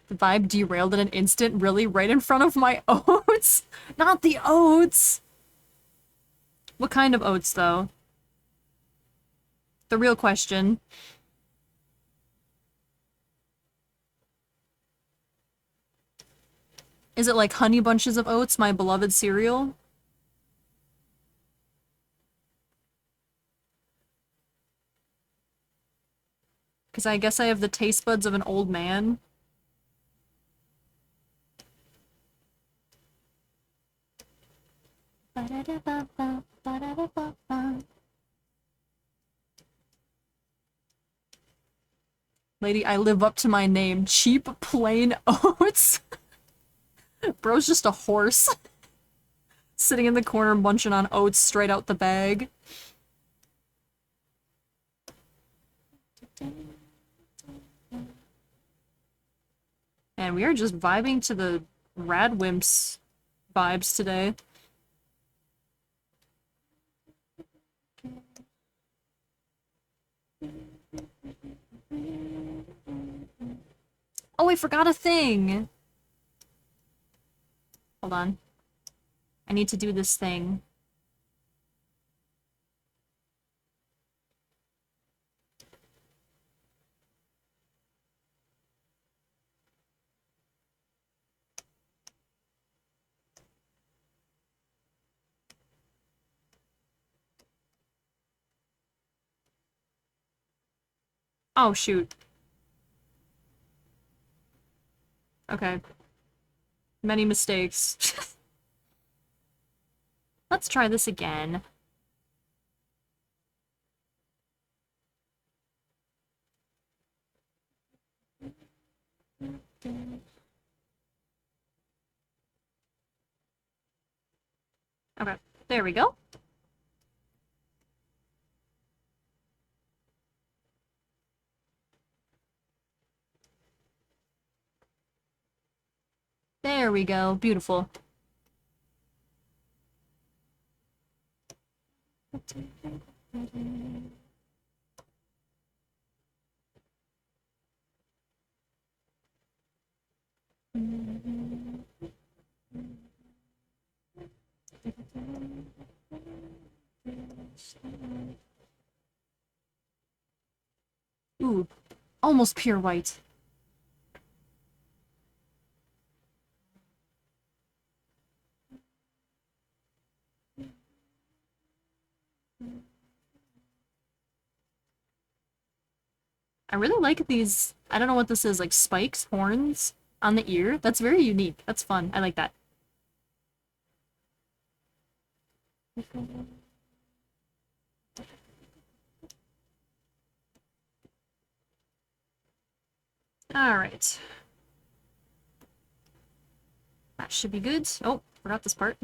The vibe derailed in an instant, really, right in front of my oats? Not the oats! What kind of oats, though? The real question. Is it like Honey Bunches of Oats, my beloved cereal? Because I guess I have the taste buds of an old man. Lady, I live up to my name. Cheap, plain oats. Bro's just a horse. Sitting in the corner munching on oats straight out the bag. And we are just vibing to the Radwimps vibes today. Oh, I forgot a thing! Hold on. I need to do this thing. Oh, shoot. Okay. Many mistakes. Let's try this again. Okay, there we go. There we go. Beautiful. Ooh, almost pure white. I really like these, I don't know what this is, like spikes, horns on the ear. That's very unique. That's fun. I like that. Alright. That should be good. Oh, forgot this part.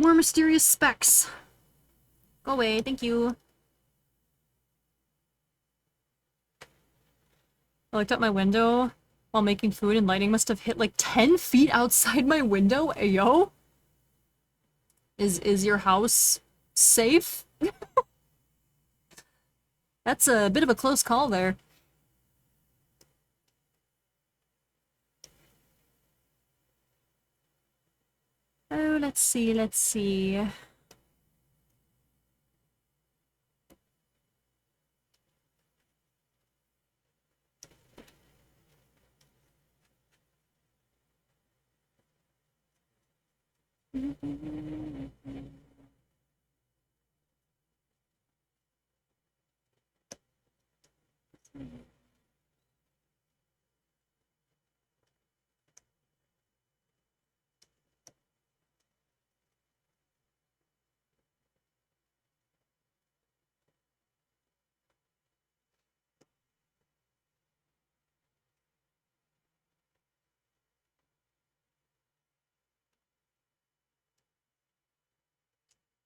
More mysterious specks. Go away, thank you. I looked out my window while making food and lightning must have hit like 10 feet outside my window. Ayo? Is your house safe? That's a bit of a close call there. Oh, let's see, let's see.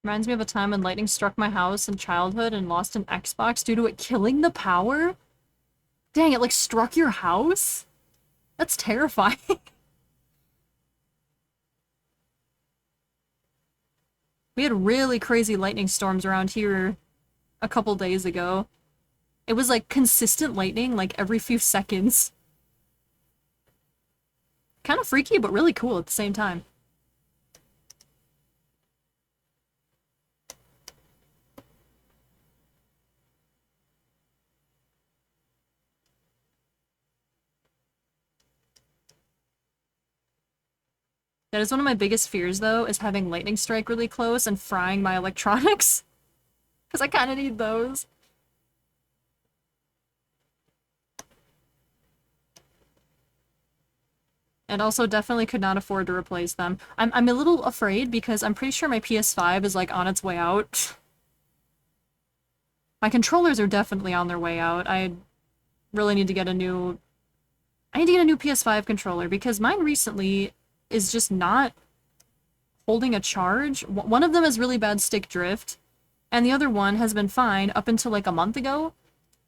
Reminds me of a time when lightning struck my house in childhood and lost an Xbox due to it killing the power? Dang, it like struck your house? That's terrifying. We had really crazy lightning storms around here a couple days ago. It was like consistent lightning like every few seconds. Kind of freaky, but really cool at the same time. That is one of my biggest fears, though, is having lightning strike really close and frying my electronics. Because I kind of need those. And also definitely could not afford to replace them. I'm a little afraid because I'm pretty sure my PS5 is, like, on its way out. My controllers are definitely on their way out. I really need to get a new... I need to get a new PS5 controller because mine recently is just not holding a charge. One of them has really bad stick drift, and the other one has been fine up until like a month ago,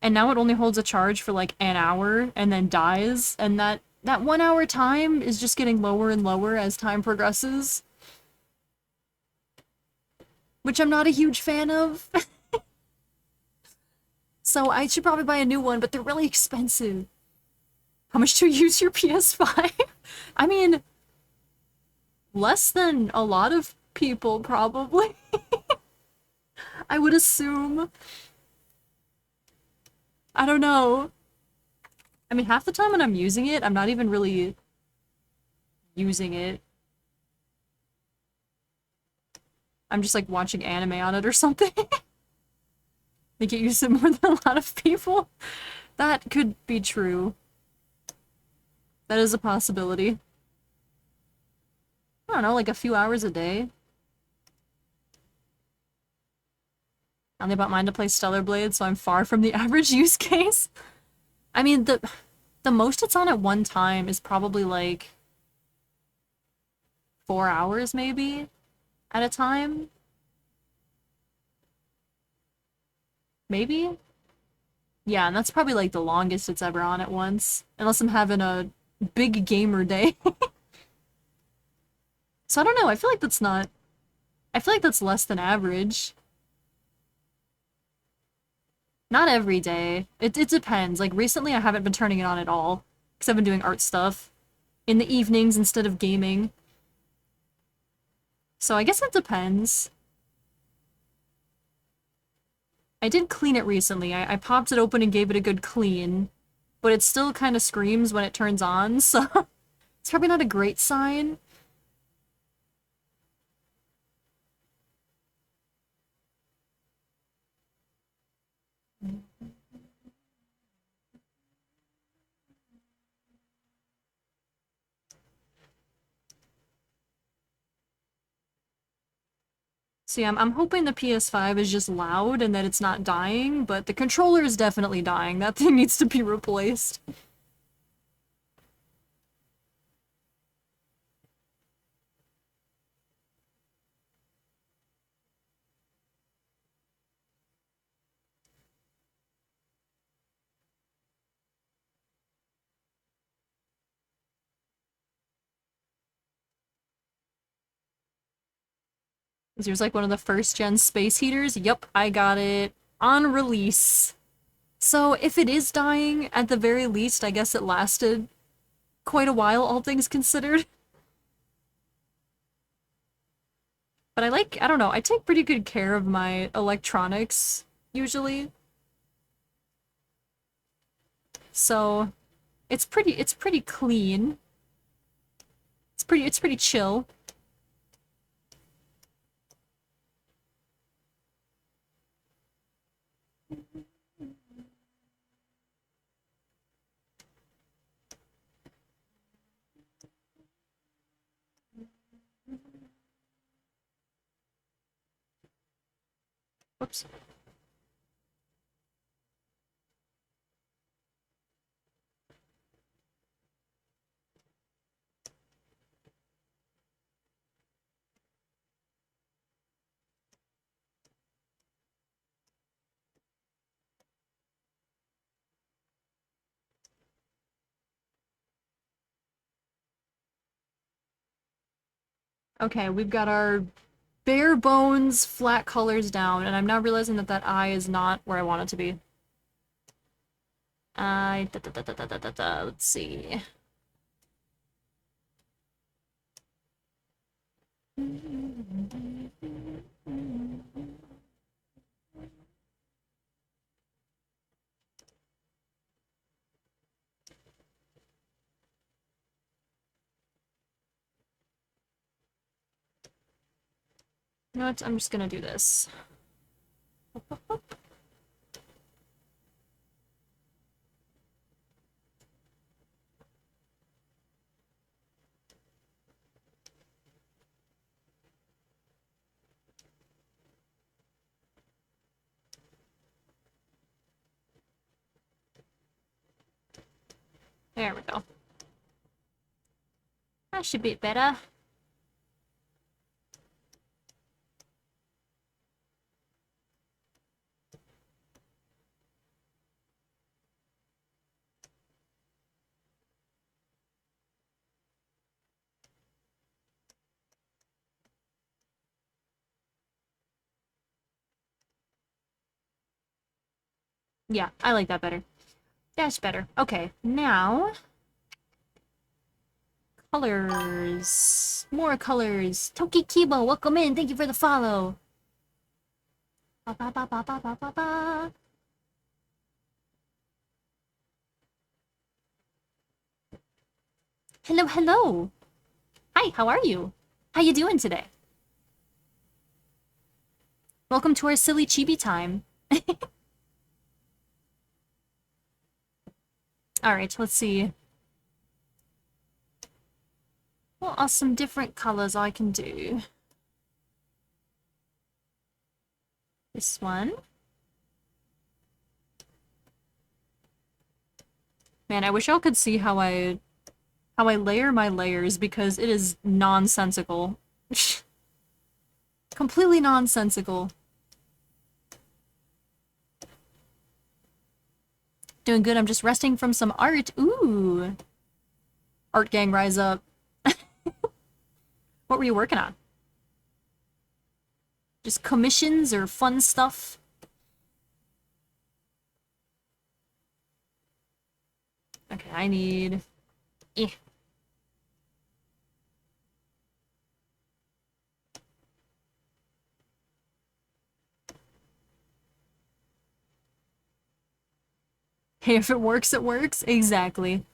and now it only holds a charge for like an hour and then dies, and that 1 hour time is just getting lower and lower as time progresses. Which I'm not a huge fan of. So I should probably buy a new one, but they're really expensive. How much do you use your PS5? I mean, less than a lot of people, probably. I would assume. I don't know. I mean, half the time when I'm using it, I'm not even really using it. I'm just like watching anime on it or something. They get used to it more than a lot of people. That could be true. That is a possibility. I don't know, like a few hours a day. I only bought mine to play Stellar Blade, so I'm far from the average use case. I mean, the most it's on at one time is probably like 4 hours, maybe, at a time. Maybe? Yeah, and that's probably like the longest it's ever on at once. Unless I'm having a big gamer day. So I don't know, I feel like that's not... I feel like that's less than average. Not every day. It depends. Like, recently I haven't been turning it on at all. Because I've been doing art stuff. In the evenings instead of gaming. So I guess it depends. I did clean it recently. I popped it open and gave it a good clean. But it still kind of screams when it turns on, so... It's probably not a great sign. See, I'm hoping the PS5 is just loud and that it's not dying, but the controller is definitely dying. That thing needs to be replaced. Here's like one of the first gen space heaters. Yep, I got it on release. So if it is dying, at the very least, I guess it lasted quite a while, all things considered. But I don't know, I take pretty good care of my electronics, usually. So, it's pretty clean. It's pretty chill. Whoops. Okay, we've got our bare bones flat colors down, and I'm now realizing that that eye is not where I want it to be. Let's see. You know what? I'm just gonna do this. There we go. That should be better. Yeah, I like that better. That's better. Okay, now... colors. More colors. Toki Kibo, welcome in. Thank you for the follow. Ba ba ba ba ba ba ba ba. Hello, hello. Hi, how are you? How you doing today? Welcome to our silly chibi time. Alright, let's see. What are some different colors I can do? This one. Man, I wish y'all could see how I layer my layers because it is nonsensical. Completely nonsensical. Doing good, I'm just resting from some art. Ooh. Art gang, rise up. What were you working on? Just commissions or fun stuff? Okay, I need... Hey, if it works, it works. Exactly.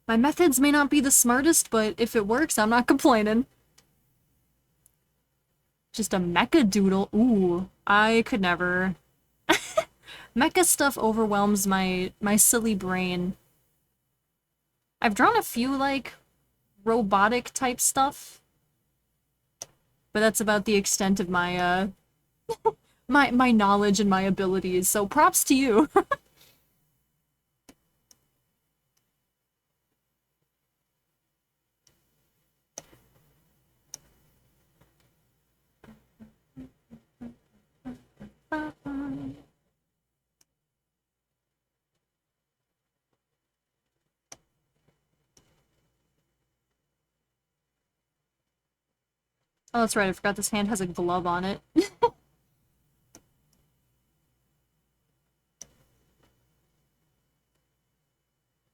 My methods may not be the smartest, but if it works, I'm not complaining. Just a mecha doodle. Ooh, I could never. Mecha stuff overwhelms my silly brain. I've drawn a few, like, robotic type stuff. But that's about the extent of my, my knowledge and my abilities, so props to you. Oh, that's right, I forgot this hand has a glove on it.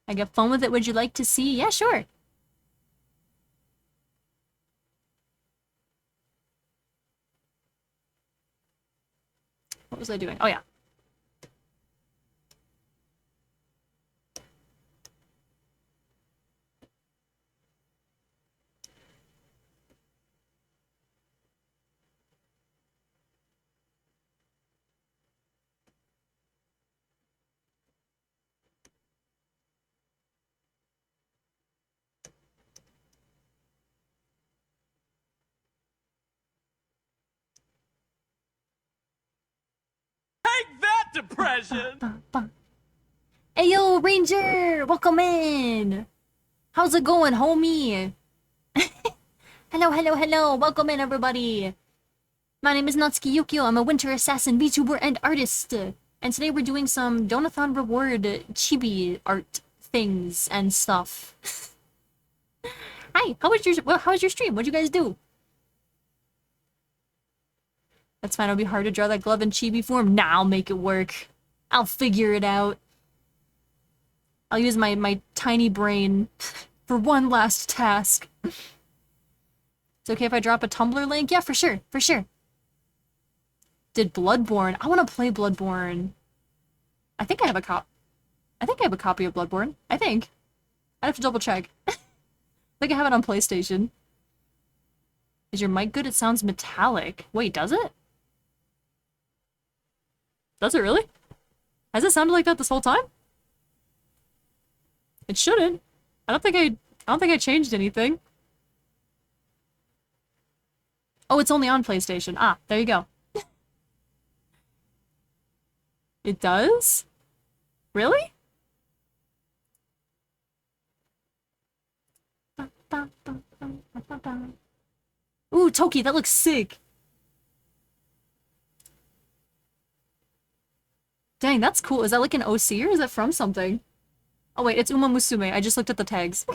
I get fun with it, would you like to see? Yeah, sure. What was I doing? Oh, yeah. Take that, depression! Hey, yo, Ranger! Welcome in! How's it going, homie? Hello, hello, hello! Welcome in, everybody! My name is Natsuki Yukio. I'm a winter assassin, VTuber, and artist. And today we're doing some donathon reward chibi art things and stuff. Hi, how was your stream? What'd you guys do? That's fine, it'll be hard to draw that glove in chibi form. Nah, I'll make it work. I'll figure it out. I'll use my tiny brain for one last task. It's okay if I drop a Tumblr link? Yeah, for sure, for sure. Did Bloodborne? I want to play Bloodborne. I think I have a copy of Bloodborne. I think. I'd have to double check. I think I have it on PlayStation. Is your mic good? It sounds metallic. Wait, does it? Does it really? Has it sounded like that this whole time? It shouldn't. I don't think I changed anything. Oh, it's only on PlayStation. Ah, there you go. It does? Really? Ooh, Toki, that looks sick. Dang, that's cool. Is that like an OC or is that from something? Oh wait, it's Uma Musume. I just looked at the tags.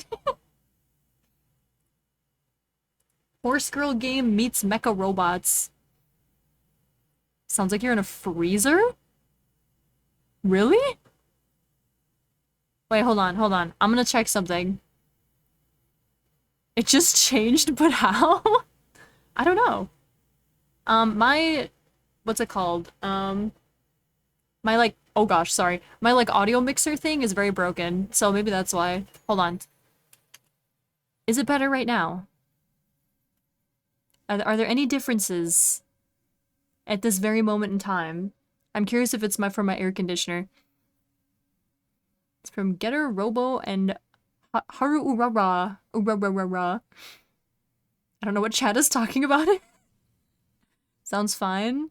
Horse Girl game meets mecha robots. Sounds like you're in a freezer? Really? Wait, hold on, hold on. I'm gonna check something. It just changed, but how? I don't know. What's it called? My like, oh gosh, sorry. My like audio mixer thing is very broken, so maybe that's why. Hold on. Is it better right now? Are there any differences at this very moment in time? I'm curious if it's from my air conditioner. It's from Getter Robo and Haru Urara. Urara. I don't know what chat is talking about it. Sounds fine.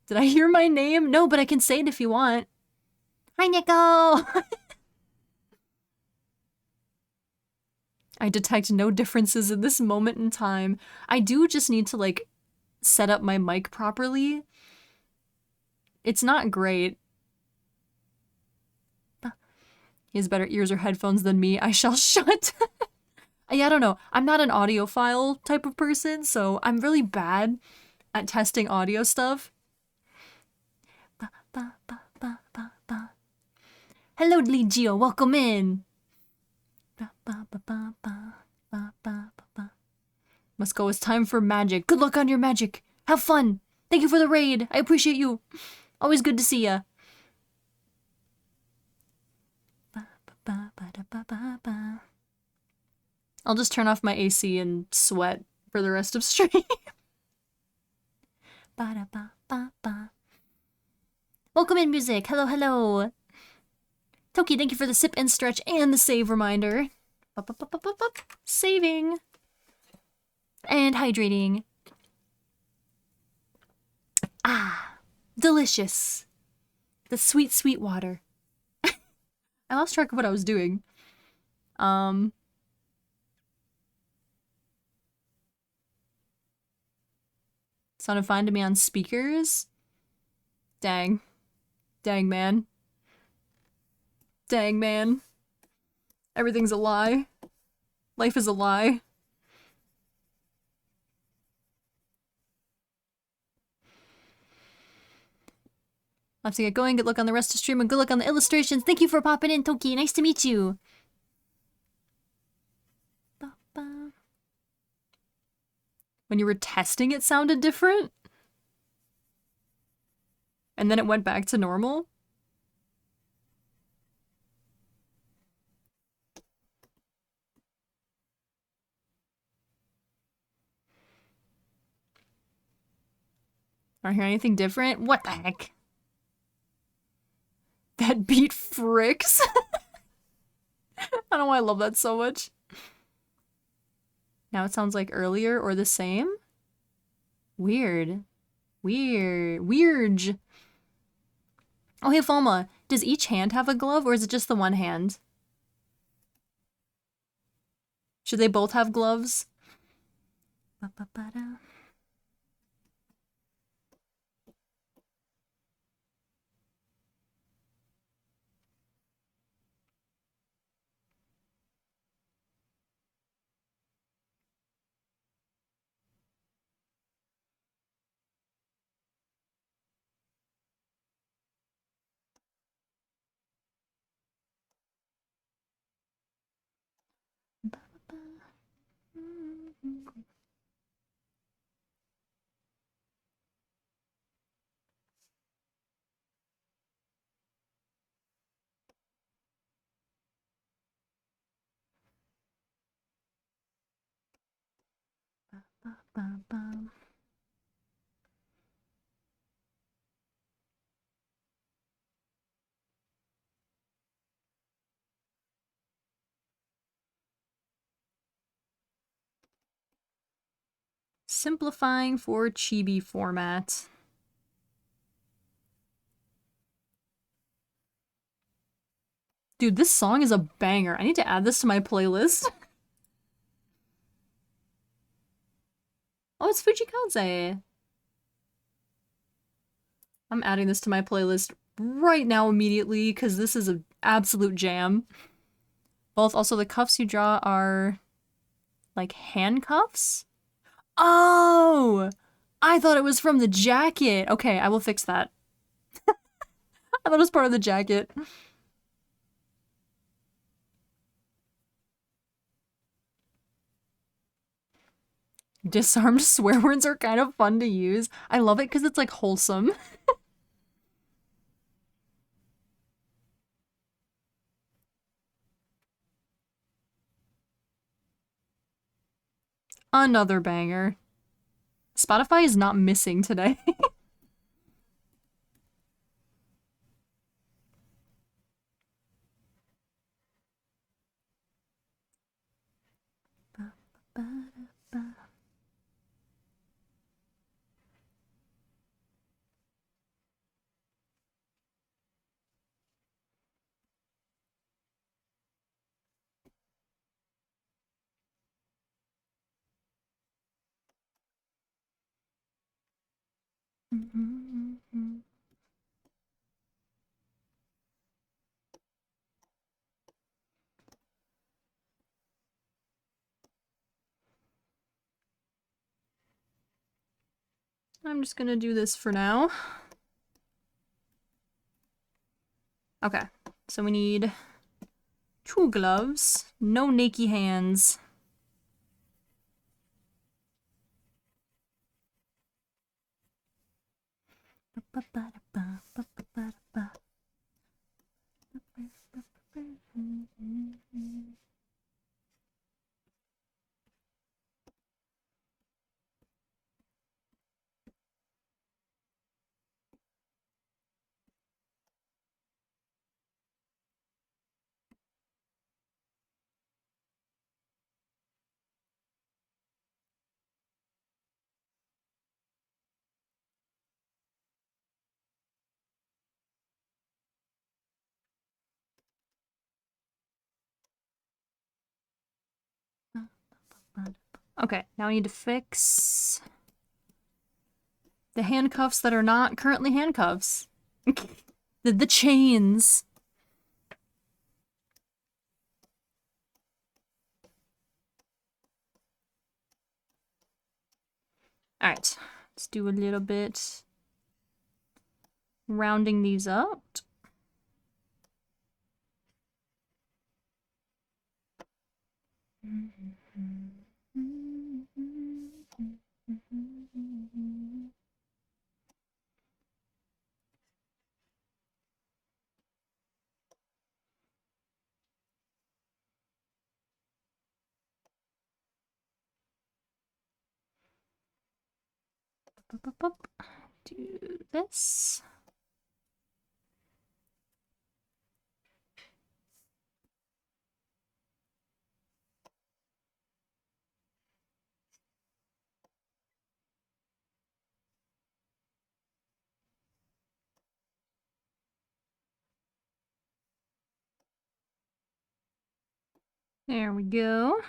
Did I hear my name? No, but I can say it if you want. Hi, Nico! I detect no differences in this moment in time. I do just need to, like, set up my mic properly. It's not great. He has better ears or headphones than me. I shall shut. Yeah, I don't know. I'm not an audiophile type of person, so I'm really bad at testing audio stuff. Hello, Lee Geo. Welcome in. Must go. It's time for magic. Good luck on your magic. Have fun. Thank you for the raid. I appreciate you. Always good to see ya. I'll just turn off my AC and sweat for the rest of stream. Welcome in, music. Hello, hello. Toki, thank you for the sip and stretch and the save reminder. Saving. And hydrating. Ah, delicious. The sweet, sweet water. I lost track of what I was doing. Sounded fine to me on speakers. Dang. Dang, man. Dang, man. Everything's a lie. Life is a lie. I'll have to get going. Good luck on the rest of the stream and good luck on the illustrations. Thank you for popping in, Toki. Nice to meet you. When you were testing, it sounded different? And then it went back to normal? Aren't hear anything different? What the heck? That beat fricks. I don't know why I love that so much. Now it sounds like earlier or the same? Weird. Weird. Oh, hey, Falma. Does each hand have a glove or is it just the one hand? Should they both have gloves? Ba-ba-ba-da. Ba-ba-ba. Simplifying for chibi format. Dude, this song is a banger. I need to add this to my playlist. Oh, it's Fujikaze. I'm adding this to my playlist right now immediately because this is an absolute jam. Both also the cuffs you draw are like handcuffs? Oh! I thought it was from the jacket. Okay, I will fix that. I thought it was part of the jacket. Disarmed swear words are kind of fun to use. I love it because it's like wholesome. Another banger. Spotify is not missing today. I'm just gonna do this for now. Okay, so we need 2 gloves, no naked hands. Okay, now I need to fix the handcuffs that are not currently handcuffs. the chains. Alright, let's do a little bit Rounding these out. Do this. There we go.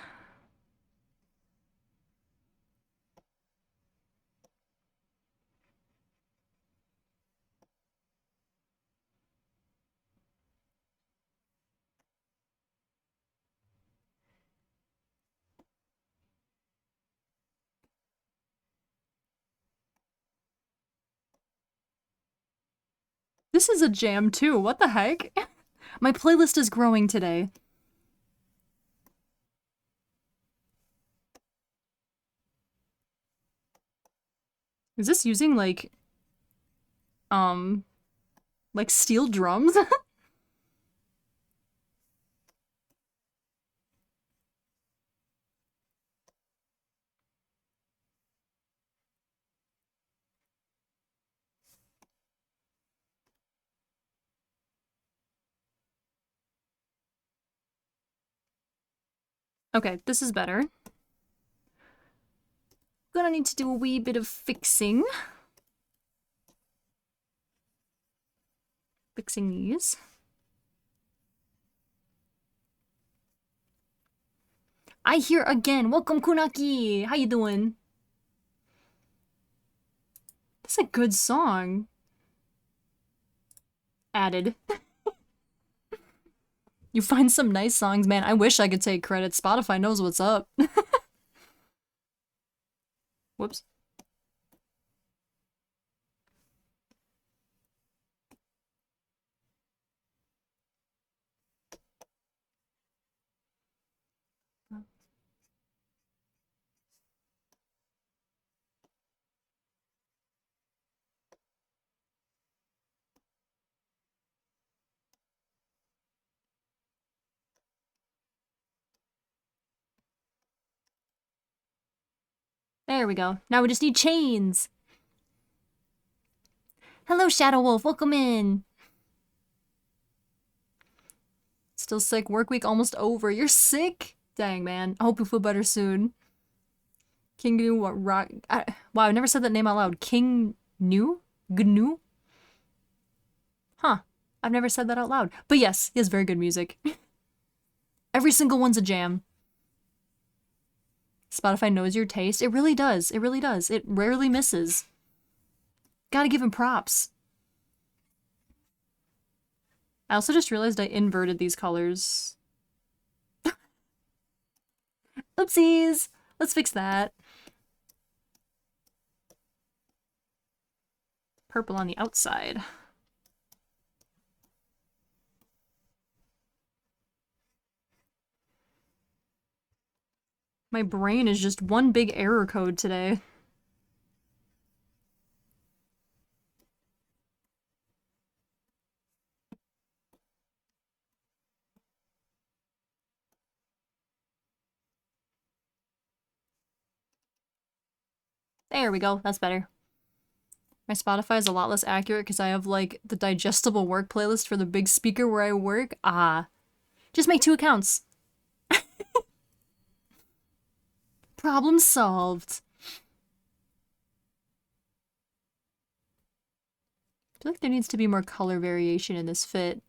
This is a jam too, what the heck? My playlist is growing today. Is this using like steel drums? Okay, this is better. Gonna need to do a wee bit of fixing. Fixing these. I hear again. Welcome, Kunaki. How you doing? That's a good song. Added. You find some nice songs, man. I wish I could take credit. Spotify knows what's up. Whoops. There we go. Now we just need chains. Hello, Shadow Wolf. Welcome in. Still sick. Work week almost over. You're sick? Dang, man. I hope you feel better soon. King Gnu, what rock? Wow, I never said that name out loud. King Gnu? Gnu? Huh. I've never said that out loud. But yes, he has very good music. Every single one's a jam. Spotify knows your taste. It really does. It really does. It rarely misses. Gotta give him props. I also just realized I inverted these colors. Oopsies! Let's fix that. Purple on the outside. My brain is just one big error code today. There we go. That's better. My Spotify is a lot less accurate because I have, like, the digestible work playlist for the big speaker where I work. Ah. Just make 2 accounts. Problem solved. I feel like there needs to be more color variation in this fit.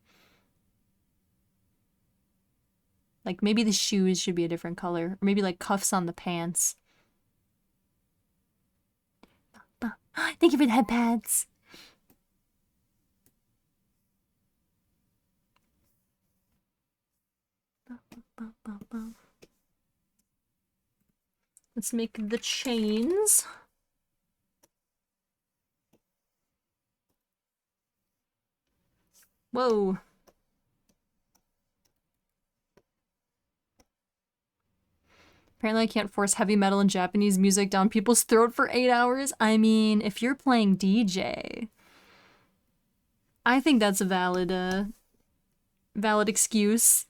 Like, maybe the shoes should be a different color. Or maybe, like, cuffs on the pants. Thank you for the head pads. Let's make the chains. Whoa. Apparently I can't force heavy metal and Japanese music down people's throat for 8 hours. I mean, if you're playing DJ, I think that's a valid excuse.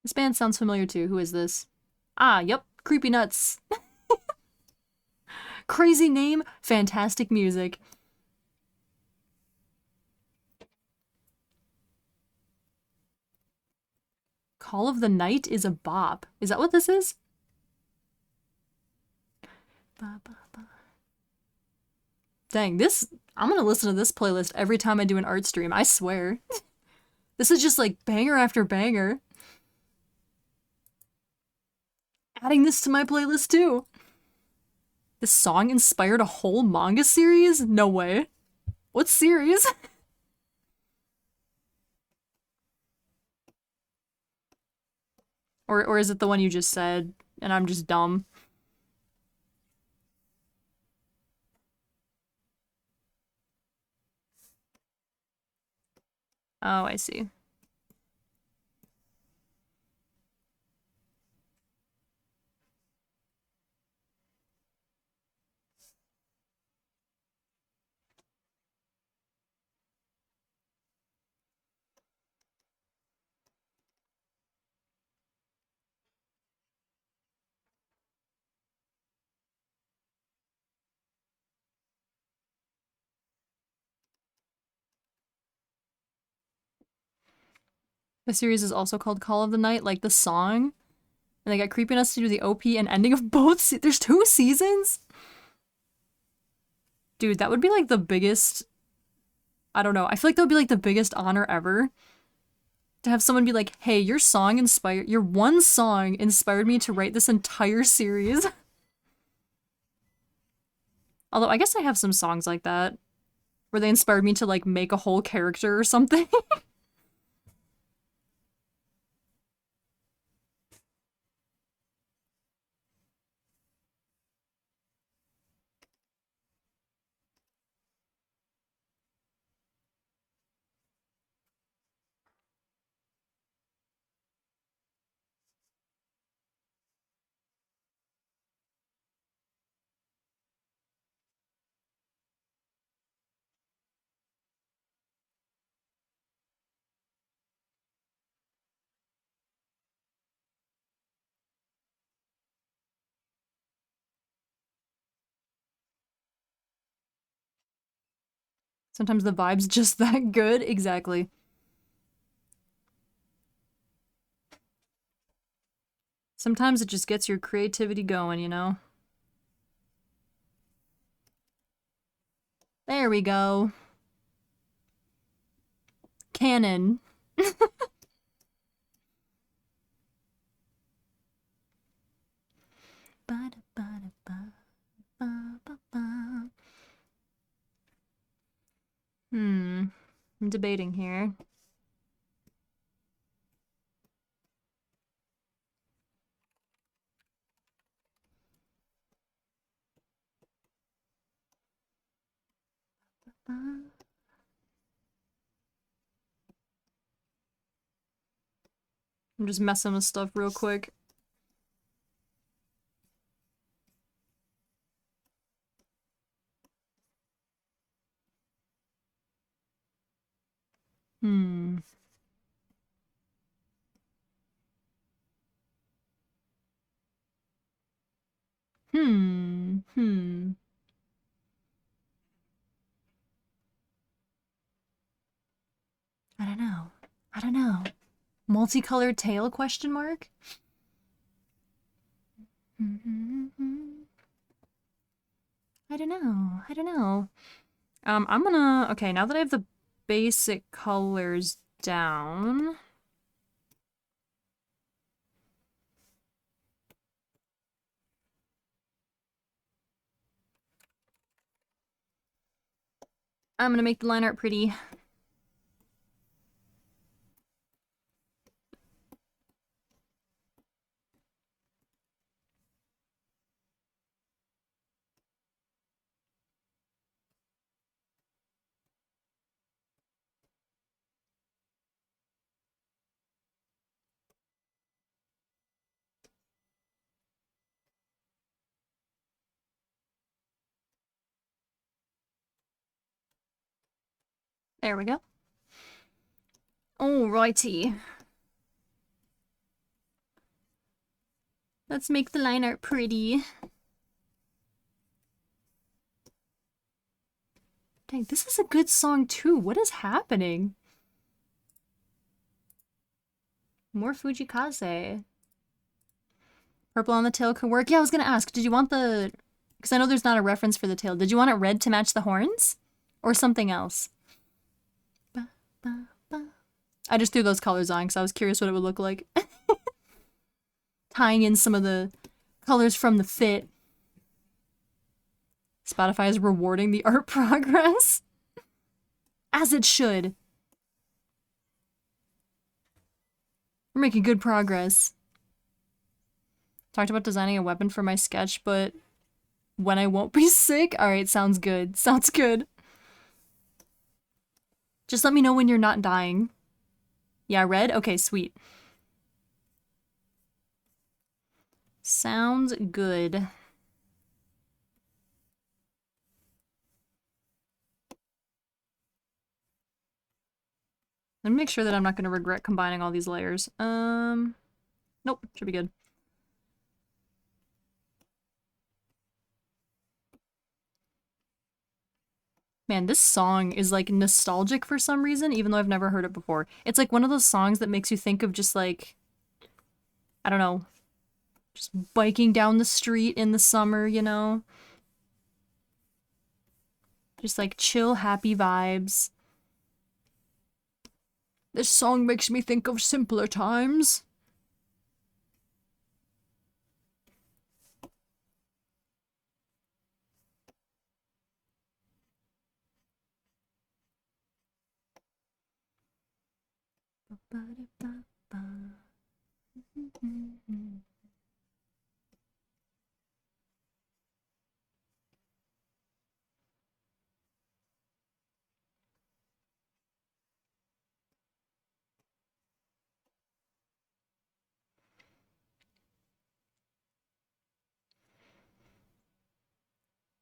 This band sounds familiar too. Who is this? Ah, yep. Creepy Nuts. Crazy name, fantastic music. Call of the Night is a bop. Is that what this is? Ba, ba, ba. Dang, I'm gonna listen to this playlist every time I do an art stream, I swear. This is just like banger after banger. Adding this to my playlist too. This song inspired a whole manga series? No way. What series? Or is it the one you just said and I'm just dumb? Oh, I see. The series is also called Call of the Night, like the song. And they got Creepiness to do the OP and ending of both. There's 2 seasons? Dude, that would be like the biggest. I don't know. I feel like that would be like the biggest honor ever. To have someone be like, hey, your one song inspired me to write this entire series. Although I guess I have some songs like that. Where they inspired me to like make a whole character or something. Sometimes the vibe's just that good. Exactly. Sometimes it just gets your creativity going, you know? There we go. Canon. I'm debating here. I'm just messing with stuff real quick. Hmm. Hmm. Hmm. I don't know. I don't know. Multicolored tail question mark? I don't know. I don't know. I'm gonna okay, now that I have the basic colors down. I'm gonna make the line art pretty. There we go. Alrighty. Let's make the line art pretty. Dang, this is a good song too. What is happening? More Fujikaze. Purple on the tail could work. Yeah, I was gonna ask, did you want the... Because I know there's not a reference for the tail. Did you want it red to match the horns? Or something else? Ba, ba, ba. I just threw those colors on because I was curious what it would look like. Tying in some of the colors from the fit. Spotify is rewarding the art progress. As it should. We're making good progress. Talked about designing a weapon for my sketch, but when I won't be sick? Alright, sounds good. Sounds good. Just let me know when you're not dying. Yeah, red? Okay, sweet. Sounds good. Let me make sure that I'm not going to regret combining all these layers. Nope, should be good. Man, this song is like nostalgic for some reason, even though I've never heard it before. It's like one of those songs that makes you think of just like, I don't know, just biking down the street in the summer, you know? Just like chill, happy vibes. This song makes me think of simpler times.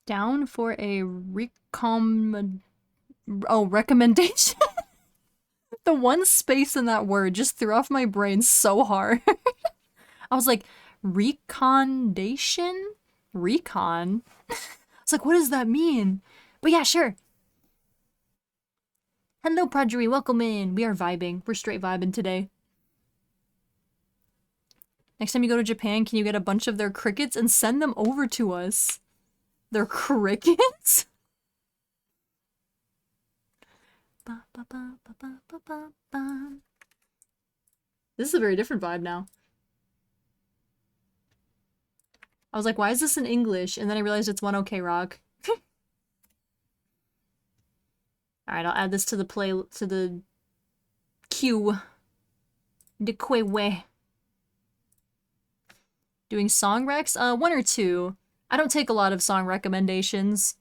Down for a recommendation? The one space in that word just threw off my brain so hard. I was like, recondation? Recon? It's like, what does that mean? But yeah, sure. Hello, Prodgery, welcome in. We are vibing. We're straight vibing today. Next time you go to Japan, can you get a bunch of their crickets and send them over to us? Their crickets? This is a very different vibe now. I was like, why is this in English? And then I realized it's one OK Rock. Alright, I'll add this to the queue. De Quewe. Doing song recs? One or two. I don't take a lot of song recommendations.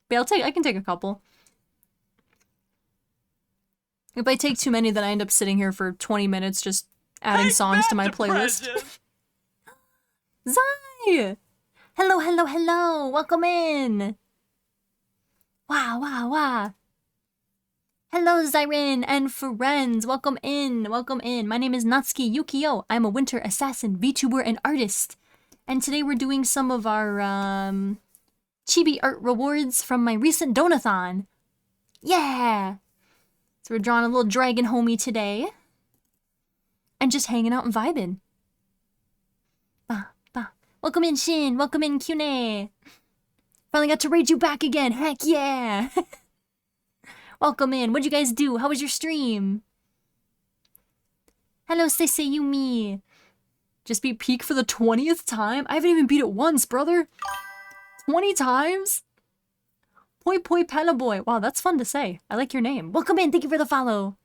But I can take a couple. If I take too many, then I end up sitting here for 20 minutes just adding songs to my playlist. Zai! Hello, hello, hello! Welcome in! Wow, wow, wow! Hello, Zyrin and friends! Welcome in, welcome in. My name is Natsuki Yukio. I'm a winter assassin, VTuber, and artist. And today we're doing some of our, chibi art rewards from my recent donathon. Yeah! So we're drawing a little dragon homie today. And just hanging out and vibing. Bah, bah. Welcome in, Shin. Welcome in, Kyune. Finally got to raid you back again. Heck yeah. Welcome in. What'd you guys do? How was your stream? Hello, Seiseyumi. Just beat Peak for the 20th time? I haven't even beat it once, brother. 20 times? Poi Poi Panda Boy. Wow, that's fun to say. I like your name. Welcome in. Thank you for the follow.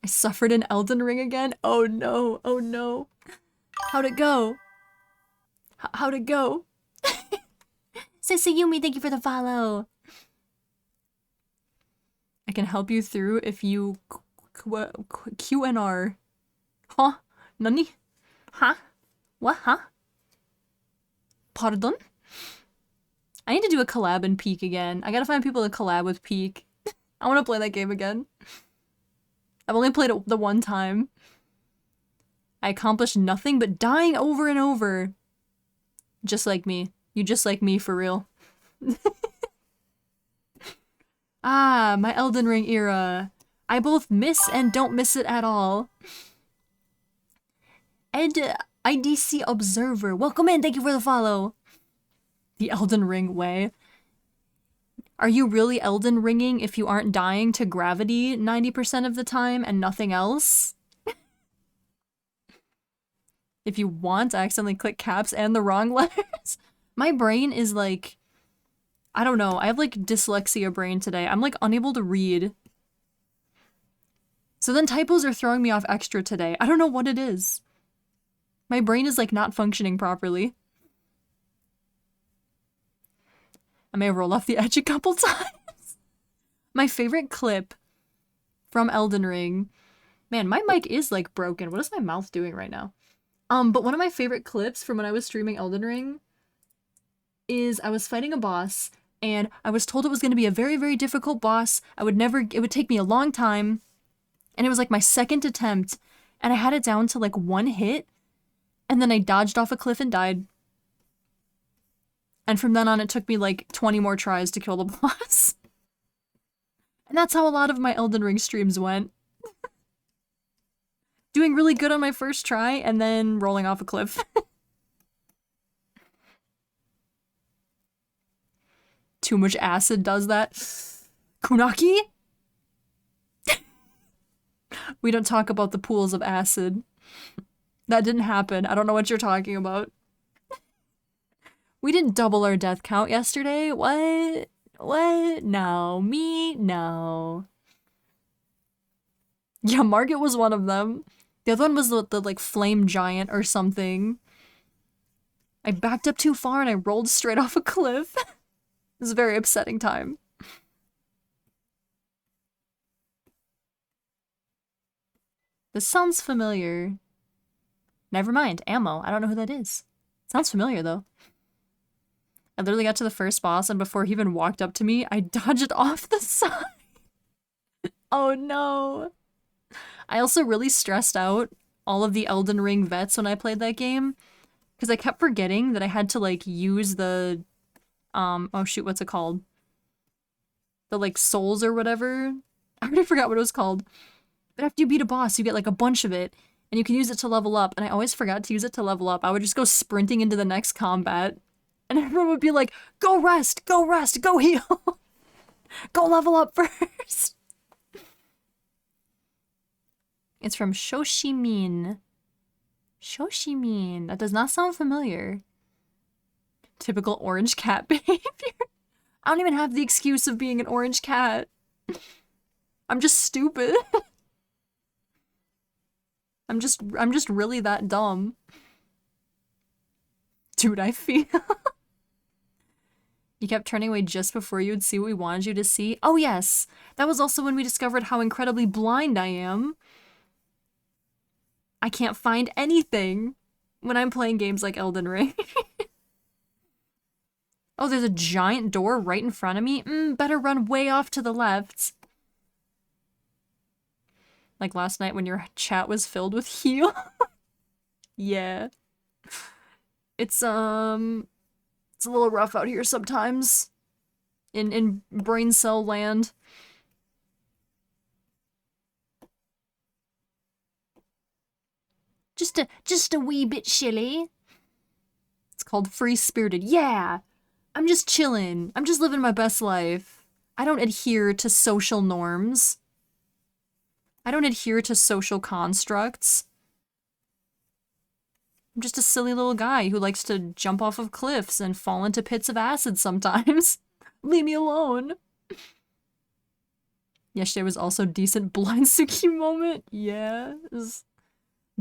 I suffered in Elden Ring again. Oh no. Oh no. How'd it go? How'd it go? Sissy Yumi, thank you for the follow. I can help you through if you QNR. Huh? Nani? Huh? What? Huh? Pardon? I need to do a collab in Peak again. I gotta find people to collab with Peak. I want to play that game again. I've only played it the one time. I accomplished nothing but dying over and over. Just like me. You just like me for real. Ah, my Elden Ring era. I both miss and don't miss it at all. Ed IDC Observer, welcome in, thank you for the follow. The Elden Ring way. Are you really Elden Ringing if you aren't dying to gravity 90% of the time and nothing else? If you want, I accidentally click caps and the wrong letters. My brain is like, I don't know, I have like dyslexia brain today. I'm like unable to read. So then typos are throwing me off extra today. I don't know what it is. My brain is like not functioning properly. I may have rolled off the edge a couple times. My favorite clip from Elden Ring. Man, my mic is like broken. What is my mouth doing right now? But one of my favorite clips from when I was streaming Elden Ring is I was fighting a boss and I was told it was going to be a very, very difficult boss. It would take me a long time. And it was like my second attempt and I had it down to like one hit and then I dodged off a cliff and died. And from then on, it took me like 20 more tries to kill the boss. And that's how a lot of my Elden Ring streams went. Doing really good on my first try, and then rolling off a cliff. Too much acid does that. Kunaki? We don't talk about the pools of acid. That didn't happen. I don't know what you're talking about. We didn't double our death count yesterday. What? What? No. Me? No. Yeah, Margit was one of them. The other one was the like flame giant or something. I backed up too far and I rolled straight off a cliff. It was a very upsetting time. This sounds familiar. Never mind. Ammo. I don't know who that is. Sounds familiar though. I literally got to the first boss and before he even walked up to me, I dodged off the side. Oh no. I also really stressed out all of the Elden Ring vets when I played that game. Because I kept forgetting that I had to like use the, oh shoot, what's it called? The like souls or whatever. I already forgot what it was called. But after you beat a boss, you get like a bunch of it. And you can use it to level up. And I always forgot to use it to level up. I would just go sprinting into the next combat. And everyone would be like, go rest, go heal. Go level up first. It's from Shoshimin. Shoshimin. That does not sound familiar. Typical orange cat behavior. I don't even have the excuse of being an orange cat. I'm just stupid. I'm just really that dumb. Dude, I feel. You kept turning away just before you would see what we wanted you to see. Oh yes, that was also when we discovered how incredibly blind I am. I can't find anything when I'm playing games like Elden Ring. Oh, there's a giant door right in front of me? Better run way off to the left. Like last night when your chat was filled with heal. Yeah. It's a little rough out here sometimes. In brain cell land. Just a wee bit chilly. It's called free-spirited. Yeah! I'm just chillin'. I'm just living my best life. I don't adhere to social norms. I don't adhere to social constructs. I'm just a silly little guy who likes to jump off of cliffs and fall into pits of acid sometimes. Leave me alone. Yesterday was also a decent blind Suki moment. Yeah.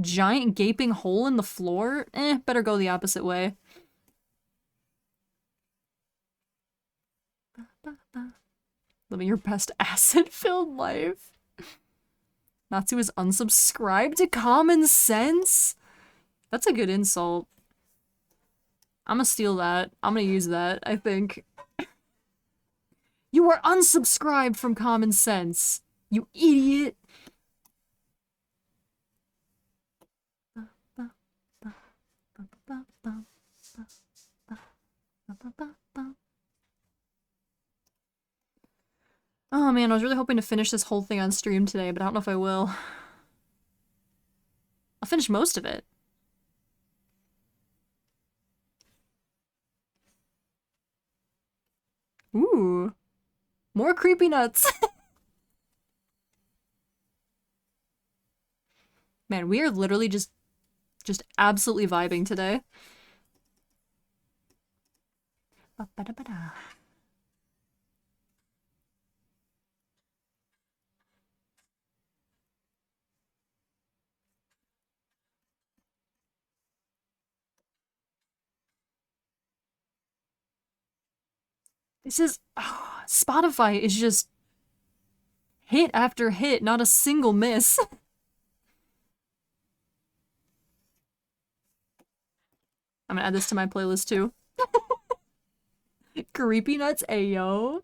Giant gaping hole in the floor? Better go the opposite way. Living your best acid-filled life. Natsu is unsubscribed to Common Sense? That's a good insult. I'm gonna steal that. I'm gonna use that, I think. You are unsubscribed from Common Sense, you idiot! Oh man, I was really hoping to finish this whole thing on stream today, but I don't know if I will. I'll finish most of it. Ooh. More creepy nuts. Man, we are literally just absolutely vibing today. Ba-ba-da-ba-da. This is... Oh, Spotify is just... hit after hit, not a single miss. I'm gonna add this to my playlist too. Creepy Nuts Ayo.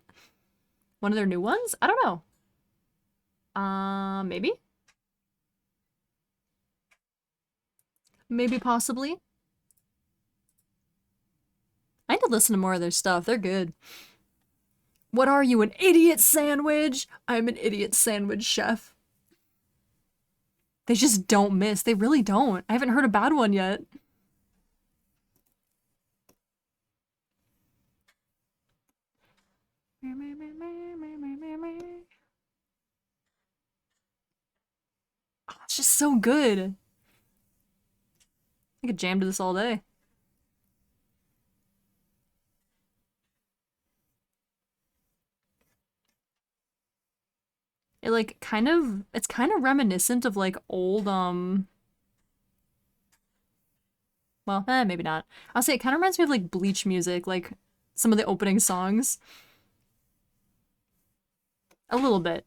One of their new ones? I don't know. Maybe? Maybe, possibly. I need to listen to more of their stuff. They're good. What are you, an idiot sandwich? I'm an idiot sandwich chef. They just don't miss. They really don't. I haven't heard a bad one yet. Oh, it's just so good. I could jam to this all day. It like it's kind of reminiscent of like old well, maybe not. I'll say it kind of reminds me of like Bleach music, like some of the opening songs. A little bit.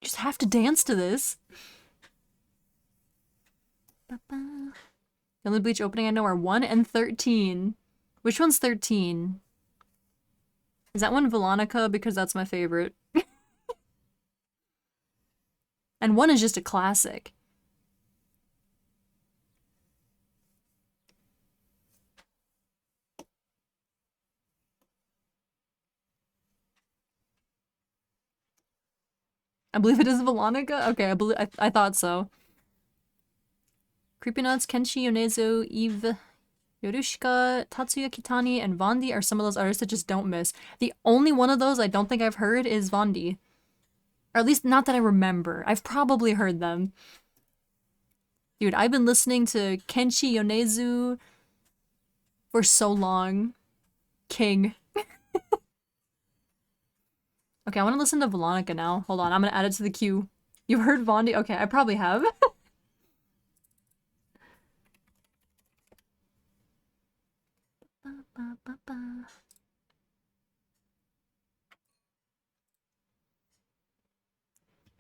You just have to dance to this. The only Bleach opening I know are 1 and 13. Which one's 13? Is that one Velonica? Because that's my favorite. And 1 is just a classic. I believe it is Velonica? Okay, I thought so. Creepy Nuts, Kenshi Yonezu, Eve, Yorushika, Tatsuya Kitani, and Vondi are some of those artists that just don't miss. The only one of those I don't think I've heard is Vondi. Or at least not that I remember. I've probably heard them. Dude, I've been listening to Kenshi Yonezu for so long. King. Okay, I want to listen to Velonica now. Hold on, I'm gonna add it to the queue. You've heard Vondi? Okay, I probably have.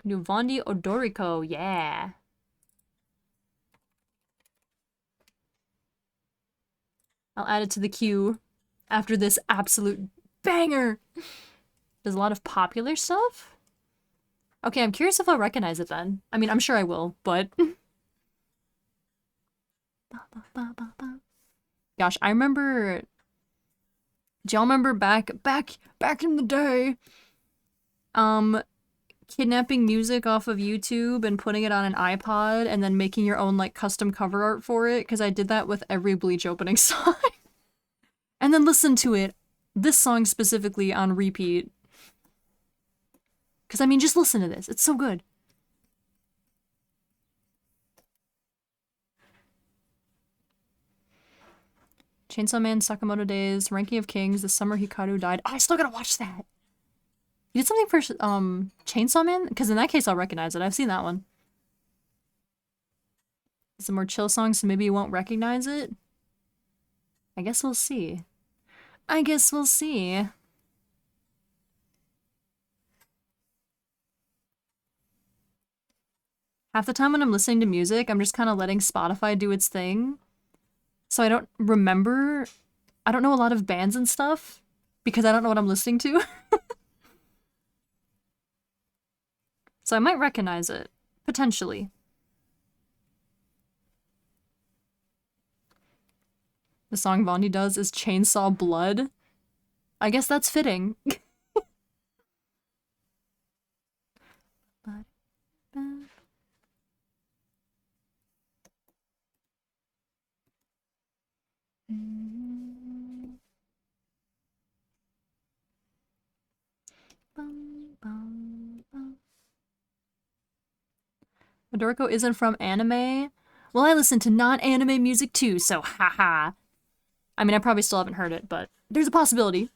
New Vondi Odoriko, yeah. I'll add it to the queue after this absolute banger. There's a lot of popular stuff? Okay, I'm curious if I'll recognize it then. I mean, I'm sure I will, but... Gosh, I remember Do y'all remember back in the day? Kidnapping music off of YouTube and putting it on an iPod and then making your own like custom cover art for it, because I did that with every Bleach opening song. And then listen to it, this song specifically, on repeat. Because I mean, just listen to this, it's so good. Chainsaw Man, Sakamoto Days, Ranking of Kings, The Summer Hikaru Died. Oh, I still gotta watch that! You did something for, Chainsaw Man? Because in that case, I'll recognize it. I've seen that one. Some more chill songs, so maybe you won't recognize it? I guess we'll see. I guess we'll see. Half the time when I'm listening to music, I'm just kind of letting Spotify do its thing. So I don't remember... I don't know a lot of bands and stuff, because I don't know what I'm listening to. So I might recognize it. Potentially. The song Vondi does is Chainsaw Blood. I guess that's fitting. Adorko isn't from anime? Well, I listen to non-anime music too, so haha. I mean, I probably still haven't heard it, but there's a possibility.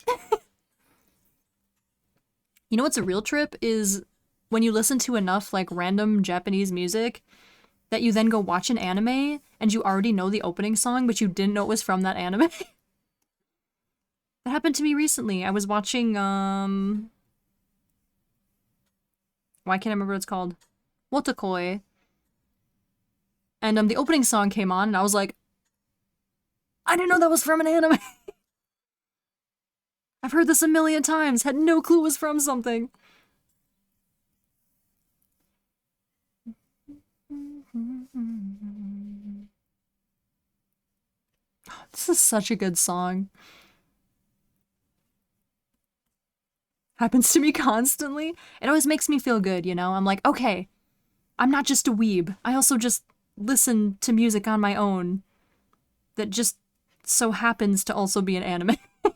You know what's a real trip is when you listen to enough like random Japanese music that you then go watch an anime and you already know the opening song, but you didn't know it was from that anime. That happened to me recently. I was watching, why can't I remember what it's called? Wotakoi. And the opening song came on and I was like, I didn't know that was from an anime. I've heard this a million times, had no clue it was from something. This is such a good song. Happens to me constantly. It always makes me feel good, you know? I'm like, okay, I'm not just a weeb. I also just listen to music on my own that just so happens to also be an anime. But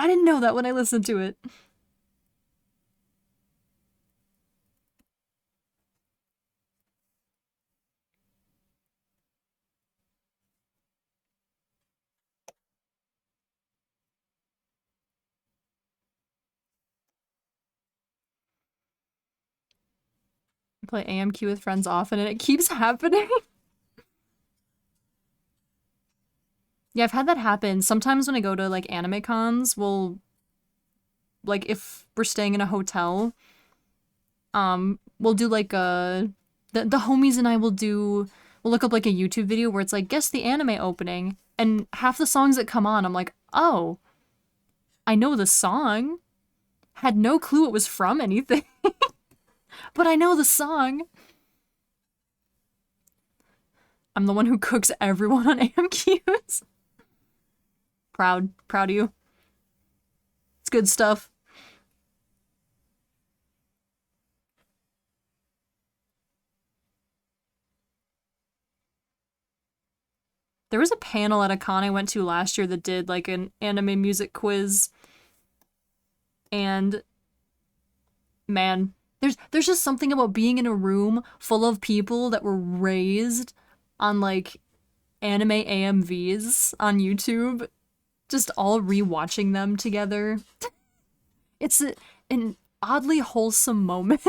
I didn't know that when I listened to it. I play AMQ with friends often and it keeps happening. Yeah, I've had that happen. Sometimes when I go to like anime cons, like if we're staying in a hotel, we'll do like the homies and I we'll look up like a YouTube video where it's like, guess the anime opening, and half the songs that come on, I'm like, oh, I know the song. Had no clue it was from anything. But I know the song. I'm the one who cooks everyone on AMQs. Proud of you. It's good stuff. There was a panel at a con I went to last year that did like an anime music quiz. And man, there's just something about being in a room full of people that were raised on like anime AMVs on YouTube, just all rewatching them together. It's an oddly wholesome moment.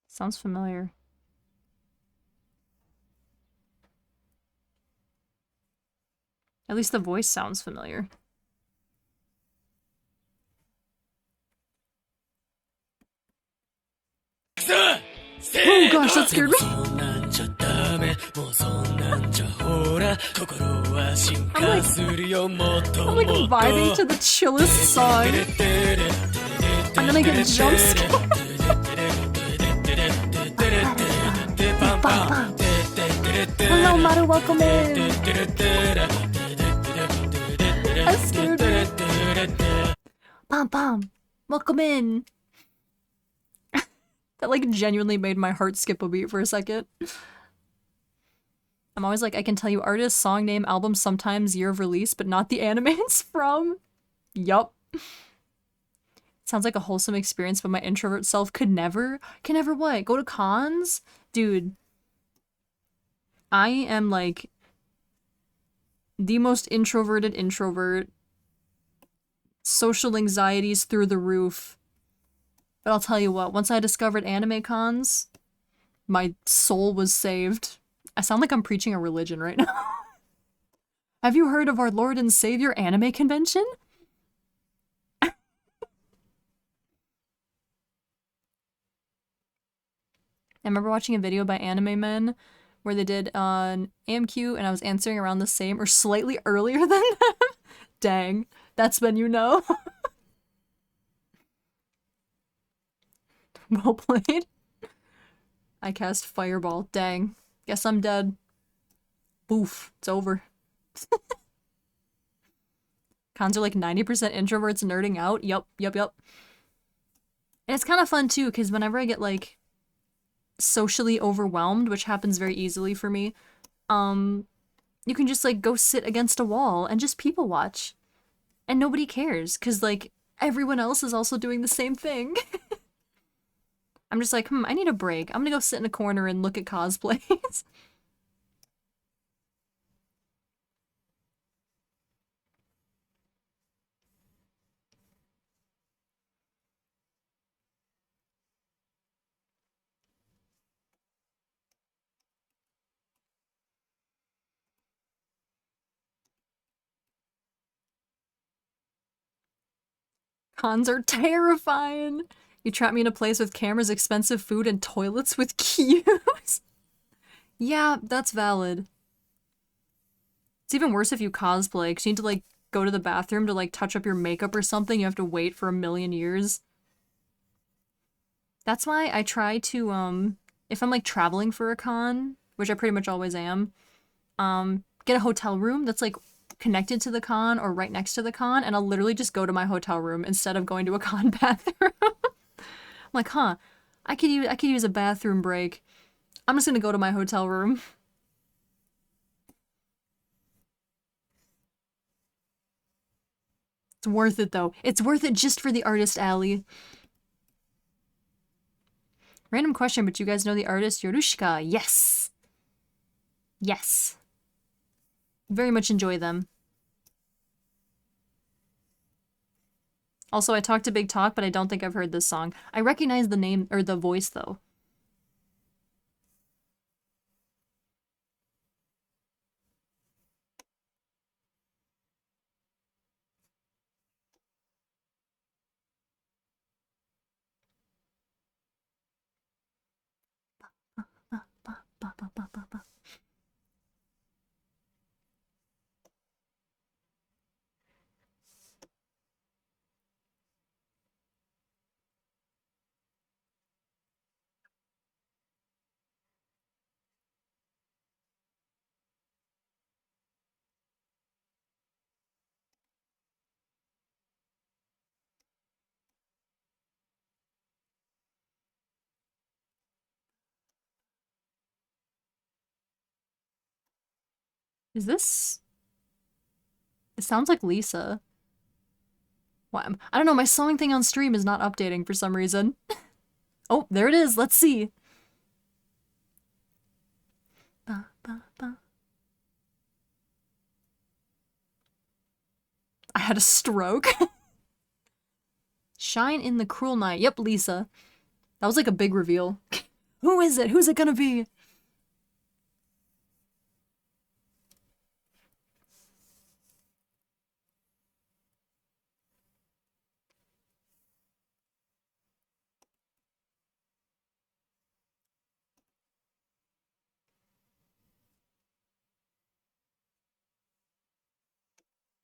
Sounds familiar. At least the voice sounds familiar. Oh gosh, that scared me. I'm like vibing to the chillest song. And then I get jump scared. Hello, Maru, welcome in. That scared me. Bom bom, welcome in. That like genuinely made my heart skip a beat for a second. I'm always like, I can tell you artist, song name, album, sometimes year of release, but not the anime it's from. Yup. Sounds like a wholesome experience, but my introvert self could never. Can never what? Go to cons? Dude. I am like the most introverted introvert. Social anxieties through the roof. But I'll tell you what, once I discovered anime cons, my soul was saved. I sound like I'm preaching a religion right now. Have you heard of our Lord and Savior anime convention? I remember watching a video by Anime Men where they did an AMQ and I was answering around the same or slightly earlier than them. Dang, that's when you know. Well played. I cast Fireball. Dang. Guess I'm dead. Boof. It's over. Cons are like 90% introverts nerding out. Yup. And it's kind of fun too, because whenever I get like socially overwhelmed, which happens very easily for me, you can just like go sit against a wall and just people watch. And nobody cares, because like everyone else is also doing the same thing. I'm just like, I need a break. I'm gonna go sit in a corner and look at cosplays. Cons are terrifying. You trap me in a place with cameras, expensive food, and toilets with queues. Yeah, that's valid. It's even worse if you cosplay, because you need to like go to the bathroom to like touch up your makeup or something. You have to wait for a million years. That's why I try to, if I'm like traveling for a con, which I pretty much always am, get a hotel room that's like connected to the con or right next to the con, and I'll literally just go to my hotel room instead of going to a con bathroom. I'm like, I could use a bathroom break. I'm just gonna go to my hotel room. It's worth it though. It's worth it just for the artist alley. Random question, but you guys know the artist Yorushika? Yes. Yes. Very much enjoy them. Also, I talked to Big Talk, but I don't think I've heard this song. I recognize the name, or the voice, though. Is this... It sounds like Lisa. Why? I don't know, my sewing thing on stream is not updating for some reason. Oh, there it is. Let's see. Ba, ba, ba. I had a stroke. Shine in the Cruel Night. Yep, Lisa. That was like a big reveal. Who is it? Who's it gonna be?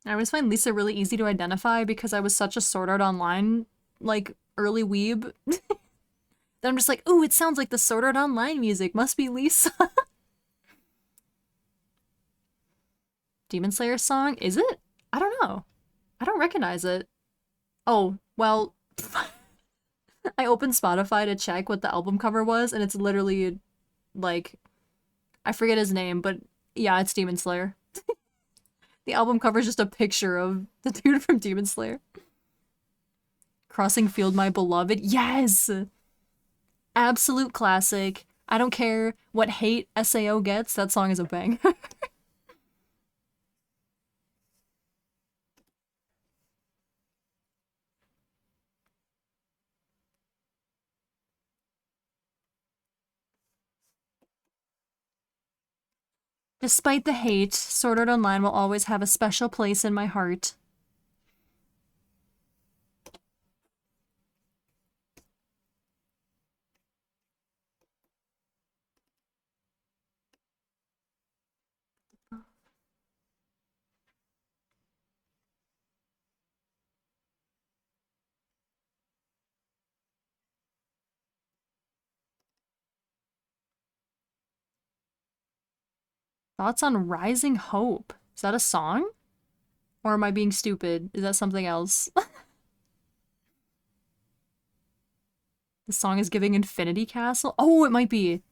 I always find Lisa really easy to identify because I was such a Sword Art Online, like, early weeb. That I'm just like, ooh, it sounds like the Sword Art Online music. Must be Lisa. Demon Slayer song? Is it? I don't know. I don't recognize it. Oh, well, I opened Spotify to check what the album cover was, and it's literally, like, I forget his name, but yeah, it's Demon Slayer. The album cover is just a picture of the dude from Demon Slayer. Crossing Field, My Beloved. Yes! Absolute classic. I don't care what hate SAO gets, that song is a bang. Despite the hate, Sword Art Online will always have a special place in my heart. Thoughts on Rising Hope? Is that a song? Or am I being stupid? Is that something else? The song is giving Infinity Castle? Oh, it might be.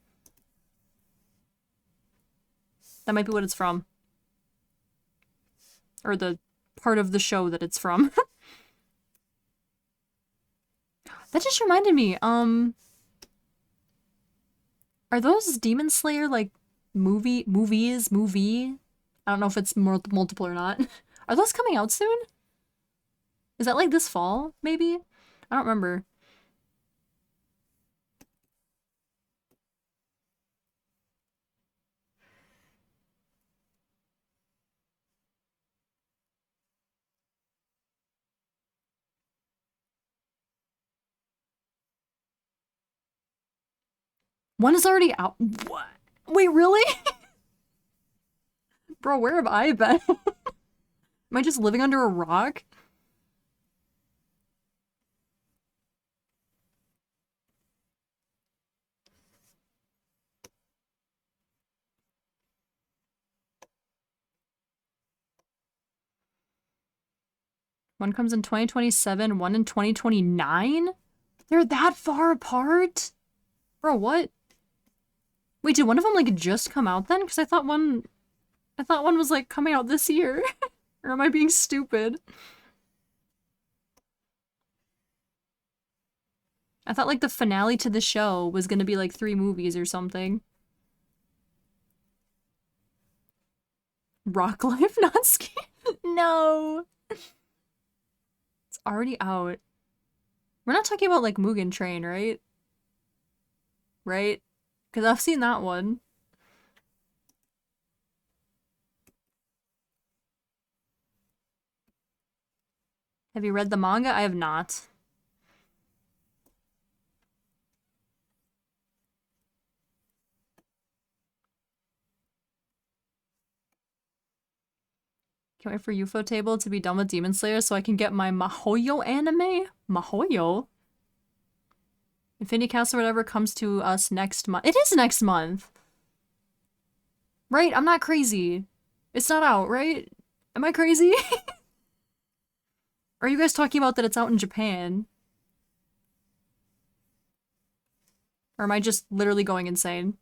That might be what it's from. Or the part of the show that it's from. That just reminded me, are those Demon Slayer, like, movie? I don't know if it's multiple or not. Are those coming out soon? Is that like this fall, maybe? I don't remember. One is already out. What? Wait, really? Bro, where have I been? Am I just living under a rock? One comes in 2027, one in 2029? They're that far apart? Bro, what? Wait, did one of them like just come out then? Because I thought one was like coming out this year. Or am I being stupid? I thought like the finale to the show was gonna be like 3 movies or something. Rock Life, not ski. No. It's already out. We're not talking about like Mugen Train, right? Right? Because I've seen that one. Have you read the manga? I have not. Can't wait for UFO Table to be done with Demon Slayer so I can get my Mahoyo anime? Mahoyo? Infinity Castle or whatever comes to us next month. It is next month! Right? I'm not crazy. It's not out, right? Am I crazy? Are you guys talking about that it's out in Japan? Or am I just literally going insane?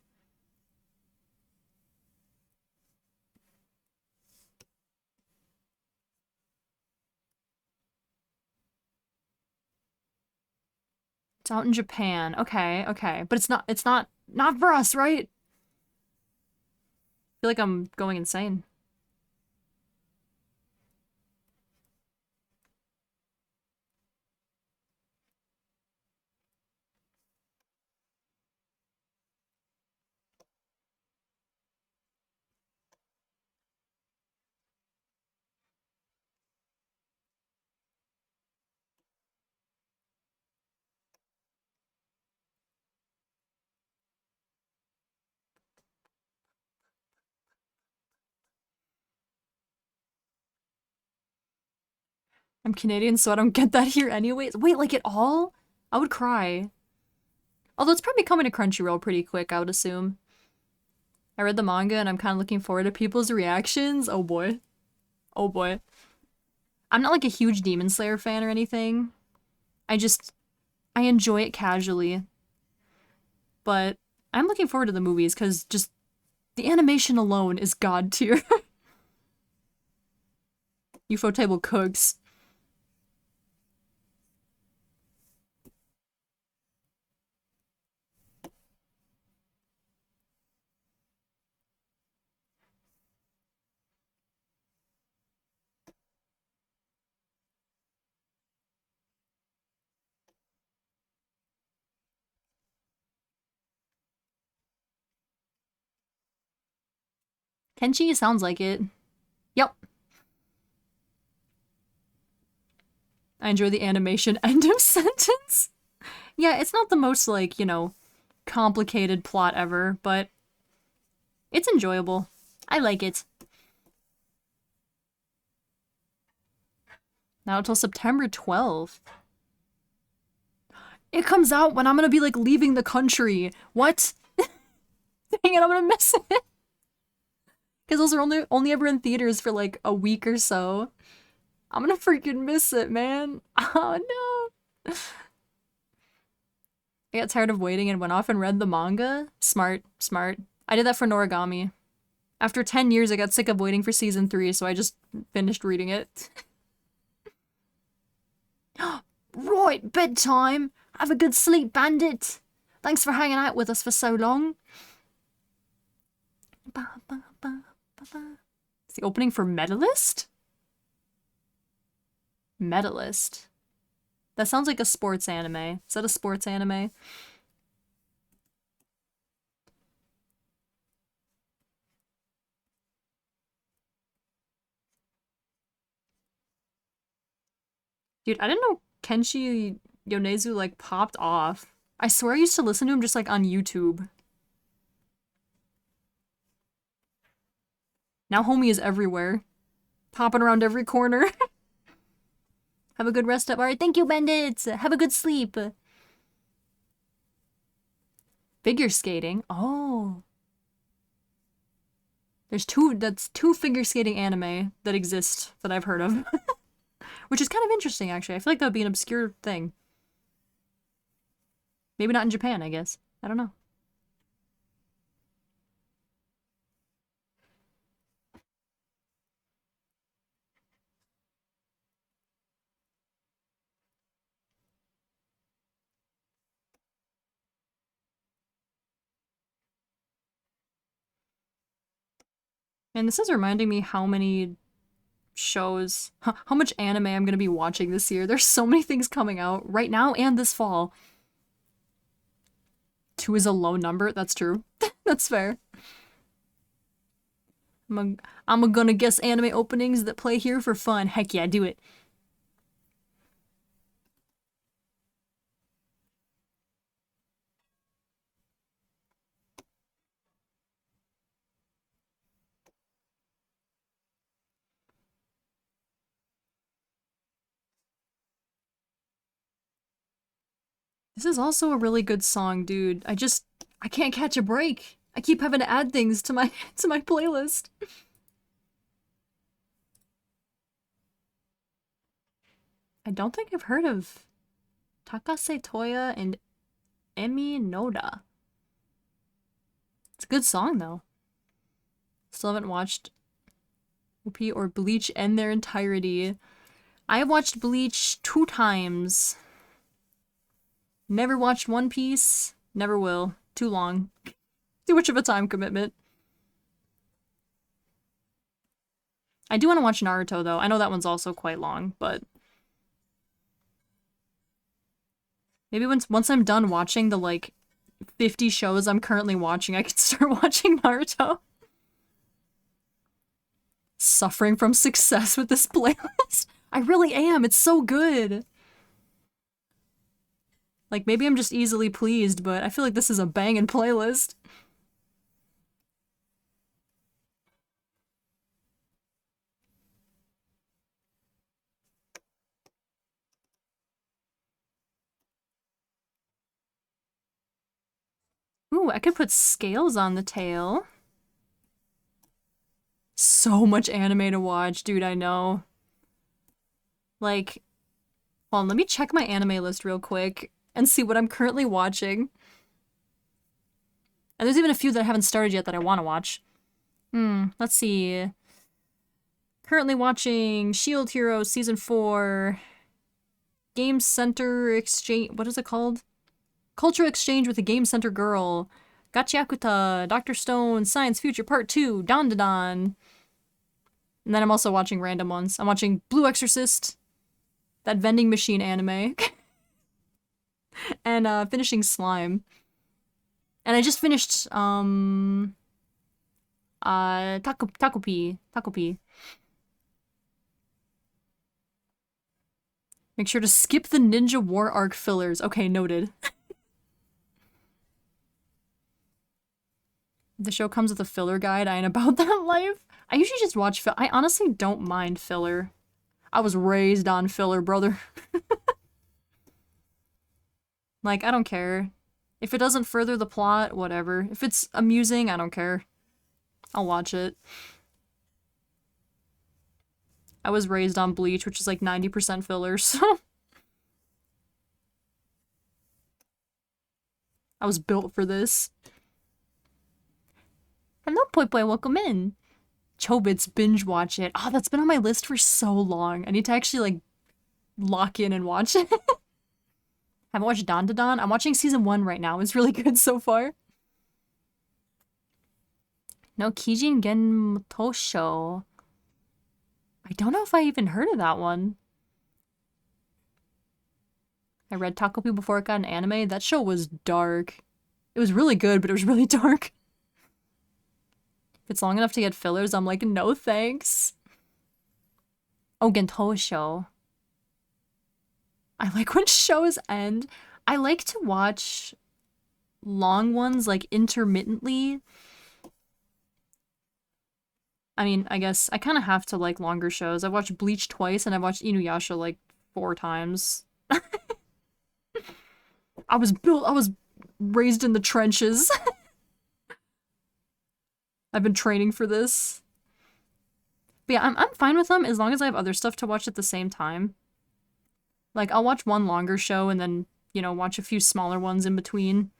It's out in Japan. Okay, okay. But not for us, right? I feel like I'm going insane. I'm Canadian, so I don't get that here anyways. Wait, like at all? I would cry. Although it's probably coming to Crunchyroll pretty quick, I would assume. I read the manga and I'm kind of looking forward to people's reactions. Oh boy. Oh boy. I'm not like a huge Demon Slayer fan or anything. I enjoy it casually. But I'm looking forward to the movies because just the animation alone is god tier. UFO table cooks. Kenshi sounds like it. Yep. I enjoy the animation end of sentence. Yeah, it's not the most, like, you know, complicated plot ever, but it's enjoyable. I like it. Now until September 12th. It comes out when I'm gonna be, like, leaving the country. What? Dang it, I'm gonna miss it. Because those are only ever in theaters for, like, a week or so. I'm gonna freaking miss it, man. Oh, no. I got tired of waiting and went off and read the manga. Smart, smart. I did that for Noragami. After 10 years, I got sick of waiting for season 3, so I just finished reading it. Right, bedtime! Have a good sleep, bandit! Thanks for hanging out with us for so long. It's the opening for Medalist? Medalist? That sounds like a sports anime. Is that a sports anime? Dude, I didn't know Kenshi Yonezu, like, popped off. I swear I used to listen to him just, like, on YouTube. Now homie is everywhere. Popping around every corner. Have a good rest up. Alright, thank you, bandits! Have a good sleep! Figure skating? Oh. That's two figure skating anime that exist that I've heard of. Which is kind of interesting, actually. I feel like that would be an obscure thing. Maybe not in Japan, I guess. I don't know. And this is reminding me how many shows, how much anime I'm gonna be watching this year. There's so many things coming out right now and this fall. 2 is a low number, that's true. That's fair. I'm gonna guess anime openings that play here for fun. Heck yeah, do it. This is also a really good song, dude. I can't catch a break. I keep having to add things to my to my playlist. I don't think I've heard of Takase Toya and Emi Noda. It's a good song though. Still haven't watched OP or Bleach in their entirety. I have watched Bleach 2 times. Never watched One Piece. Never will. Too long. Too much of a time commitment. I do want to watch Naruto though. I know that one's also quite long, but maybe once I'm done watching the like 50 shows I'm currently watching, I could start watching Naruto. Suffering from success with this playlist. I really am. It's so good. Like, maybe I'm just easily pleased, but I feel like this is a banging playlist. Ooh, I could put scales on the tail. So much anime to watch, dude, I know. Like, hold on, let me check my anime list real quick and see what I'm currently watching. And there's even a few that I haven't started yet that I want to watch. Let's see. Currently watching Shield Hero Season 4. Game Center Exchange. What is it called? Culture Exchange with a Game Center Girl. Gachiakuta, Dr. Stone, Science Future Part 2, donothon. And then I'm also watching random ones. I'm watching Blue Exorcist, that vending machine anime, and finishing Slime. And I just finished, Takopi. Make sure to skip the Ninja War Arc fillers. Okay, noted. The show comes with a filler guide. I ain't about that life. I usually just watch I honestly don't mind filler. I was raised on filler, brother. Like, I don't care. If it doesn't further the plot, whatever. If it's amusing, I don't care. I'll watch it. I was raised on Bleach, which is like 90% filler, so... I was built for this. Hello, Poi Poi, welcome in. Chobits, binge watch it. Oh, that's been on my list for so long. I need to actually, like, lock in and watch it. Haven't watched donothon. I'm watching season 1 right now. It's really good so far. No Kijin Gen Motosho. I don't know if I even heard of that one. I read Takopi before it got an anime. That show was dark. It was really good, but it was really dark. If it's long enough to get fillers, I'm like, no thanks. Oh, Gentosho. I like when shows end. I like to watch long ones, like, intermittently. I mean, I guess I kind of have to like longer shows. I've watched Bleach twice, and I've watched Inuyasha like 4 times. I was raised in the trenches. I've been training for this. But yeah, I'm fine with them as long as I have other stuff to watch at the same time. Like, I'll watch one longer show and then, you know, watch a few smaller ones in between.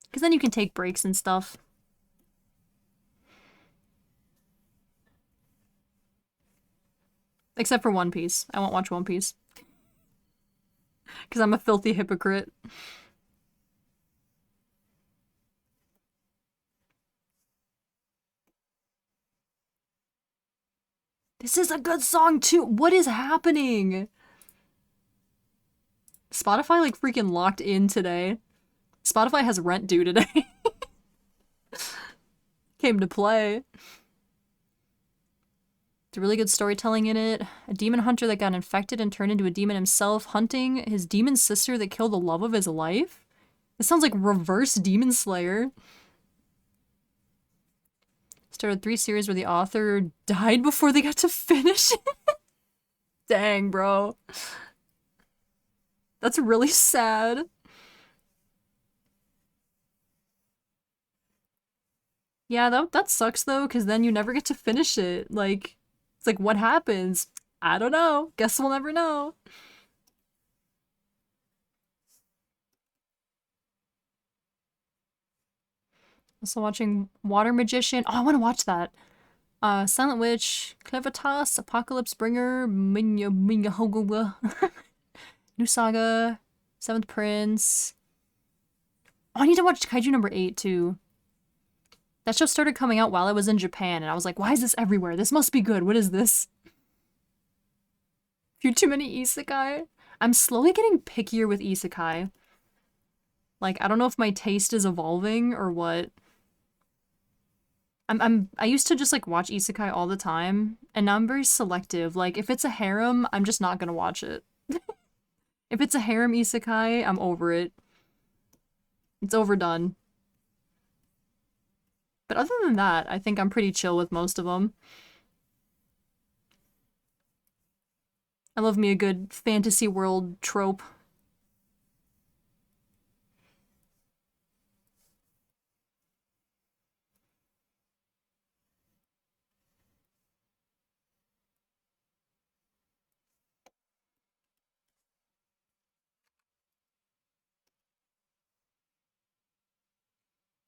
Because then you can take breaks and stuff. Except for One Piece. I won't watch One Piece. Because I'm a filthy hypocrite. This is a good song too! What is happening? Spotify like freaking locked in today. Spotify has rent due today. Came to play. It's really good storytelling in it. A demon hunter that got infected and turned into a demon himself, hunting his demon sister that killed the love of his life? This sounds like reverse Demon Slayer. Started 3 series where the author died before they got to finish it. Dang, bro. That's really sad. Yeah, that sucks though, because then you never get to finish it. Like, it's like, what happens? I don't know. Guess we'll never know. Also watching Water Magician. Oh, I want to watch that. Silent Witch, Clevitas, Apocalypse Bringer, New Saga, Seventh Prince. Oh, I need to watch Kaiju number 8 too. That show started coming out while I was in Japan, and I was like, why is this everywhere? This must be good. What is this? Few too many isekai. I'm slowly getting pickier with isekai. Like, I don't know if my taste is evolving or what. I used to just like watch isekai all the time, and now I'm very selective. Like, if it's a harem, I'm just not gonna watch it. If it's a harem isekai, I'm over it. It's overdone. But other than that, I think I'm pretty chill with most of them. I love me a good fantasy world trope.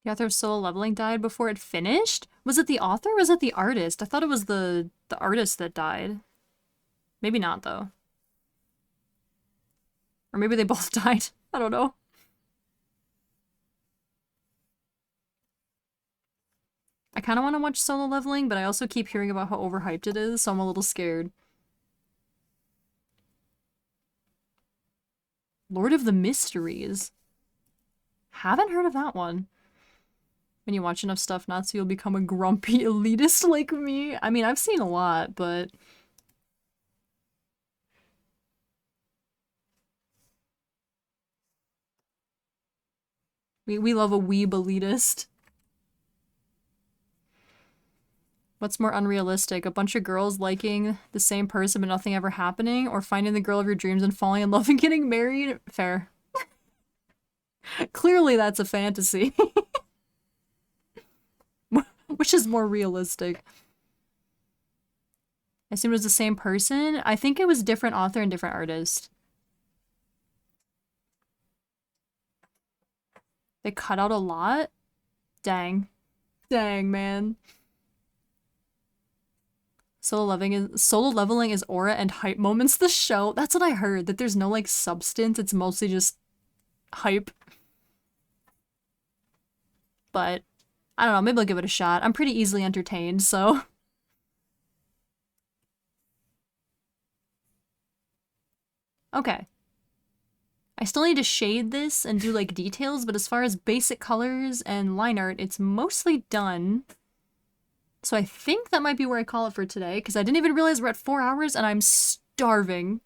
The author of Solo Leveling died before it finished? Was it the author or was it the artist? I thought it was the artist that died. Maybe not, though. Or maybe they both died. I don't know. I kind of want to watch Solo Leveling, but I also keep hearing about how overhyped it is, so I'm a little scared. Lord of the Mysteries. Haven't heard of that one. When you watch enough stuff, Natsu, you'll become a grumpy elitist like me. I mean, I've seen a lot, but... We love a weeb elitist. What's more unrealistic? A bunch of girls liking the same person but nothing ever happening? Or finding the girl of your dreams and falling in love and getting married? Fair. Clearly that's a fantasy. Which is more realistic? I assume it was the same person? I think it was different author and different artist. They cut out a lot? Dang. Dang, man. Solo leveling is aura and hype moments the show. That's what I heard, that there's no like substance, it's mostly just hype. But I don't know, maybe I'll give it a shot. I'm pretty easily entertained, so. Okay. I still need to shade this and do like details, but as far as basic colors and line art, it's mostly done. So I think that might be where I call it for today, because I didn't even realize we're at 4 hours and I'm starving.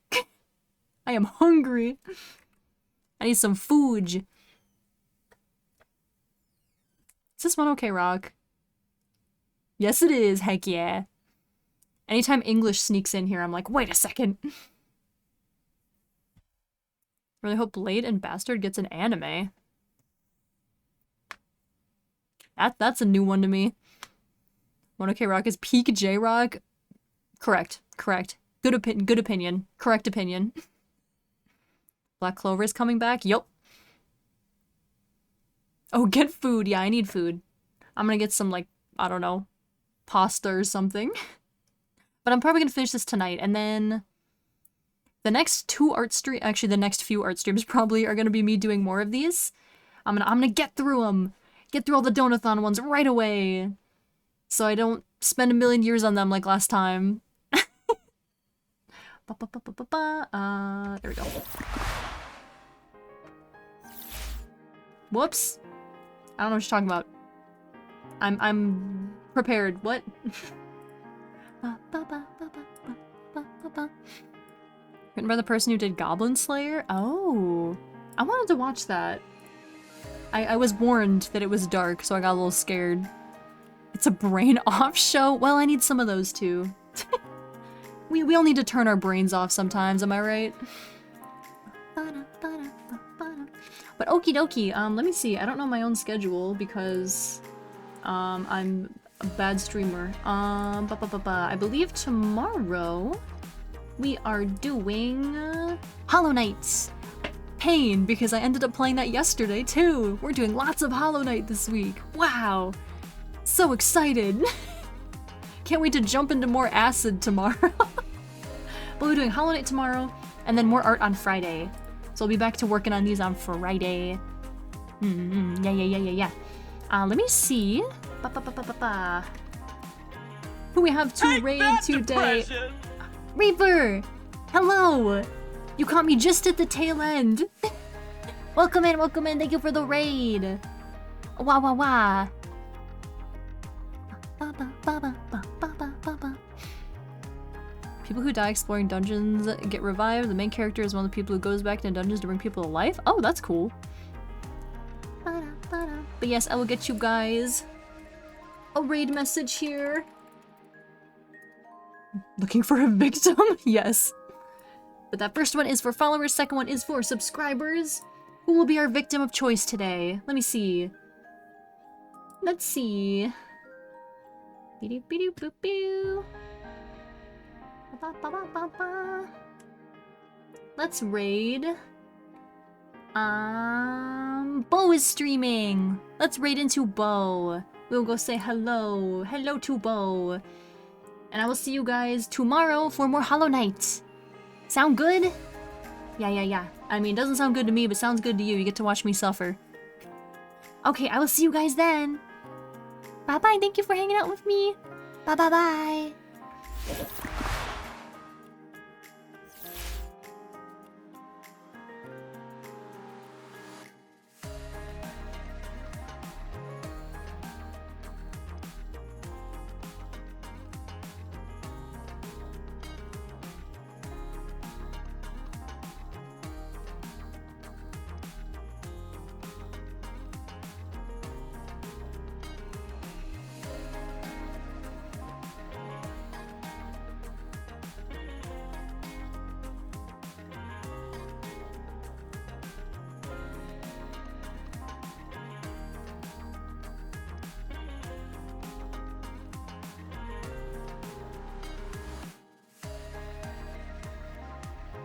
I am hungry. I need some food. Is this one okay, Rock? Yes, it is. Heck yeah. Anytime English sneaks in here, I'm like, wait a second. Really hope Blade and Bastard gets an anime. That's a new one to me. One okay Rock is peak J-Rock. Correct. Good opinion. Correct opinion. Black Clover is coming back. Yup. Oh, get food. Yeah, I need food. I'm gonna get some, like, I don't know, pasta or something. But I'm probably gonna finish this tonight, and then the next few art streams probably are gonna be me doing more of these. I'm gonna get through them. Get through all the donathon ones right away. So I don't spend a million years on them like last time. There we go. Whoops. I don't know what you're talking about. I'm prepared. What? Written by the person who did Goblin Slayer? Oh. I wanted to watch that. I was warned that it was dark, so I got a little scared. It's a brain-off show? Well, I need some of those too. We all need to turn our brains off sometimes, am I right? But okie dokie, let me see. I don't know my own schedule because I'm a bad streamer. I believe tomorrow we are doing Hollow Knight. Pain, because I ended up playing that yesterday too. We're doing lots of Hollow Knight this week. Wow. So excited. Can't wait to jump into more acid tomorrow. But we're doing Hollow Knight tomorrow, and then more art on Friday. So I'll be back to working on these on Friday. Yeah. Let me see. Who we have to raid today? Depression. Reaper! Hello! You caught me just at the tail end. Welcome in. Thank you for the raid. Wah. People who die exploring dungeons get revived. The main character is one of the people who goes back to dungeons to bring people to life. Oh, that's cool. But yes, I will get you guys a raid message here. Looking for a victim? Yes. But that first one is for followers, second one is for subscribers. Who will be our victim of choice today? Let me see. Let's see. Be-do-be-do-boo-boo. Ba-ba-ba-ba-ba. Let's raid. Bo is streaming. Let's raid into Bo. We'll go say hello. Hello to Bo. And I will see you guys tomorrow for more Hollow Knight. Sound good? Yeah. I mean, it doesn't sound good to me, but sounds good to you. You get to watch me suffer. Okay, I will see you guys then. Bye-bye. Thank you for hanging out with me. Bye-bye-bye.